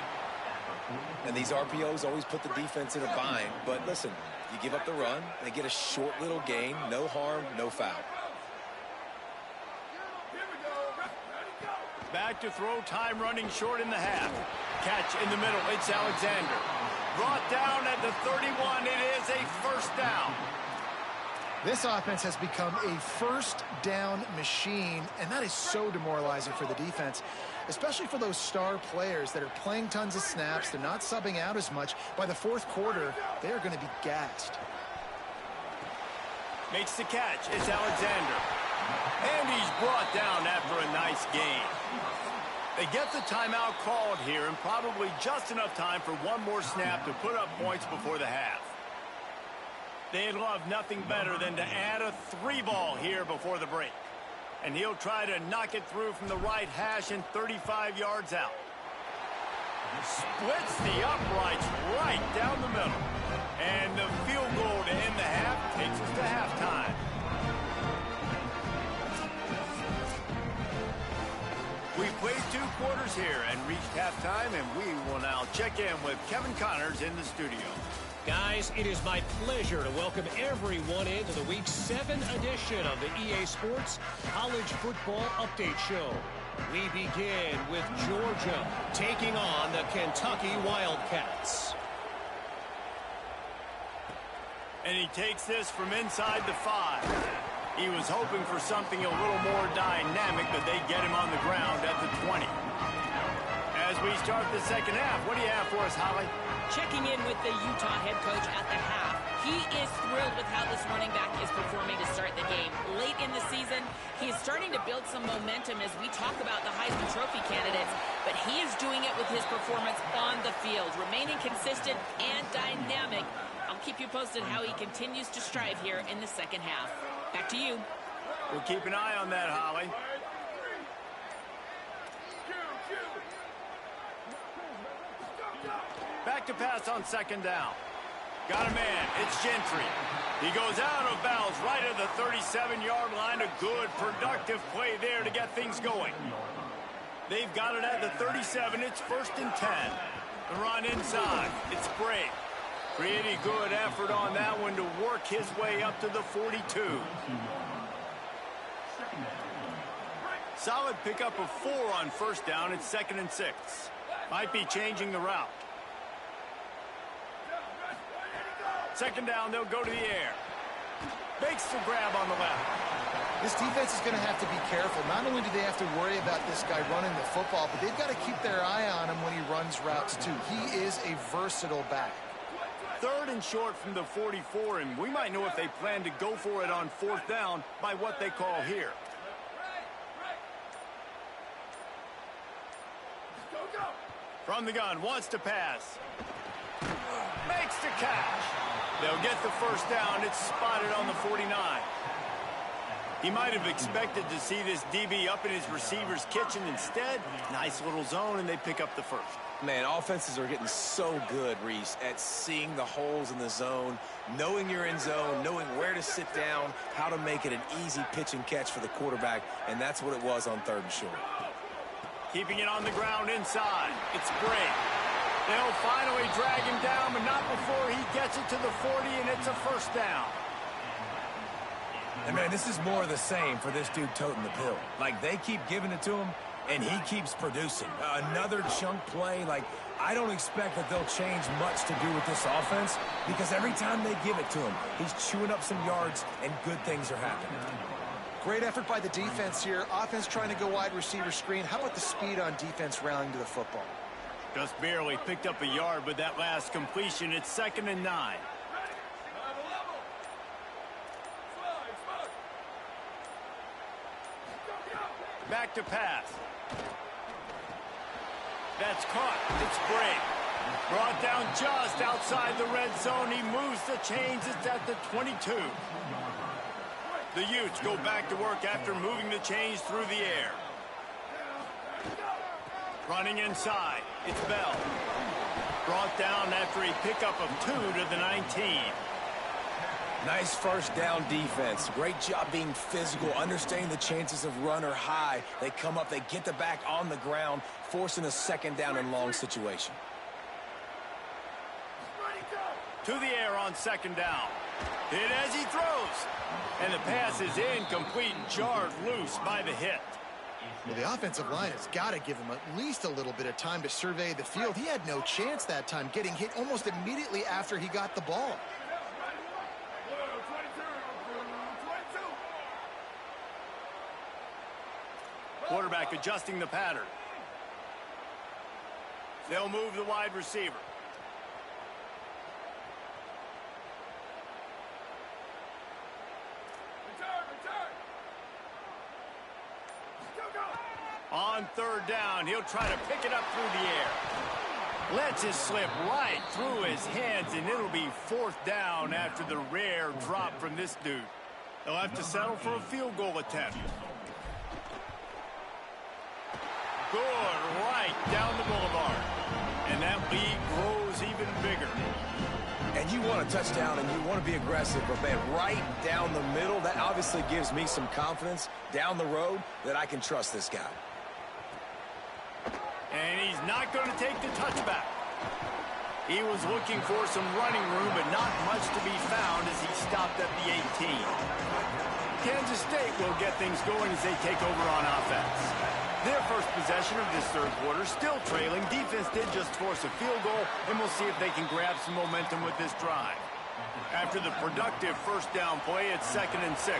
And these RPOs always put the defense in a bind. But listen, you give up the run, they get a short little gain. No harm, no foul. Back to throw, time running short in the half. Catch in the middle. It's Alexander. Brought down at the 31. It is a 1st down. This offense has become a 1st down machine, and that is so demoralizing for the defense, especially for those star players that are playing tons of snaps. They're not subbing out as much. By the 4th quarter, they are going to be gassed. Makes the catch. It's Alexander. And he's brought down after a nice gain. They get the timeout called here, and probably just enough time for one more snap to put up points before the half. They'd love nothing better than to add a 3-ball here before the break. And he'll try to knock it through from the right hash and 35 yards out. Splits the uprights right down the middle. And the field goal to end the half takes us to halftime. We've played 2 quarters here and reached halftime, and we will now check in with Kevin Connors in the studio. Guys, it is my pleasure to welcome everyone into the Week 7 edition of the EA Sports College Football Update Show. We begin with Georgia taking on the Kentucky Wildcats. And he takes this from inside the 5. He was hoping for something a little more dynamic, but they get him on the ground at the 20. As we start the second half, what do you have for us, Holly? Checking in with the Utah head coach at the half. He is thrilled with how this running back is performing to start the game. Late in the season, he is starting to build some momentum as we talk about the Heisman Trophy candidates, but he is doing it with his performance on the field, remaining consistent and dynamic. I'll keep you posted how he continues to strive here in the second half. Back to you. We'll keep an eye on that, Holly. Back to pass on second down. Got a man. It's Gentry. He goes out of bounds right at the 37-yard line. A good, productive play there to get things going. They've got it at the 37. It's 1st and 10. The run inside. It's Bray. Pretty good effort on that one to work his way up to the 42. Solid pickup of 4 on first down. It's 2nd and 6. Might be changing the route. Second down, they'll go to the air. Makes the grab on the left. This defense is going to have to be careful. Not only do they have to worry about this guy running the football, but they've got to keep their eye on him when he runs routes too. He is a versatile back. 3rd and short from the 44, and we might know if they plan to go for it on 4th down by what they call here. From the gun, wants to pass. Makes the catch. They'll get the first down. It's spotted on the 49. He might have expected to see this DB up in his receiver's kitchen. Instead, nice little zone, and they pick up the first. Man, offenses are getting so good, Reese, at seeing the holes in the zone, knowing you're in zone, knowing where to sit down, how to make it an easy pitch and catch for the quarterback, and that's what it was on 3rd and short. Keeping it on the ground inside. It's Bray. They'll finally drag him down, but not before he gets it to the 40, and it's a first down. And, man, this is more of the same for this dude toting the pill. Like, they keep giving it to him, and he keeps producing. Another chunk play. Like, I don't expect that they'll change much to do with this offense because every time they give it to him, he's chewing up some yards, and good things are happening. Great effort by the defense here. Offense trying to go wide receiver screen. How about the speed on defense rallying to the football? Just barely picked up a yard with that last completion. It's 2nd and 9. Back to pass. That's caught. It's Bray. Brought down just outside the red zone. He moves the chains. It's at the 22. The Utes go back to work after moving the chains through the air. Running inside. It's Bell. Brought down after a pickup of 2 to the 19. Nice first down defense. Great job being physical, understanding the chances of run are high. They come up, they get the back on the ground, forcing a 2nd down and long situation. To the air on 2nd down. Hit as he throws. And the pass is incomplete, jarred loose by the hit. Well, the offensive line has got to give him at least a little bit of time to survey the field. He had no chance that time, getting hit almost immediately after he got the ball. Quarterback adjusting the pattern. They'll move the wide receiver. On 3rd down, he'll try to pick it up through the air. Lets it slip right through his hands, and it'll be 4th down after the rare drop from this dude. They'll have to settle for a field goal attempt. Good right down the boulevard. And that lead grows even bigger. And you want a touchdown and you want to be aggressive, but man, right down the middle, that obviously gives me some confidence down the road that I can trust this guy. And he's not going to take the touchback. He was looking for some running room, but not much to be found as he stopped at the 18. Kansas State will get things going as they take over on offense. Their first possession of this third quarter, still trailing. Defense did just force a field goal, and we'll see if they can grab some momentum with this drive. After the productive first down play, it's 2nd and 6.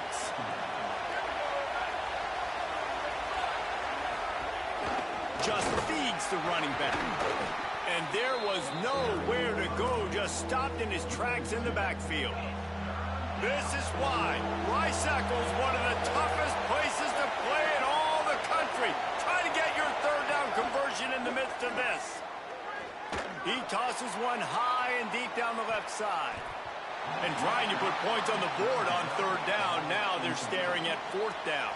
Just feeds the running back. And there was nowhere to go, just stopped in his tracks in the backfield. This is why Rice Eccles, one of the toughest places to play in all the country. Try to get your third down conversion in the midst of this. He tosses one high and deep down the left side. And trying to put points on the board on third down. Now they're staring at 4th down.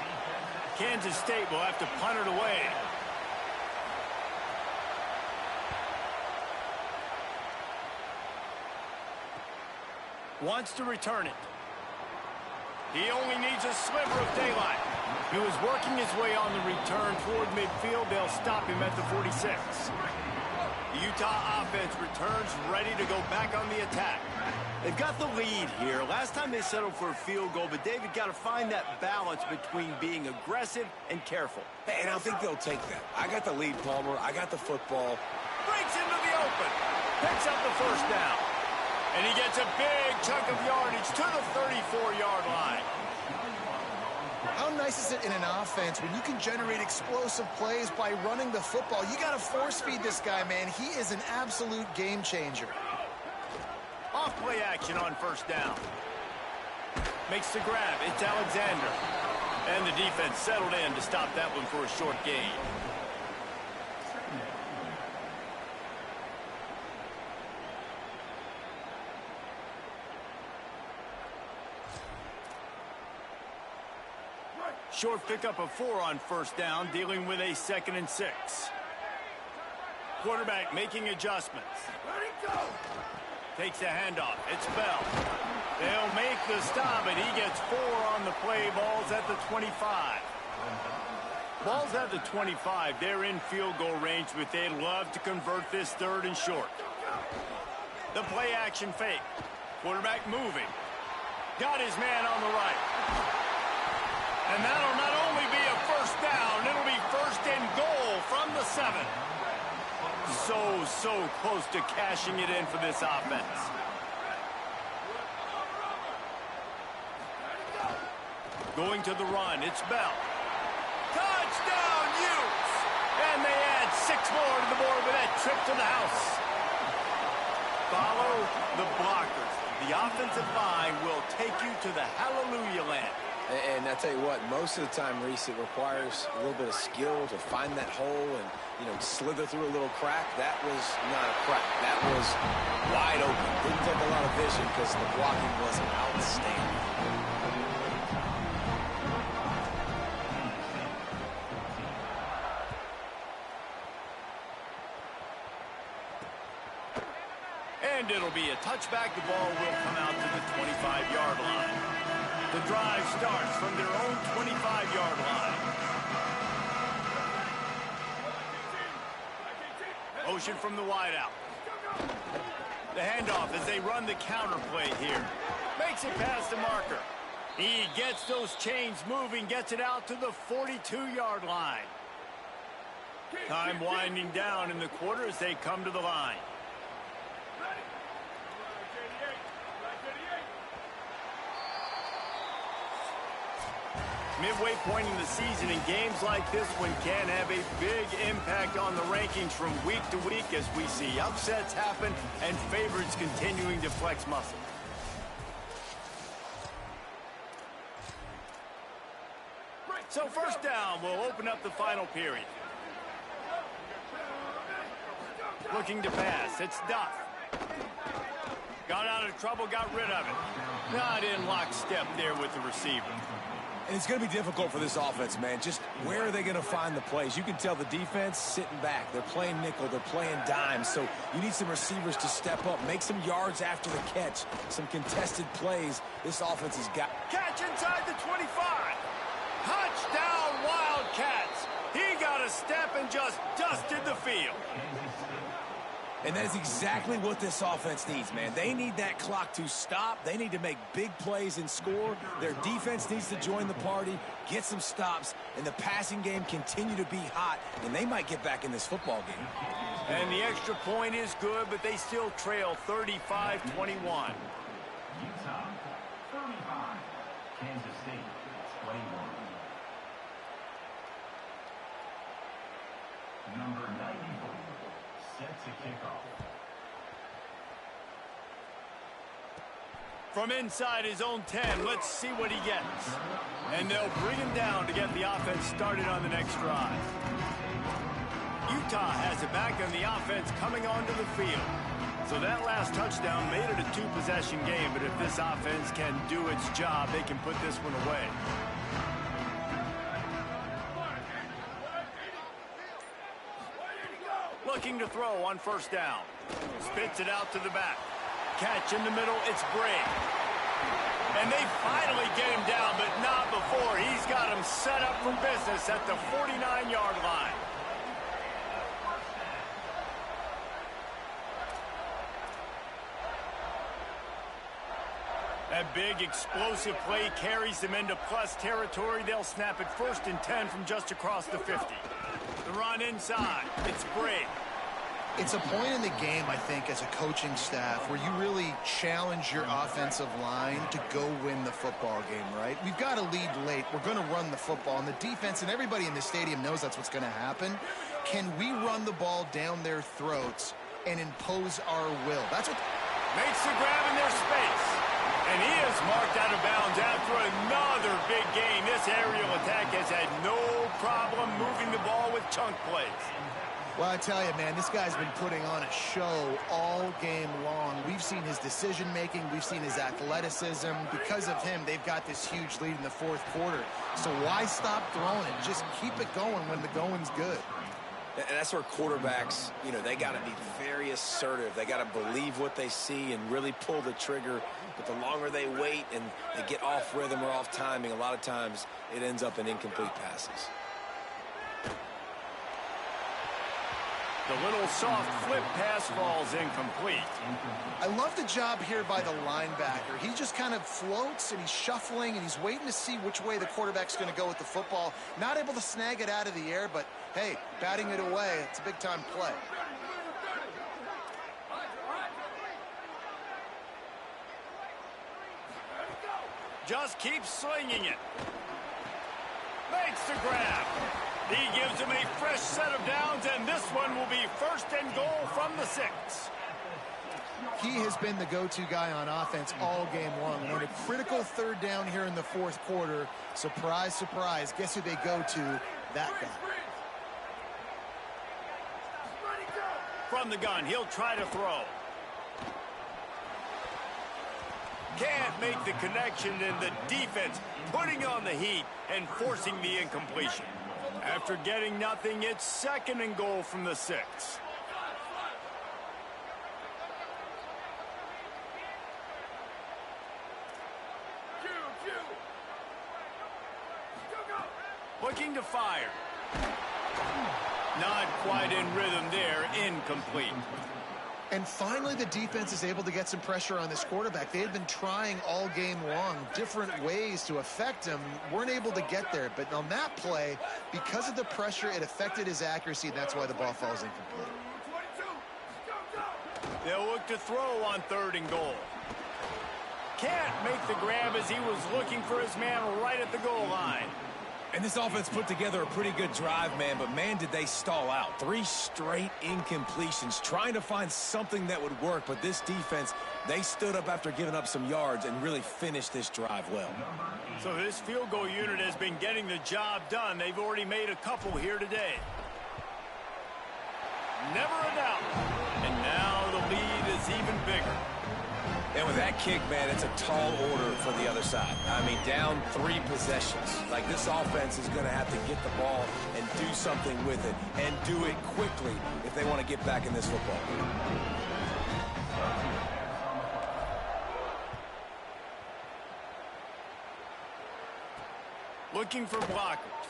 Kansas State will have to punt it away. Wants to return it. He only needs a sliver of daylight. He was working his way on the return toward midfield. They'll stop him at the 46. The Utah offense returns ready to go back on the attack. They've got the lead here. Last time they settled for a field goal, but David got to find that balance between being aggressive and careful. And I think they'll take that. I got the lead, Palmer. I got the football. Breaks into the open. Picks up the first down. And he gets a big chunk of yardage to the 34-yard line. How nice is it in an offense when you can generate explosive plays by running the football? You got to force feed this guy, man. He is an absolute game changer. Off play action on first down. Makes the grab. It's Alexander. And the defense settled in to stop that one for a short gain. Short pickup of 4 on first down, dealing with a 2nd and 6. Quarterback making adjustments. Takes a handoff. It's Bell. They'll make the stop, and he gets 4 on the play. Ball's at the 25. Ball's at the 25. They're in field goal range, but they'd love to convert this 3rd and short. The play action fake. Quarterback moving. Got his man on the right. And that'll not only be a first down, it'll be 1st and goal from the 7. So close to cashing it in for this offense. Going to the run, it's Bell. Touchdown, Utes! And they add 6 more to the board with that trip to the house. Follow the blockers. The offensive line will take you to the hallelujah land. And I tell you what, most of the time, Reese, it requires a little bit of skill to find that hole and, slither through a little crack. That was not a crack. That was wide open. Didn't take a lot of vision because the blocking was outstanding. And it'll be a touchback. The ball will come out to the 25-yard line. The drive starts from their own 25-yard line. Motion from the wideout. The handoff as they run the counter play here. Makes it past the marker. He gets those chains moving, gets it out to the 42-yard line. Time winding down in the quarter as they come to the line. Midway point in the season, and games like this one can have a big impact on the rankings from week to week as we see upsets happen and favorites continuing to flex muscle. So first down will open up the final period. Looking to pass. It's Duff. Got out of trouble, got rid of it. Not in lockstep there with the receiver. And it's going to be difficult for this offense, man. Just where are they going to find the plays? You can tell the defense sitting back. They're playing nickel. They're playing dime. So you need some receivers to step up, make some yards after the catch, some contested plays. This offense has got. Catch inside the 25. Touchdown, Wildcats. He got a step and just dusted the field. And that is exactly what this offense needs, man. They need that clock to stop. They need to make big plays and score. Their defense needs to join the party, get some stops, and the passing game continue to be hot, and they might get back in this football game. And the extra point is good, but they still trail 35-21. Utah, 35. Kansas State, 21. Number 94 sets a kickoff. From inside his own 10, let's see what he gets. And they'll bring him down to get the offense started on the next drive. Utah has it back on the offense coming onto the field. So that last touchdown made it a two-possession game, but if this offense can do its job, they can put this one away. Looking to throw on first down. Spits it out to the back. Catch in the middle, it's Bray. And they finally get him down, but not before. He's got him set up for business at the 49-yard line. That big explosive play carries them into plus territory. They'll snap it 1st and 10 from just across the 50. The run inside. It's Bray. It's a point in the game, I think, as a coaching staff where you really challenge your offensive line to go win the football game, right? We've got to lead late. We're going to run the football, and the defense and everybody in the stadium knows that's what's going to happen. Can we run the ball down their throats and impose our will? That's what makes the grab in their space. And he is marked out of bounds after another big game. This aerial attack has had no problem moving the ball with chunk plays. Well, I tell you, man, this guy's been putting on a show all game long. We've seen his decision-making. We've seen his athleticism. Because of him, they've got this huge lead in the 4th quarter. So why stop throwing it? Just keep it going when the going's good. And that's where quarterbacks, you know, they got to be very assertive. They got to believe what they see and really pull the trigger. But the longer they wait and they get off rhythm or off timing, a lot of times it ends up in incomplete passes. The little soft flip pass falls incomplete. I love the job here by the linebacker. He just kind of floats and he's shuffling and he's waiting to see which way the quarterback's going to go with the football. Not able to snag it out of the air, but hey, batting it away, it's a big-time play. Just keeps slinging it. Makes the grab. He gives him a fresh set of downs, and this one will be 1st and goal from the 6. He has been the go-to guy on offense all game long. On a critical 3rd down here in the 4th quarter, surprise, surprise, guess who they go to? That guy. From the gun, he'll try to throw. Can't make the connection, and the defense putting on the heat and forcing the incompletion. After getting nothing, it's 2nd and goal from the 6. Looking to fire. Not quite in rhythm there, incomplete. And finally, the defense is able to get some pressure on this quarterback. They had been trying all game long, different ways to affect him. Weren't able to get there. But on that play, because of the pressure, it affected his accuracy, and that's why the ball falls incomplete. They'll look to throw on 3rd and goal. Can't make the grab as he was looking for his man right at the goal line. And this offense put together a pretty good drive, man, but man, did they stall out. 3 straight incompletions, trying to find something that would work, but this defense, they stood up after giving up some yards and really finished this drive well. So this field goal unit has been getting the job done. They've already made a couple here today. Never a doubt. And now the lead is even bigger. And with that kick, man, it's a tall order for the other side. I mean, down 3 possessions. Like, this offense is going to have to get the ball and do something with it, and do it quickly if they want to get back in this football game. Looking for blockers.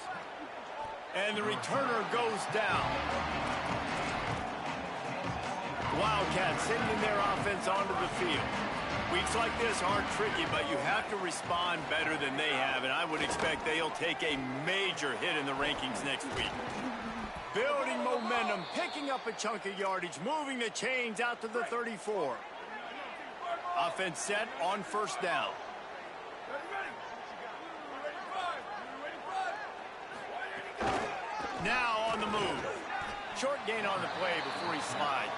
And the returner goes down. Wildcats sending their offense onto the field. Weeks like this aren't tricky, but you have to respond better than they have, and I would expect they'll take a major hit in the rankings next week. Building momentum, picking up a chunk of yardage, moving the chains out to the 34. Offense set on first down. Now on the move. Short gain on the play before he slides.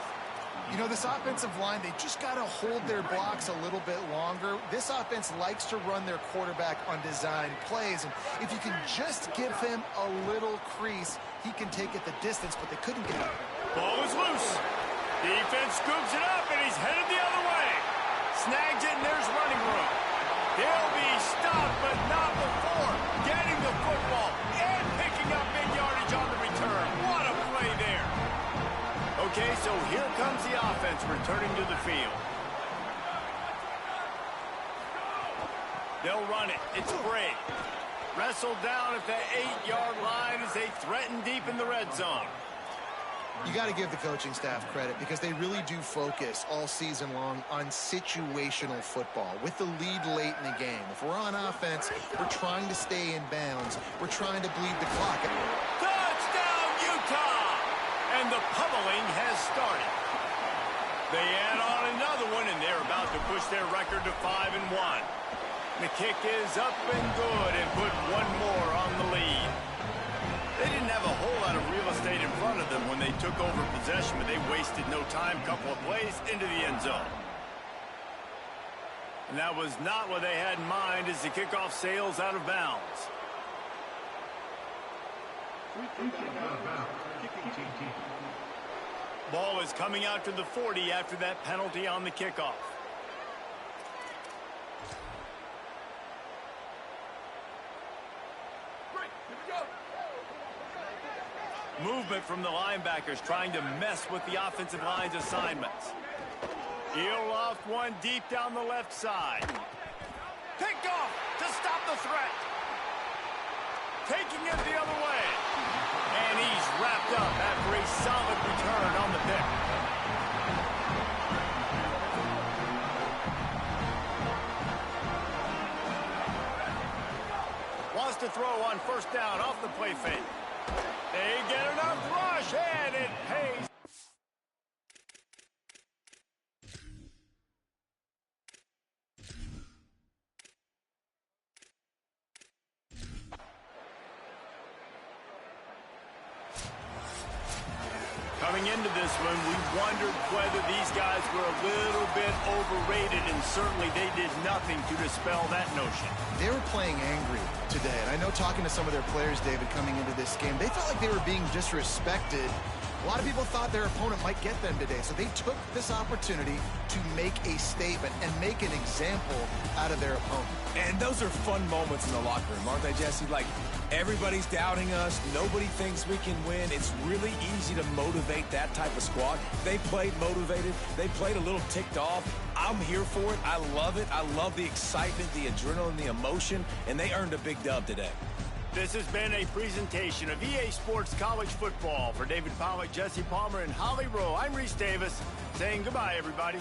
You know, this offensive line, they just got to hold their blocks a little bit longer. This offense likes to run their quarterback on design plays, and if you can just give him a little crease, he can take it the distance, but they couldn't get it. Ball is loose. Defense scoops it up, and he's headed the other way. Snags it, and there's running room. He'll be stopped, but not before getting the football and picking up big yardage on the return. What a play there. Okay, so here comes the offense returning to the field. They'll run it. It's Bray. Wrestled down at the 8-yard line as they threaten deep in the red zone. You got to give the coaching staff credit because they really do focus all season long on situational football with the lead late in the game. If we're on offense, we're trying to stay in bounds. We're trying to bleed the clock. Touchdown, Utah! And the pummeling has started. They add on another one, and they're about to push their record to 5-1. The kick is up and good and put one more on the lead. They didn't have a whole lot of real estate in front of them when they took over possession, but they wasted no time. Couple of plays into the end zone. And that was not what they had in mind as the kickoff sails out of bounds. Ball is coming out to the 40 after that penalty on the kickoff. Movement from the linebackers trying to mess with the offensive line's assignments. He'll loft one deep down the left side. Picked off to stop the threat. Taking it the other way. And he's wrapped up after a solid return on the pick. Wants to throw on first down off the play fake. They get enough rush, and it pays. Coming into this one, we wondered whether these guys were a little bit overrated, and certainly they did nothing to dispel that notion. They were playing angry today, and I know talking to some of their players, David, coming into this game, they felt like they were being disrespected. A lot of people thought their opponent might get them today, so they took this opportunity to make a statement and make an example out of their opponent. And those are fun moments in the locker room, aren't they, Jesse? Like, everybody's doubting us. Nobody thinks we can win. It's really easy to motivate that type of squad. They played motivated. They played a little ticked off. I'm here for it. I love it. I love the excitement, the adrenaline, the emotion, and they earned a big dub today. This has been a presentation of EA Sports College Football. For David Pollack, Jesse Palmer, and Holly Rowe, I'm Reese Davis saying goodbye, everybody.